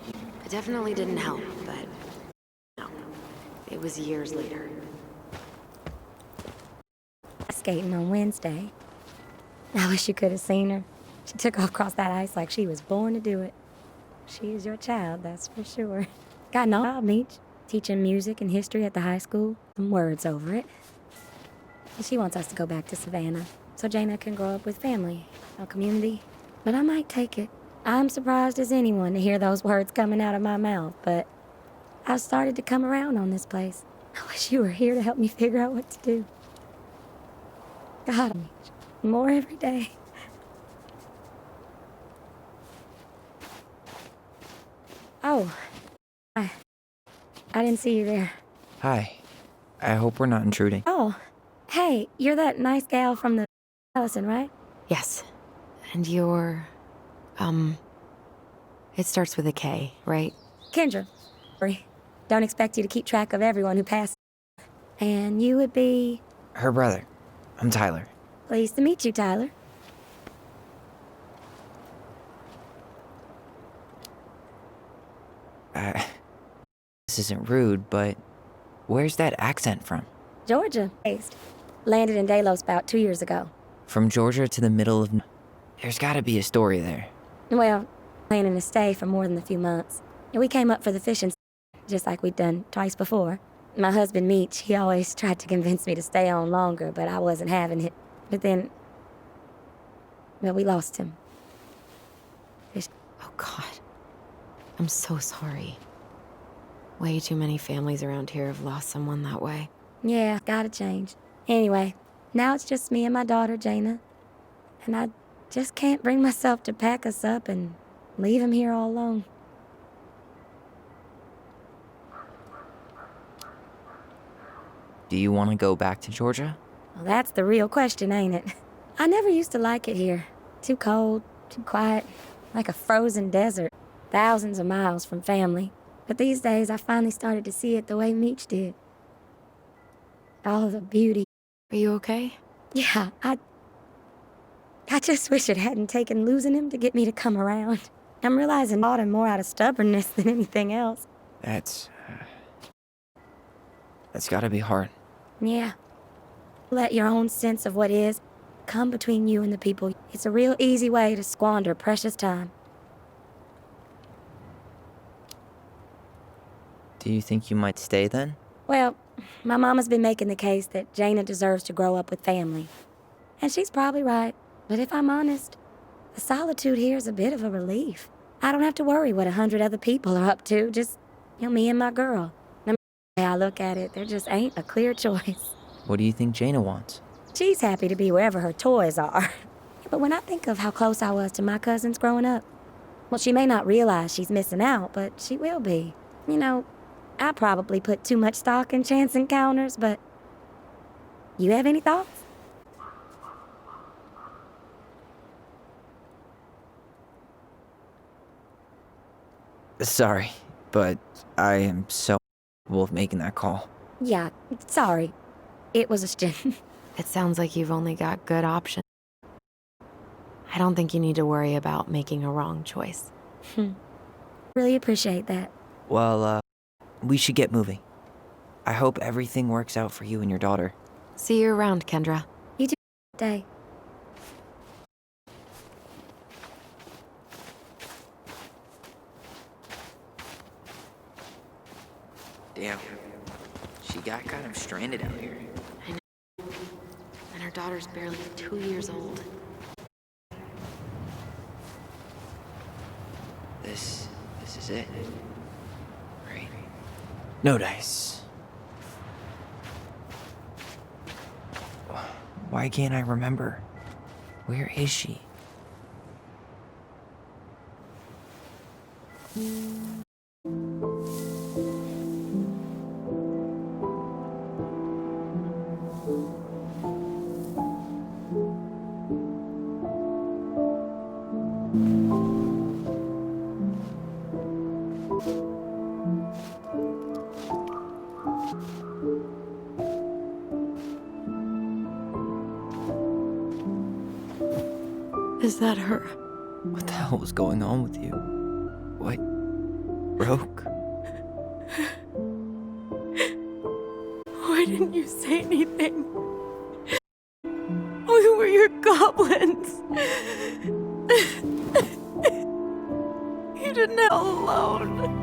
It definitely didn't help, but no. It was years later. Skating on Wednesday. I wish you could have seen her. She took off across that ice like she was born to do it. She is your child, that's for sure. Got no job, Meech. Teaching music and history at the high school. Some words over it. And she wants us to go back to Savannah so Jaina can grow up with family, no community. But I might take it. I'm surprised as anyone to hear those words coming out of my mouth, but I've started to come around on this place. I wish you were here to help me figure out what to do. God, Meech. More every day. Oh, I didn't see you there. Hi. I hope we're not intruding. Oh, hey, you're that nice gal from the Allison, right? Yes. And you're, it starts with a K, right? Kendra. Sorry. Don't expect you to keep track of everyone who passes. And you would be... Her brother. I'm Tyler. Pleased to meet you, Tyler. This isn't rude, but where's that accent from? Georgia. Based. Landed in Delos about 2 years ago. From Georgia to the middle of... There's gotta be a story there. Well, planning to stay for more than a few months. And we came up for the fishing, just like we'd done twice before. My husband, Meech, he always tried to convince me to stay on longer, but I wasn't having it. But then... well, we lost him. Oh, God. I'm so sorry. Way too many families around here have lost someone that way. Yeah, gotta change. Anyway, now it's just me and my daughter, Jaina. And I just can't bring myself to pack us up and leave him here all alone. Do you want to go back to Georgia? Well, that's the real question, ain't it? I never used to like it here. Too cold, too quiet, like a frozen desert. Thousands of miles from family. But these days, I finally started to see it the way Meech did. All the beauty. Are you okay? Yeah, I just wish it hadn't taken losing him to get me to come around. I'm realizing I bought him more out of stubbornness than anything else. That's gotta be hard. Yeah. Let your own sense of what is come between you and the people. It's a real easy way to squander precious time. Do you think you might stay then? Well, my mama's been making the case that Jaina deserves to grow up with family. And she's probably right. But if I'm honest, the solitude here is a bit of a relief. I don't have to worry what 100 other people are up to, just, me and my girl. No matter how I look at it, there just ain't a clear choice. What do you think Jaina wants? She's happy to be wherever her toys are. But when I think of how close I was to my cousins growing up, well, she may not realize she's missing out, but she will be. I probably put too much stock in chance encounters, but... You have any thoughts? Sorry, but I am so capable of making that call. Yeah, sorry. It was a stin. It sounds like you've only got good options. I don't think you need to worry about making a wrong choice. Really appreciate that. Well, we should get moving. I hope everything works out for you and your daughter. See you around, Kendra. You too. Day. Damn. She got kind of stranded out here. And her daughter's barely 2 years old. This is it. Right? No dice. Why can't I remember? Where is she? Is that her? What the hell was going on with you? What broke? Why didn't you say anything? We were your goblins. You didn't have all alone.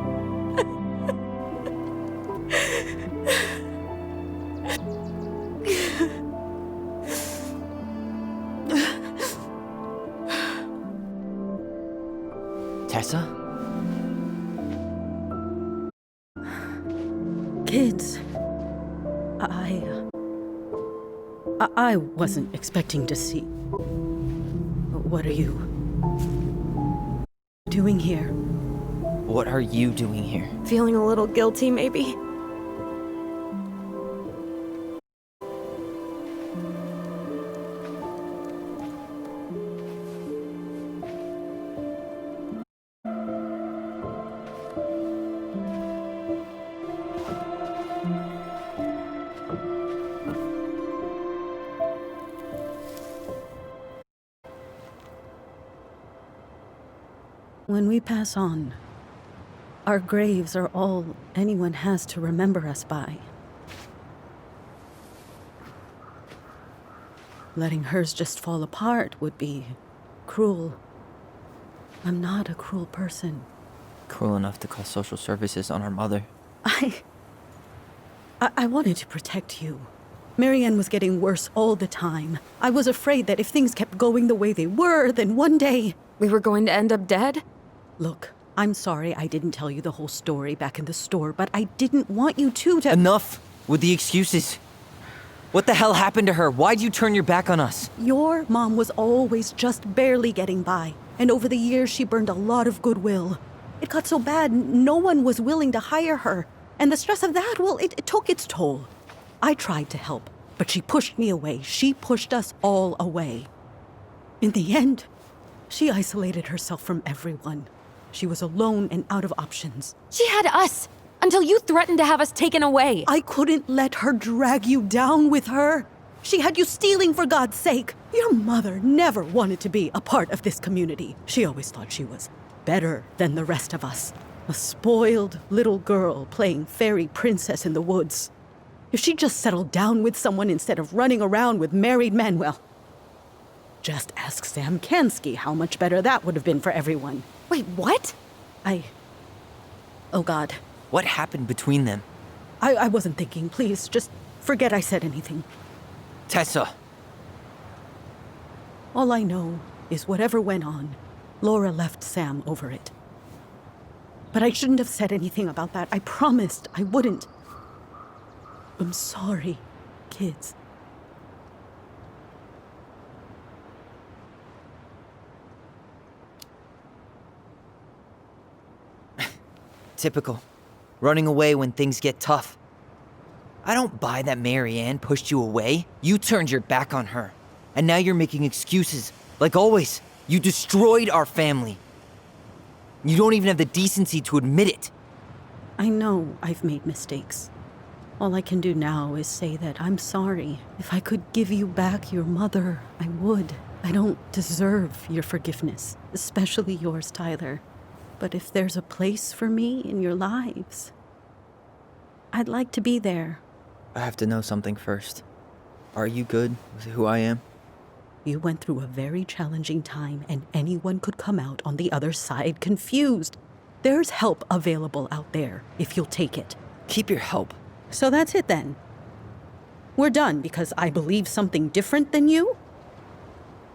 Tessa? Kids, I wasn't expecting to see. What are you doing here? What are you doing here? Feeling a little guilty, maybe? When we pass on, our graves are all anyone has to remember us by. Letting hers just fall apart would be cruel. I'm not a cruel person. Cruel enough to call social services on our mother. I wanted to protect you. Marianne was getting worse all the time. I was afraid that if things kept going the way they were, then one day... We were going to end up dead? Look, I'm sorry I didn't tell you the whole story back in the store, but I didn't want you to... Enough with the excuses. What the hell happened to her? Why'd you turn your back on us? Your mom was always just barely getting by, and over the years she burned a lot of goodwill. It got so bad, no one was willing to hire her, and the stress of that, well, it took its toll. I tried to help, but she pushed me away. She pushed us all away. In the end, she isolated herself from everyone. She was alone and out of options. She had us, until you threatened to have us taken away. I couldn't let her drag you down with her. She had you stealing for God's sake. Your mother never wanted to be a part of this community. She always thought she was better than the rest of us. A spoiled little girl playing fairy princess in the woods. If she just settled down with someone instead of running around with married men, well, just ask Sam Kansky how much better that would have been for everyone. Wait, what? Oh God. What happened between them? I wasn't thinking. Please, just forget I said anything. Tessa! All I know is whatever went on, Laura left Sam over it. But I shouldn't have said anything about that. I promised I wouldn't. I'm sorry, kids. Typical. Running away when things get tough. I don't buy that Marianne pushed you away. You turned your back on her. And now you're making excuses. Like always, you destroyed our family. You don't even have the decency to admit it. I know I've made mistakes. All I can do now is say that I'm sorry. If I could give you back your mother, I would. I don't deserve your forgiveness, especially yours, Tyler. But if there's a place for me in your lives, I'd like to be there. I have to know something first. Are you good with who I am? You went through a very challenging time, and anyone could come out on the other side confused. There's help available out there, if you'll take it. Keep your help. So that's it then. We're done because I believe something different than you?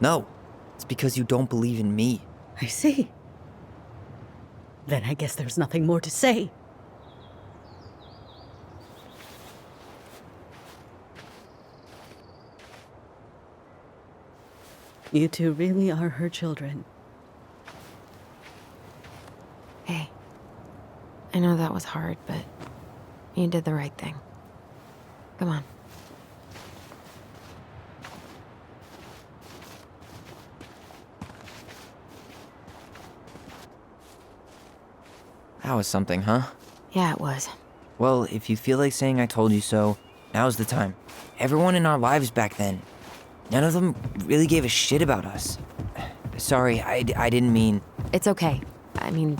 No, it's because you don't believe in me. I see. Then I guess there's nothing more to say. You two really are her children. Hey, I know that was hard, but you did the right thing. Come on. That was something, huh? Yeah, it was. Well, if you feel like saying I told you so, now's the time. Everyone in our lives back then, none of them really gave a shit about us. Sorry, I didn't mean... It's okay. I mean,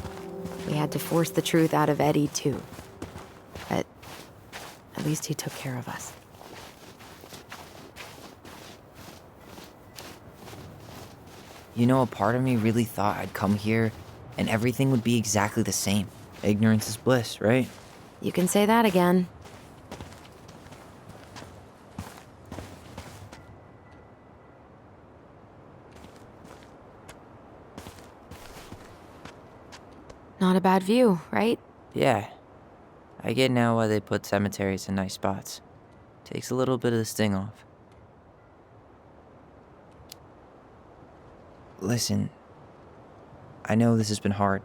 we had to force the truth out of Eddie, too. But at least he took care of us. You know, a part of me really thought I'd come here and everything would be exactly the same. Ignorance is bliss, right? You can say that again. Not a bad view, right? Yeah. I get now why they put cemeteries in nice spots. Takes a little bit of the sting off. Listen, I know this has been hard.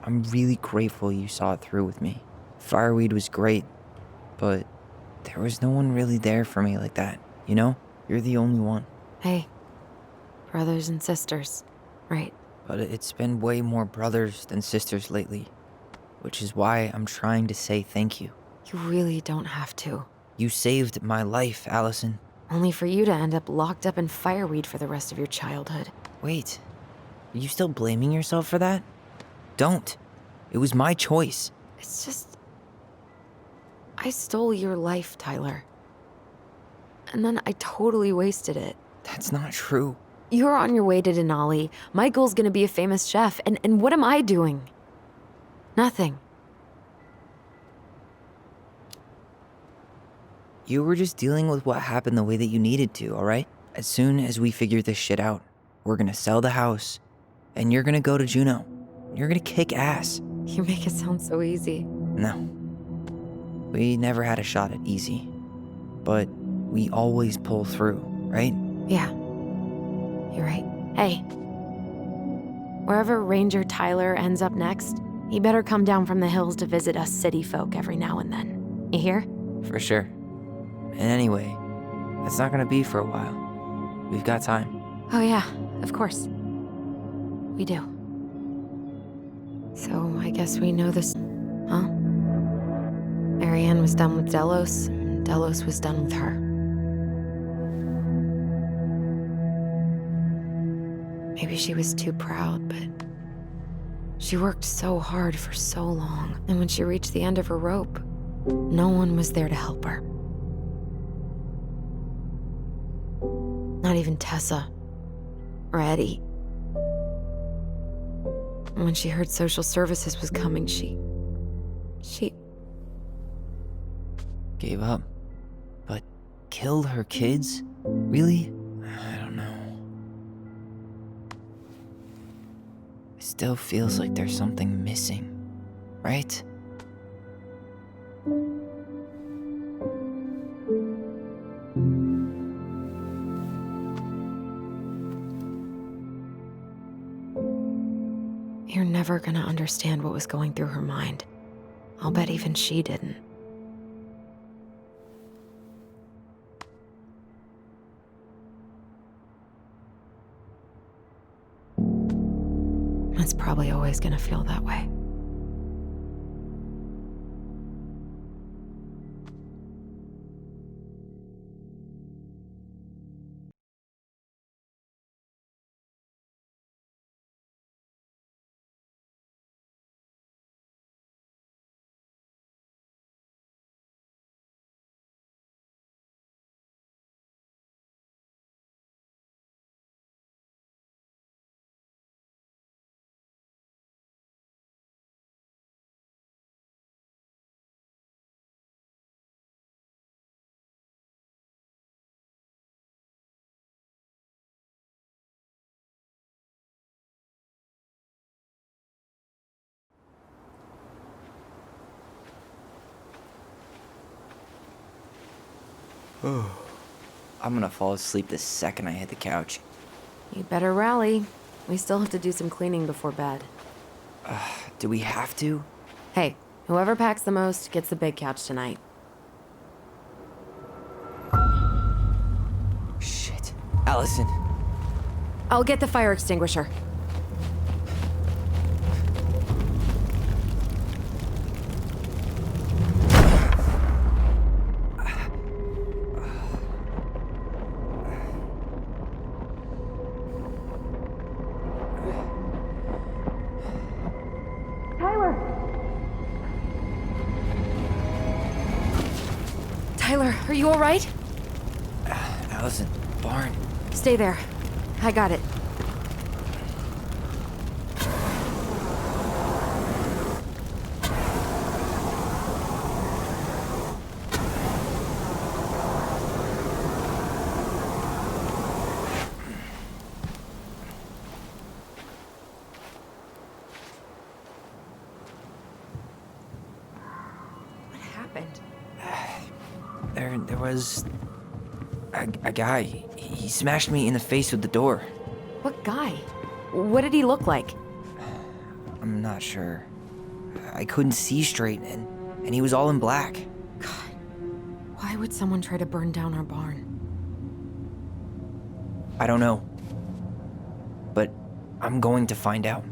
I'm really grateful you saw it through with me. Fireweed was great, but there was no one really there for me like that, you know? You're the only one. Hey, brothers and sisters, right? But it's been way more brothers than sisters lately, which is why I'm trying to say thank you. You really don't have to. You saved my life, Allison. Only for you to end up locked up in fireweed for the rest of your childhood. Wait, are you still blaming yourself for that? Don't. It was my choice. It's just... I stole your life, Tyler. And then I totally wasted it. That's not true. You're on your way to Denali. Michael's gonna be a famous chef, and what am I doing? Nothing. You were just dealing with what happened the way that you needed to, alright? As soon as we figure this shit out, we're gonna sell the house, and you're gonna go to Juneau. You're gonna kick ass. You make it sound so easy. No. We never had a shot at easy. But we always pull through, right? Yeah. You're right. Hey. Wherever Ranger Tyler ends up next, he better come down from the hills to visit us city folk every now and then. You hear? For sure. And anyway, that's not gonna be for a while. We've got time. Oh yeah, of course. We do. So I guess we know this, huh? Marianne was done with Delos, and Delos was done with her. Maybe she was too proud, but she worked so hard for so long, and when she reached the end of her rope, no one was there to help her. Not even Tessa or Eddie. And when she heard social services was coming, she Gave up. But killed her kids? Really? I don't know. It still feels like there's something missing, right? You're never gonna understand what was going through her mind. I'll bet even she didn't. It's probably always gonna feel that way. I'm gonna fall asleep the second I hit the couch. You better rally. We still have to do some cleaning before bed. Do we have to? Hey, whoever packs the most gets the big couch tonight. Shit. Allison. I'll get the fire extinguisher. Tyler, are you all right? Allison, barn. Stay there. I got it. What happened? There was a guy. He smashed me in the face with the door. What guy? What did he look like? I'm not sure. I couldn't see straight, and he was all in black. Why would someone try to burn down our barn? I don't know. But I'm going to find out.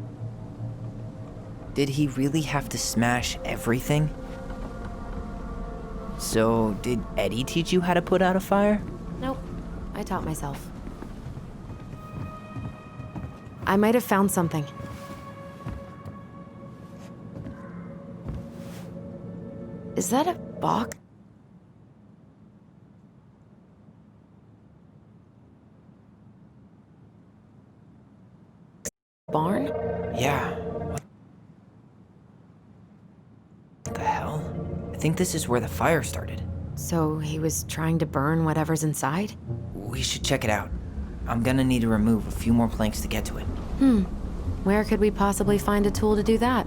Did he really have to smash everything? So, did Eddie teach you how to put out a fire? Nope. I taught myself. I might have found something. Is that a box? Barn? Yeah. What the hell? I think this is where the fire started. So he was trying to burn whatever's inside? We should check it out. I'm gonna need to remove a few more planks to get to it. Where could we possibly find a tool to do that?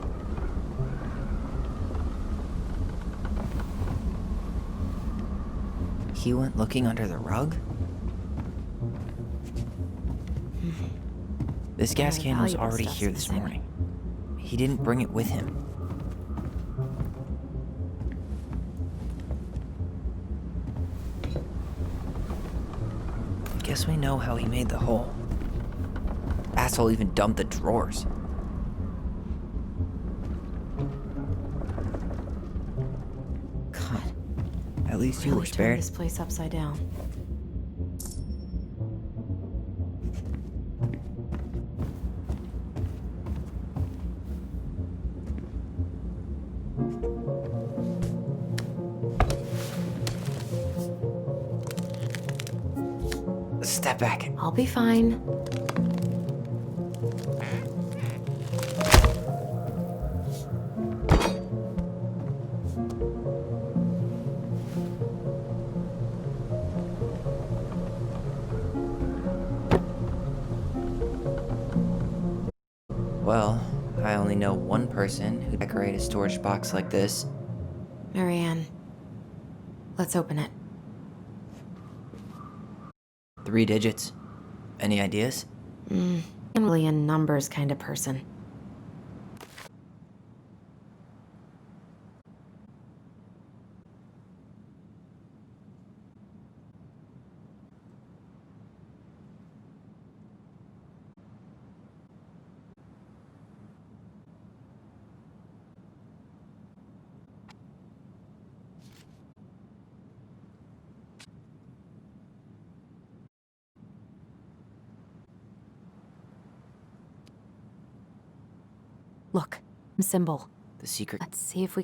He went looking under the rug? This gas can was valuable already stuff's here this missing. morning. He didn't bring it with him. Guess we know how he made the hole. Asshole even dumped the drawers. God. At least you were Really turned spared. this place upside down. Step back. I'll be fine. Well, I only know one person who decorated a storage box like this. Marianne, let's open it. 3 digits. Any ideas? I'm really a numbers kind of person. Look, symbol. The secret. Let's see if we.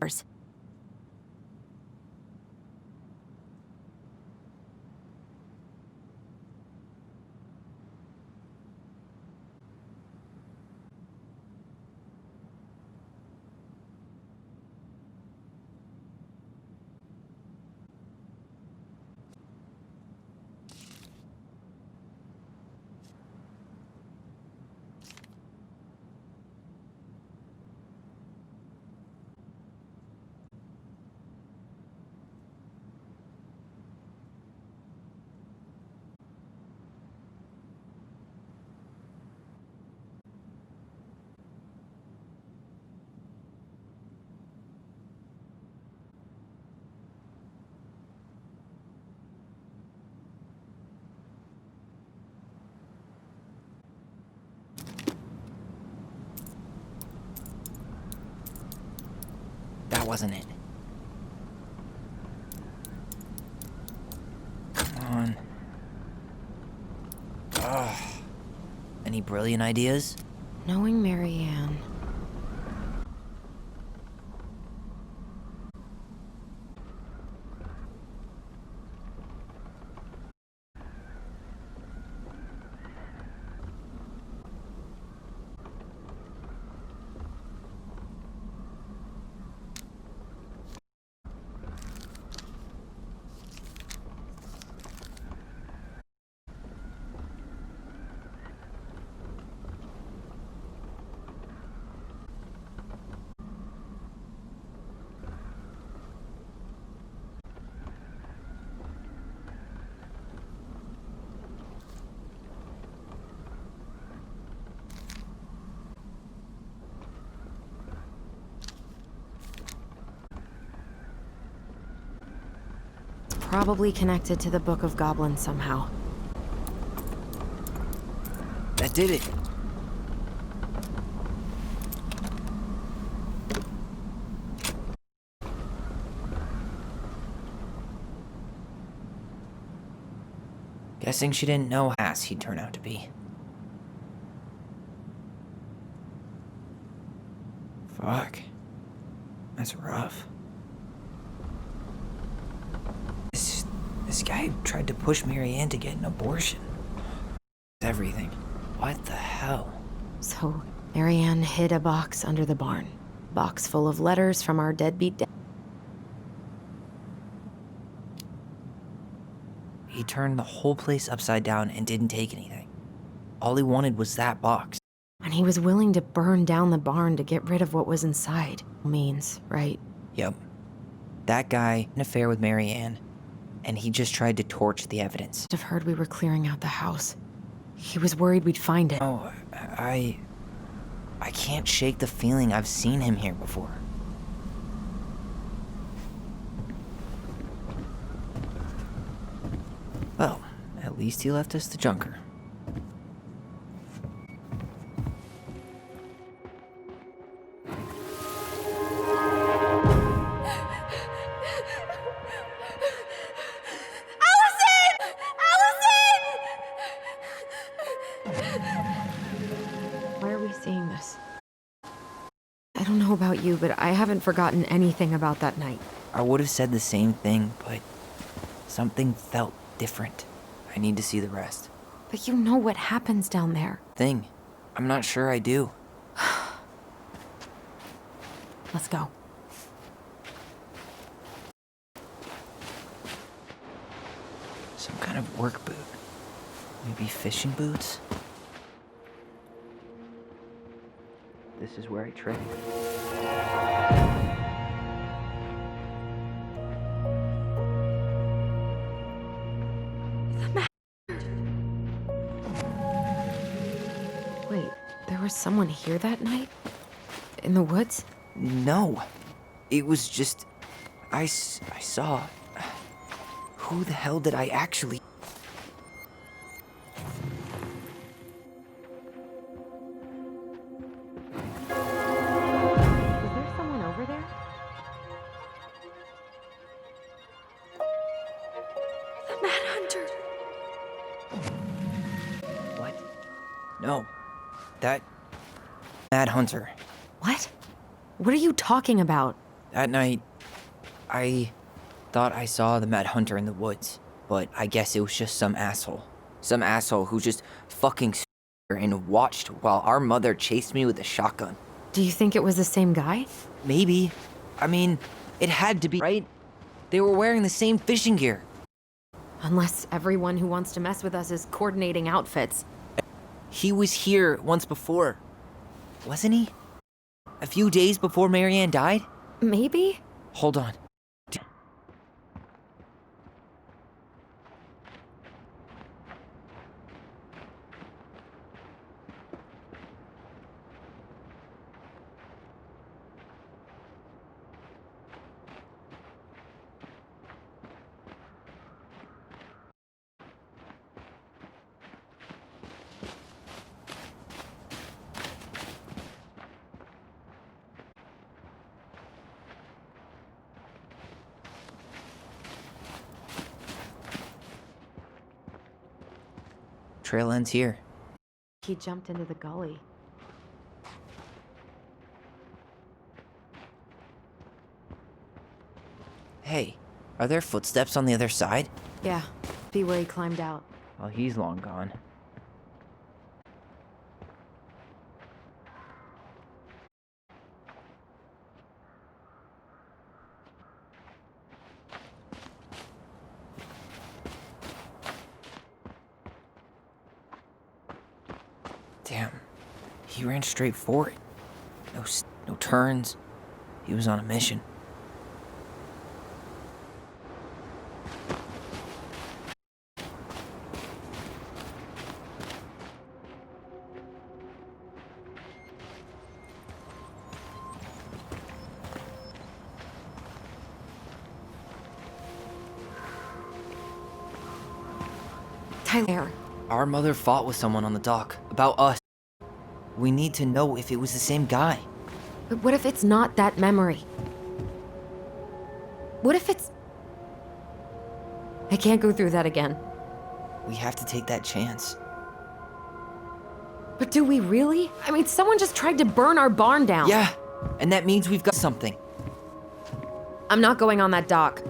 wasn't it. Come on. Ugh. Any brilliant ideas? Knowing Marianne. Probably connected to the Book of Goblins somehow. That did it. Guessing she didn't know how ass he'd turn out to be. Fuck. That's rough. This guy tried to push Marianne to get an abortion. Everything. What the hell? So, Marianne hid a box under the barn. Box full of letters from our deadbeat dad. He turned the whole place upside down and didn't take anything. All he wanted was that box. And he was willing to burn down the barn to get rid of what was inside. Means, right? Yep. That guy had an affair with Marianne, and he just tried to torch the evidence. I've heard we were clearing out the house. He was worried we'd find it. Oh, I can't shake the feeling I've seen him here before. Well, at least he left us the junker. Why are we seeing this? I don't know about you, but I haven't forgotten anything about that night. I would have said the same thing, but something felt different. I need to see the rest. But you know what happens down there. I'm not sure I do. Let's go. Some kind of work boot. Maybe fishing boots? This is where I train. Wait, there was someone here that night? In the woods? No. It was just... I saw... Who the hell did I actually... Is there someone over there? The Mad Hunter! What? No. That... Mad Hunter. What? What are you talking about? That night, I thought I saw the Mad Hunter in the woods, but I guess it was just some asshole. Some asshole who just fucking stood there and watched while our mother chased me with a shotgun. Do you think it was the same guy? Maybe. I mean, it had to be, right? They were wearing the same fishing gear. Unless everyone who wants to mess with us is coordinating outfits. He was here once before, wasn't he? A few days before Marianne died? Maybe? Hold on. trail ends here. He jumped into the gully. Hey, are there footsteps on the other side? Yeah, be where he climbed out. Well, he's long gone. Damn, he ran straight for it. No turns. He was on a mission. Tyler. Our mother fought with someone on the dock about us. We need to know if it was the same guy. But what if it's not that memory? What if it's... I can't go through that again. We have to take that chance. But do we really? I mean, someone just tried to burn our barn down. Yeah, and that means we've got something. I'm not going on that dock.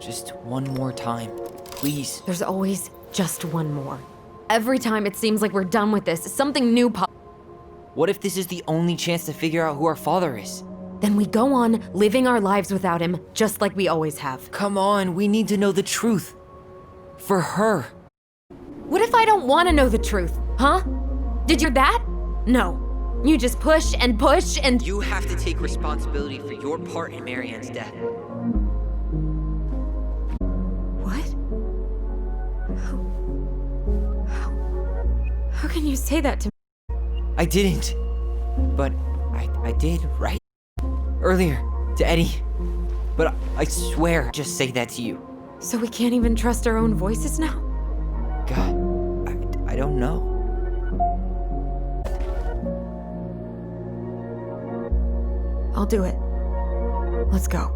Just one more time, please. There's always just one more. Every time it seems like we're done with this, something new pops. What if this is the only chance to figure out who our father is? Then we go on living our lives without him, just like we always have. Come on, we need to know the truth. For her. What if I don't want to know the truth, huh? Did you hear that? No. You just push and push and... You have to take responsibility for your part in Marianne's death. What? How can you say that to me? I didn't. But I did, right? Earlier, to Eddie. But I swear, just say that to you. So we can't even trust our own voices now? God, I don't know. I'll do it. Let's go.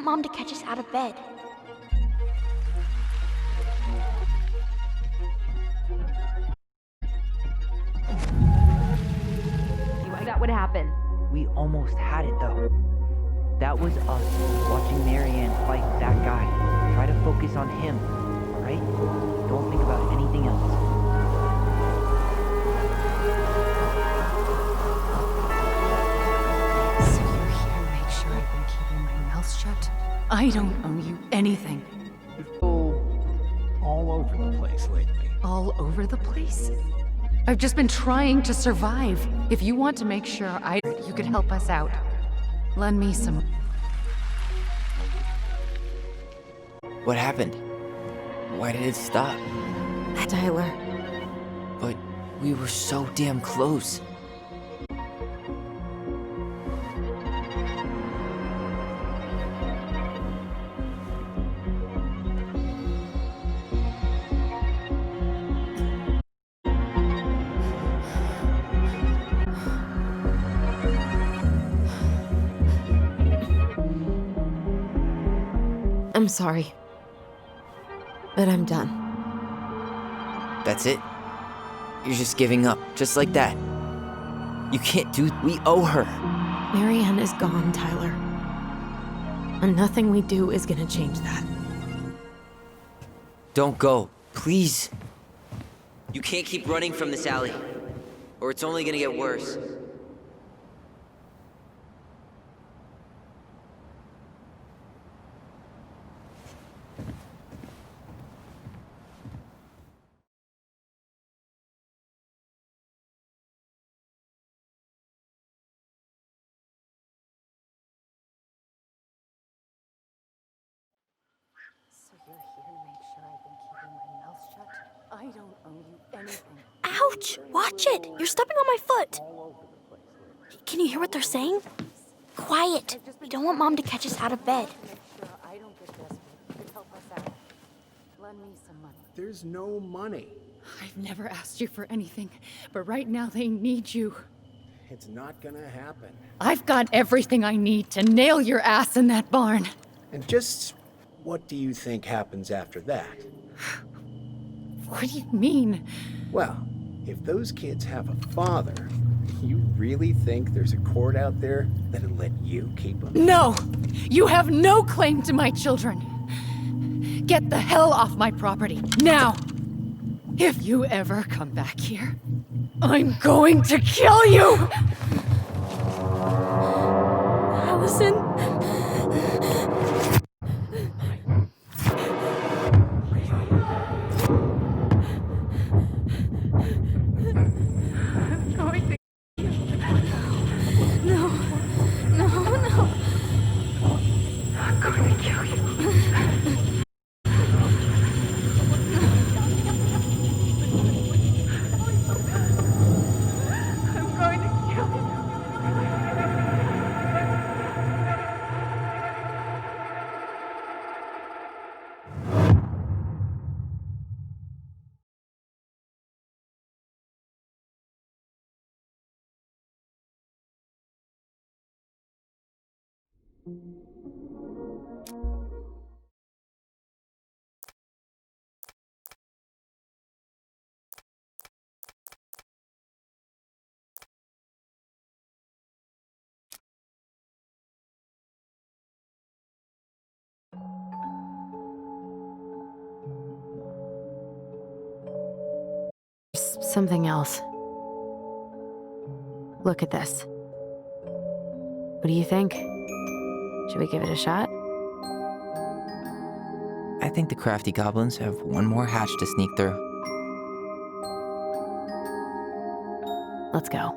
Mom to catch us out of bed. That would happen. We almost had it though. That was us watching Marianne fight that guy. Try to focus on him, alright? Don't think about anything else. So you're here to make sure I've been keeping my mouth shut? I don't owe you anything. You've all over the place lately. All over the place? I've just been trying to survive. If you want to make sure you could help us out, lend me some. What happened? Why did it stop? Tyler. But we were so damn close. I'm sorry. But I'm done. That's it? You're just giving up, just like that. You can't do... We owe her. Marianne is gone, Tyler. And nothing we do is gonna change that. Don't go, please. You can't keep running from this alley, or it's only gonna get worse. Ouch! Watch it! You're stepping on my foot! Can you hear what they're saying? Quiet! We don't want Mom to catch us out of bed. There's no money. I've never asked you for anything, but right now they need you. It's not gonna happen. I've got everything I need to nail your ass in that barn. And just what do you think happens after that? What do you mean? Well, if those kids have a father, you really think there's a court out there that'll let you keep them? No! You have no claim to my children. Get the hell off my property, now! If you ever come back here, I'm going to kill you! Allison? No. No, no. I'm going to kill you. Something else. Look at this. What do you think? Should we give it a shot? I think the crafty goblins have one more hatch to sneak through. Let's go.